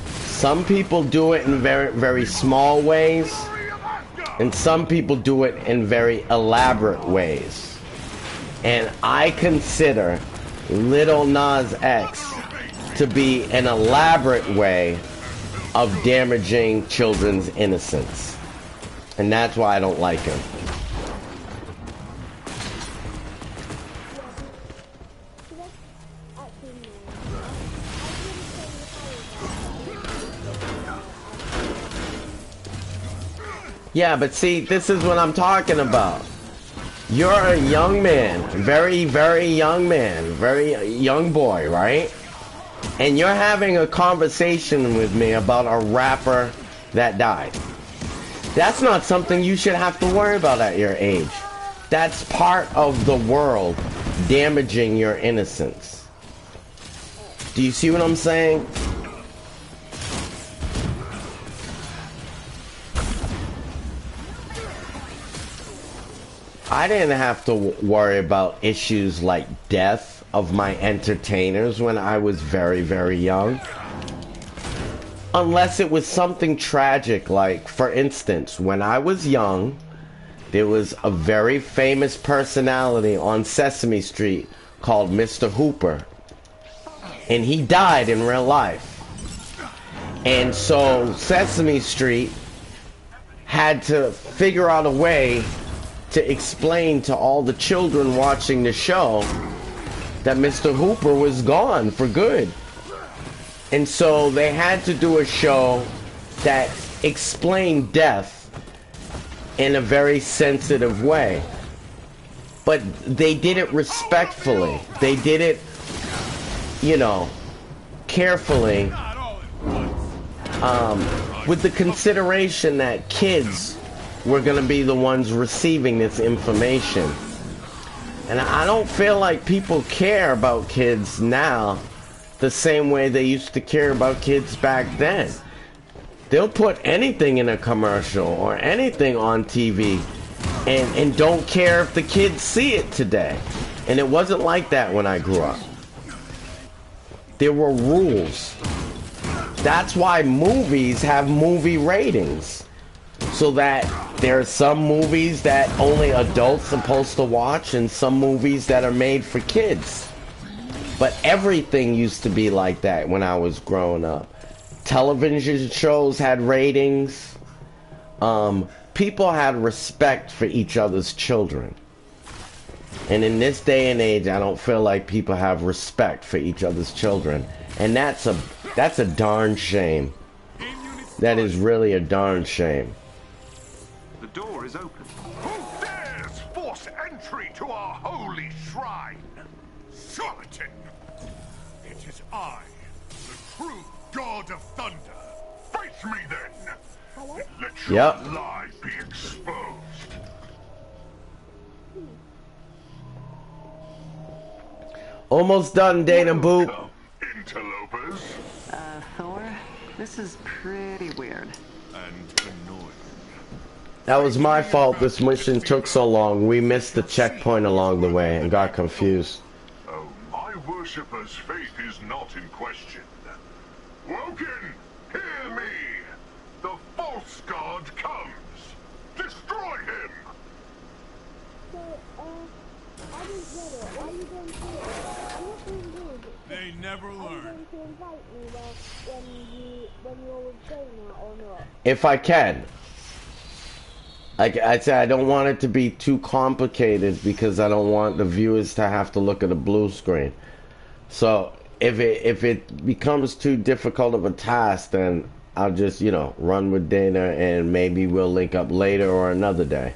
Some people do it in very, very small ways, and some people do it in very elaborate ways. And I consider Lil Nas X to be an elaborate way of damaging children's innocence. And that's why I don't like him. Yeah, but see, this is what I'm talking about. You're a young man, very, very young man, very young boy, right? And you're having a conversation with me about a rapper that died. That's not something you should have to worry about at your age. That's part of the world damaging your innocence. Do you see what I'm saying? I didn't have to worry about issues like death of my entertainers when I was very, very young. Unless it was something tragic, like, for instance, when I was young, there was a very famous personality on Sesame Street called Mr. Hooper. And he died in real life. And so Sesame Street had to figure out a way to explain to all the children watching the show that Mr. Hooper was gone for good. And so they had to do a show that explained death in a very sensitive way. But they did it respectfully. They did it, you know, carefully, with the consideration that kids were going to be the ones receiving this information. And I don't feel like people care about kids now the same way they used to care about kids back then. They'll put anything in a commercial or anything on TV and don't care if the kids see it today. And it wasn't like that when I grew up. There were rules. That's why movies have movie ratings. So that there are some movies that only adults supposed to watch and some movies that are made for kids. But everything used to be like that when I was growing up. Television shows had ratings. People had respect for each other's children. And in this day and age, I don't feel like people have respect for each other's children. And that's a darn shame. That is really a darn shame. The door is open. Who dares force entry to our holy shrine? Charlatan! It is I, the true god of thunder. Face me then! Let your lie be exposed. Almost done, Dana Boot. Interlopers. Thor, this is pretty weird. And annoying. That was my fault this mission took so long. We missed the checkpoint along the way and got confused. Oh, my worshipper's faith is not in question. Woken, hear me! The false god comes! Destroy him! So, I didn't get it. Why are you going to do it? I'm not being rude. They never Are you learn. going to invite me when you're with Dana or not? If I can. Like I said, I don't want it to be too complicated because I don't want the viewers to have to look at a blue screen. So if it becomes too difficult of a task, then I'll just, run with Dana and maybe we'll link up later or another day.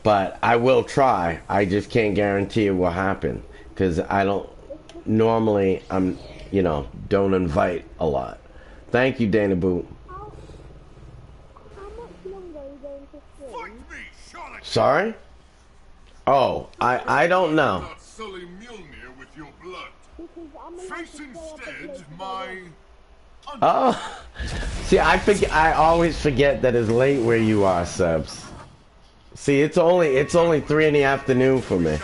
But I will try. I just can't guarantee it will happen because I don't normally don't invite a lot. Thank you, Dana Boot. How much longer are you going to stream? Sorry? Oh, I don't know. Not sully Mjolnir with your blood. Because I'm allowed Face to stay up instead late my... Oh, see, I always forget that it's late where you are, Sebs. See, it's only 3 in the afternoon for me.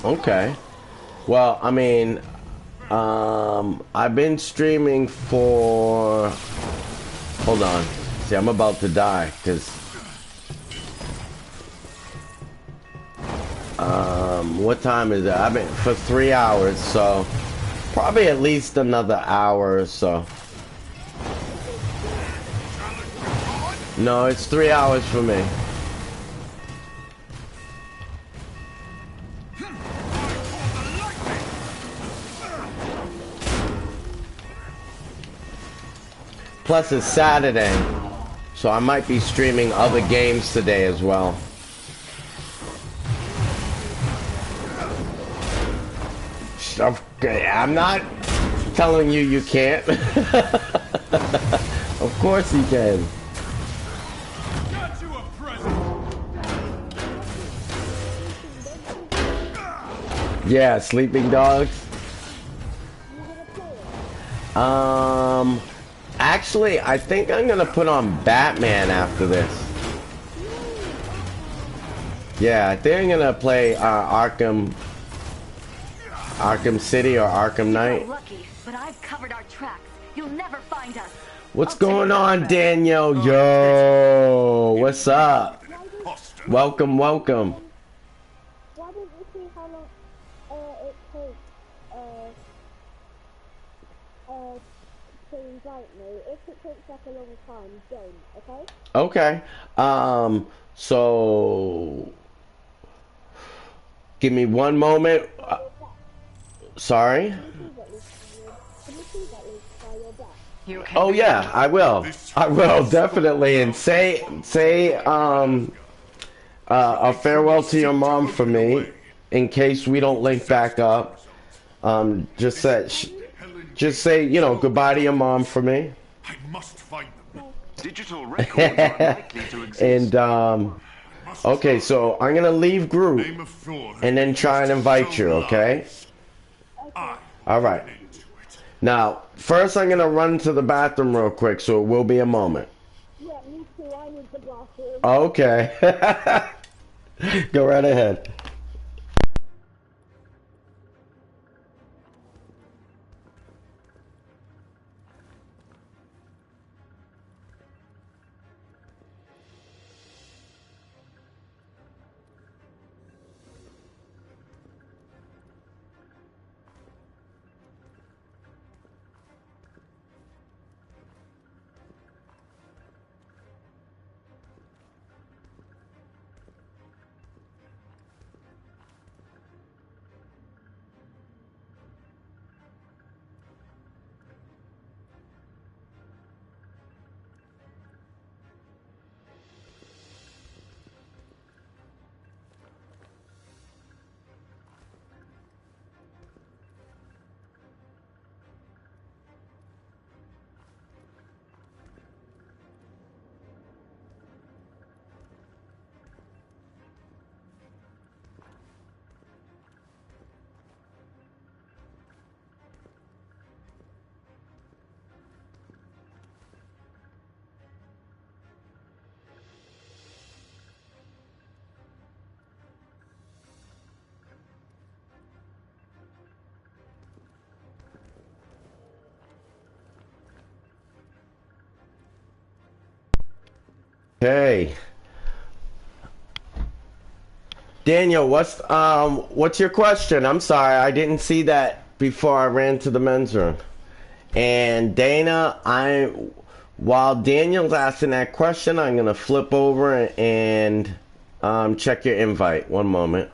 Okay. Well, I mean, I've been streaming for... Hold on. See, I'm about to die, because... what time is it? I've been for 3 hours, so... Probably at least another hour or so. No, it's 3 hours for me. Plus it's Saturday, so I might be streaming other games today as well. Okay, I'm not telling you you can't. Of course you can. Got you a present. Yeah, Sleeping Dogs. Actually, I think I'm gonna put on Batman after this. Yeah, I think I'm gonna play Arkham City or Arkham Knight. Lucky, but I've covered our tracks. You'll never find us. What's going on, Daniel? Yo, what's up? Welcome, welcome. Why don't you see how long it takes to invite me? If it takes like a long time, don't, okay? Okay. So give me one moment. Sorry? Can you see that link by your back? You okay? Oh yeah, I will. I will definitely. And say a farewell to your mom for me, in case we don't link back up. Just say goodbye to your mom for me. I must find them. Digital records are unlikely to exist. And Okay, so I'm gonna leave group Name of Thor and then try and invite you, okay? Alright. Now, first I'm gonna run to the bathroom real quick, so it will be a moment. Yeah, me too. I need the bathroom. Okay. Go right ahead. Hey. Daniel, what's your question? I'm sorry, I didn't see that before I ran to the men's room. And Dana, while Daniel's asking that question, I'm gonna flip over and check your invite. One moment.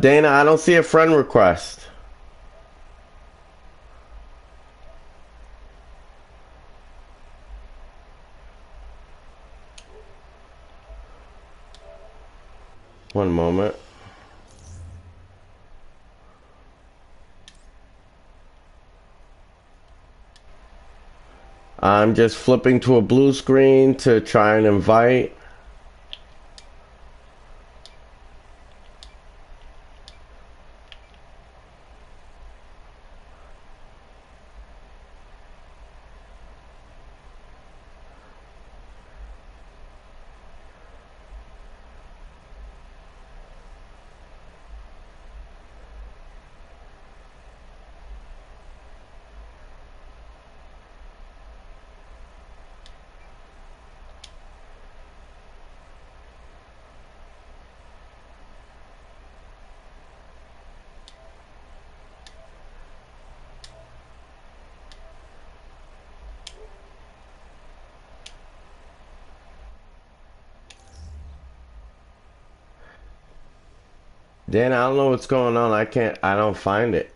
Dana, I don't see a friend request. One moment. I'm just flipping to a blue screen to try and invite. Dan, I don't know what's going on. I don't find it.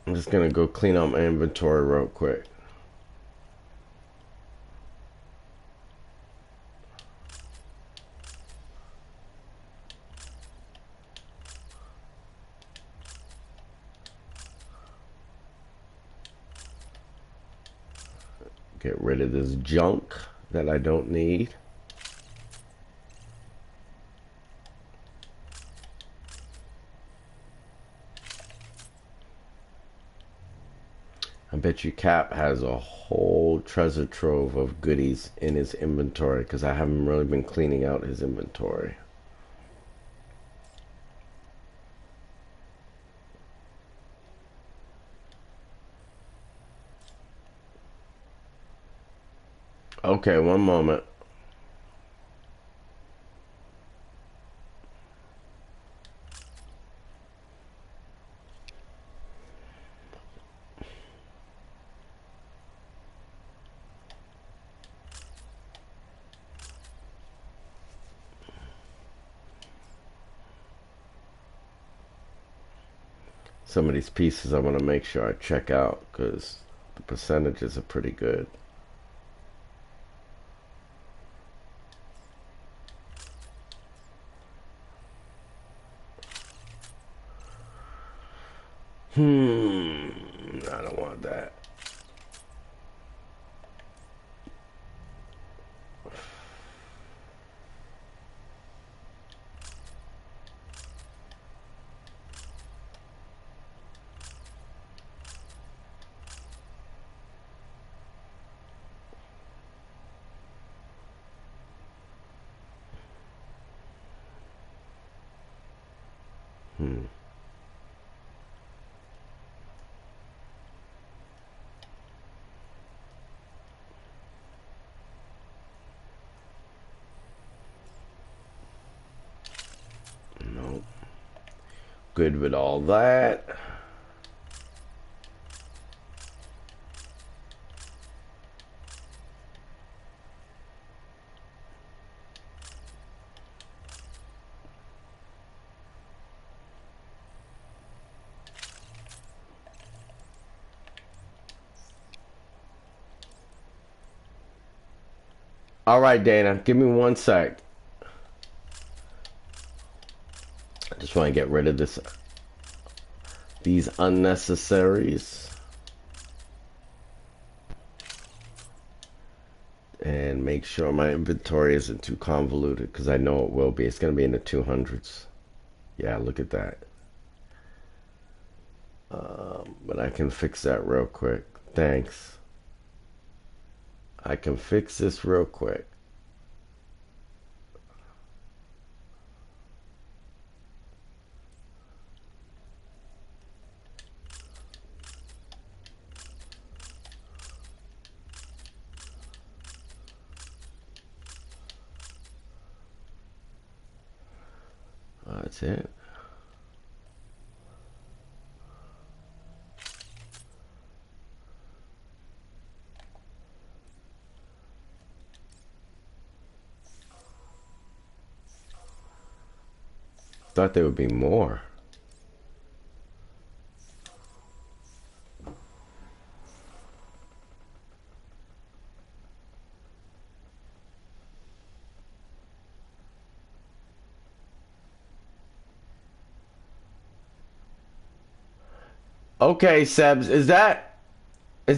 I'm just gonna go clean up my inventory real quick. Get rid of this junk that I don't need. I bet you Cap has a whole treasure trove of goodies in his inventory because I haven't really been cleaning out his inventory. Okay, one moment. some of these pieces I want to make sure I check out because the percentages are pretty good. I don't want that. Nope. Good with all that. All right, Dana, give me 1 sec. I just want to get rid of these unnecessaries. And make sure my inventory isn't too convoluted, because I know it will be. It's going to be in the 200s. Yeah, look at that. But I can fix that real quick. Thanks. I can fix this real quick. That's it. Thought there would be more. Okay, Sebs, is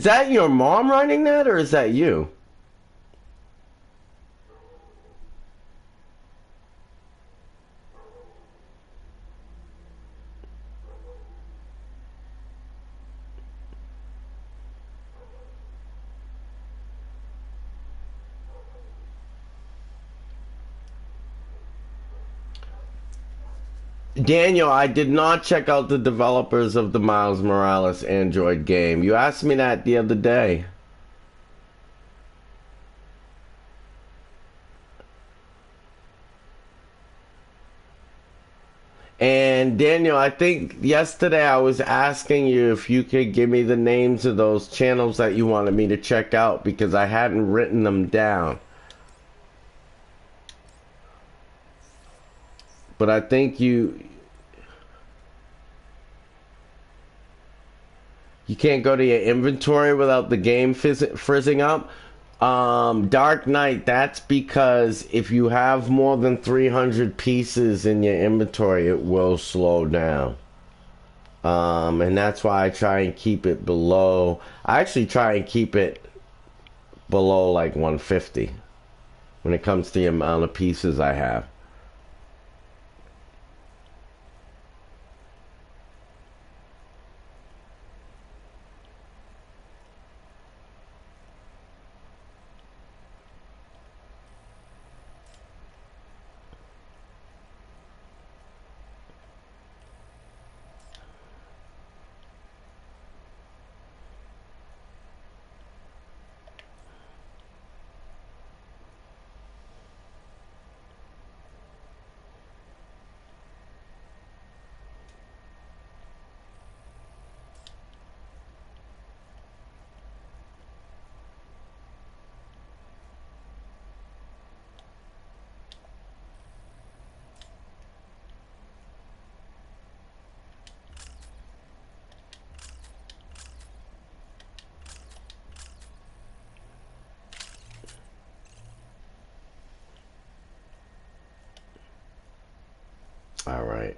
that your mom writing that, or is that you? Daniel, I did not check out the developers of the Miles Morales Android game. You asked me that the other day. And Daniel, I think yesterday I was asking you if you could give me the names of those channels that you wanted me to check out because I hadn't written them down. But I think you can't go to your inventory without the game frizzing up. Dark Knight, that's because if you have more than 300 pieces in your inventory, it will slow down. And that's why I try and keep it below. I actually try and keep it below like 150 when it comes to the amount of pieces I have. Alright.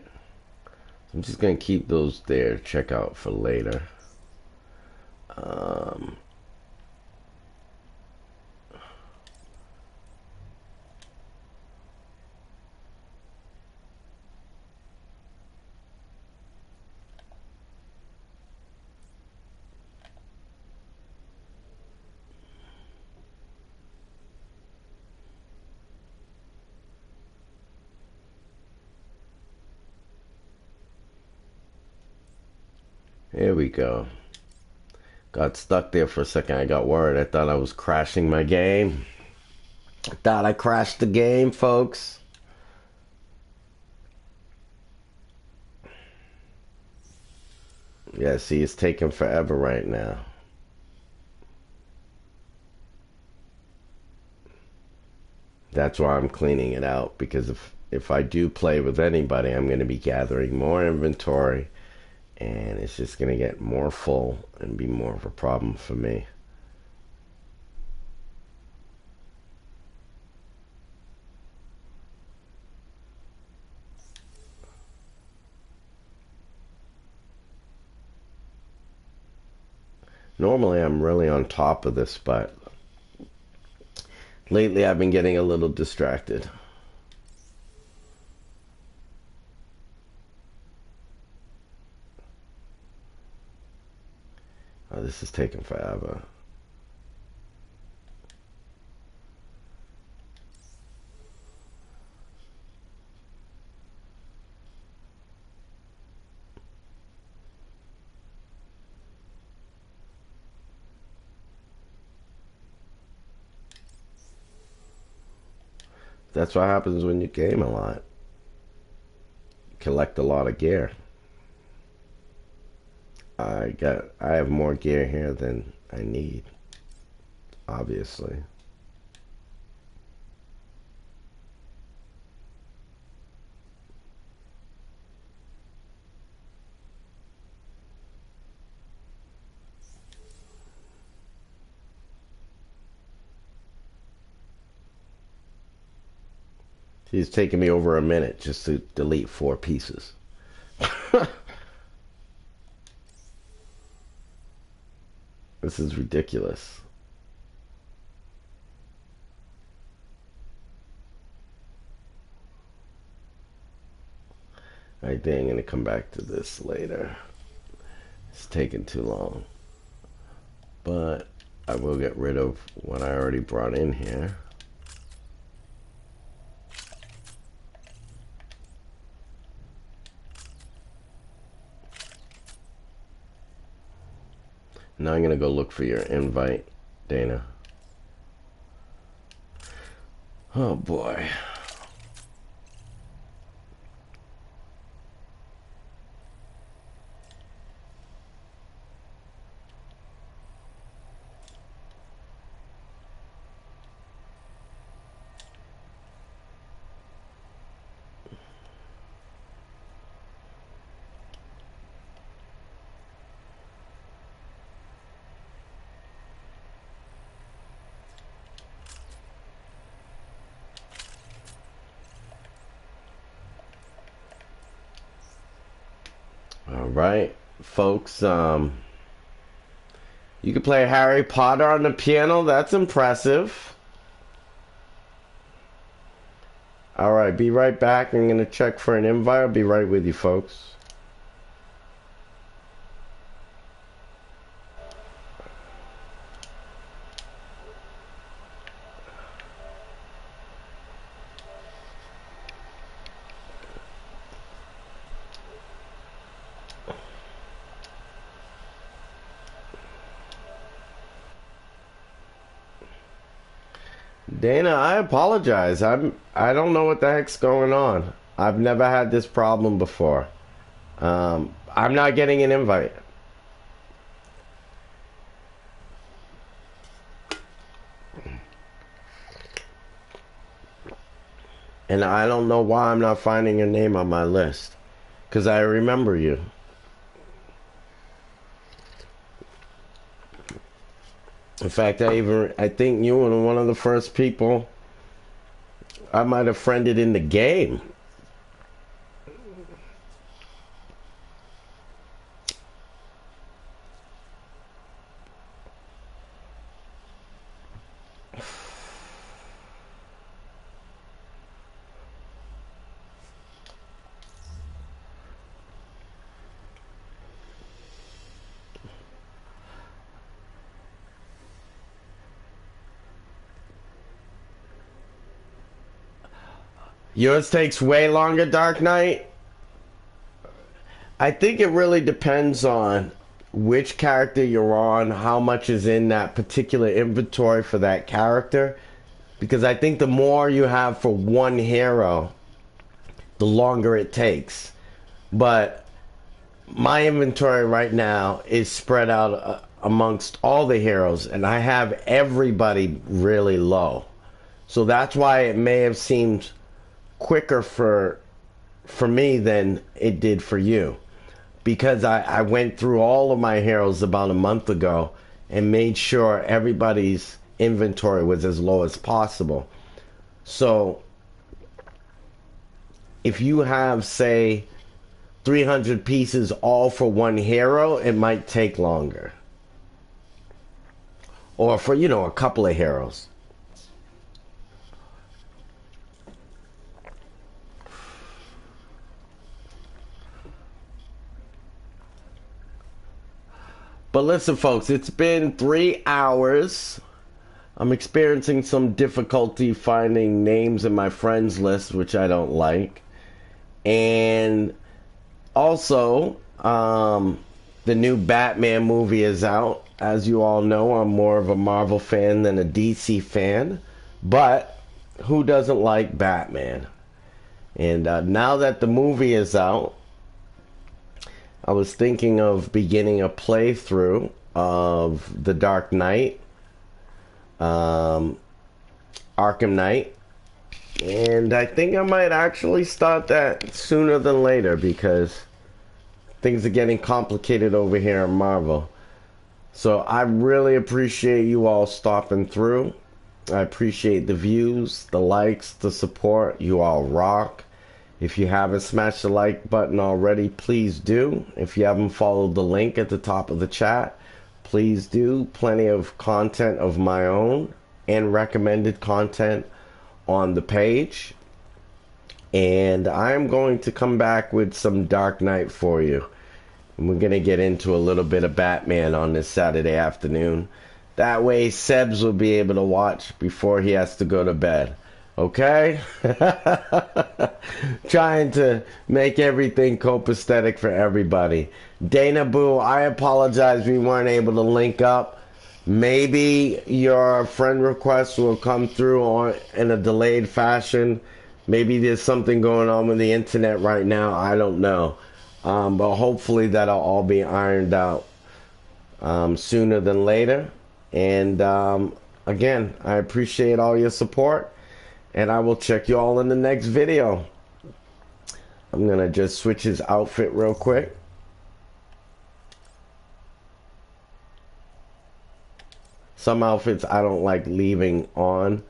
I'm just gonna keep those there, check out for later. Here we go. Got stuck there for a second. I got worried. I thought I was crashing my game. I thought I crashed the game, folks. Yeah, see, it's taking forever right now. That's why I'm cleaning it out, because if I do play with anybody, I'm going to be gathering more inventory, and it's just going to get more full and be more of a problem for me. Normally I'm really on top of this, but lately I've been getting a little distracted. Oh, this is taking forever. That's what happens when you game a lot. Collect a lot of gear. I have more gear here than I need, obviously. It's taking me over a minute just to delete 4 pieces. This is ridiculous. I think I'm going to come back to this later. It's taking too long. But I will get rid of what I already brought in here. Now I'm going to go look for your invite, Dana. Oh boy. Alright, folks, you can play Harry Potter on the piano. That's impressive. Alright, be right back. I'm going to check for an invite. I'll be right with you, folks. Dana, I apologize. I don't know what the heck's going on. I've never had this problem before. I'm not getting an invite. And I don't know why I'm not finding your name on my list. Because I remember you. In fact, I think you were one of the first people I might have friended in the game. Yours takes way longer, Dark Knight? I think it really depends on which character you're on, how much is in that particular inventory for that character. Because I think the more you have for one hero, the longer it takes. But my inventory right now is spread out amongst all the heroes, and I have everybody really low. So that's why it may have seemed quicker for me than it did for you. Because I went through all of my heroes about a month ago and made sure everybody's inventory was as low as possible. So if you have, say, 300 pieces all for one hero, it might take longer. Or for, you know, a couple of heroes. But listen, folks, it's been 3 hours. I'm experiencing some difficulty finding names in my friends list, which I don't like. And also, the new Batman movie is out. As you all know, I'm more of a Marvel fan than a DC fan. But who doesn't like Batman? And now that the movie is out, I was thinking of beginning a playthrough of The Dark Knight, Arkham Knight, and I think I might actually start that sooner than later because things are getting complicated over here in Marvel. So I really appreciate you all stopping through. I appreciate the views, the likes, the support. You all rock. If you haven't smashed the like button already, please do. If you haven't followed the link at the top of the chat, please do. Plenty of content of my own and recommended content on the page. And I'm going to come back with some Dark Knight for you. And we're going to get into a little bit of Batman on this Saturday afternoon. That way Sebs will be able to watch before he has to go to bed. Okay? Trying to make everything copacetic for everybody. Dana Boo, I apologize we weren't able to link up. Maybe your friend request will come through in a delayed fashion. Maybe there's something going on with the internet right now. I don't know. But hopefully that'll all be ironed out sooner than later. And again, I appreciate all your support. And I will check you all in the next video. I'm going to just switch his outfit real quick. Some outfits I don't like leaving on.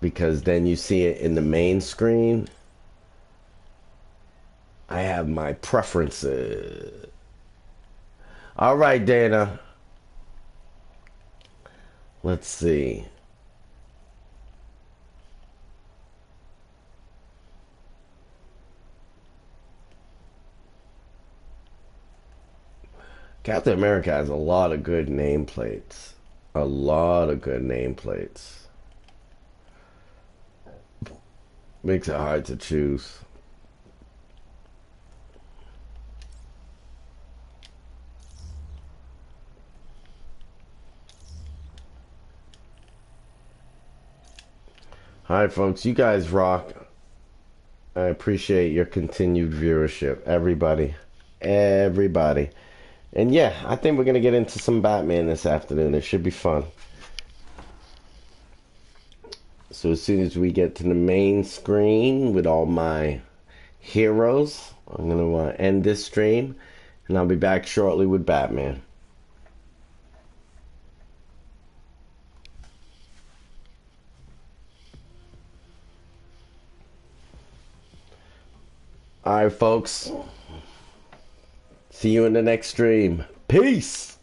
Because then you see it in the main screen. I have my preferences. Alright, Dana. Let's see. Captain America has a lot of good nameplates. A lot of good nameplates. Makes it hard to choose. Alright, folks, you guys rock. I appreciate your continued viewership. Everybody. Everybody. And yeah, I think we're going to get into some Batman this afternoon. It should be fun. So as soon as we get to the main screen with all my heroes, I'm going to end this stream. And I'll be back shortly with Batman. Alright, folks. See you in the next stream. Peace!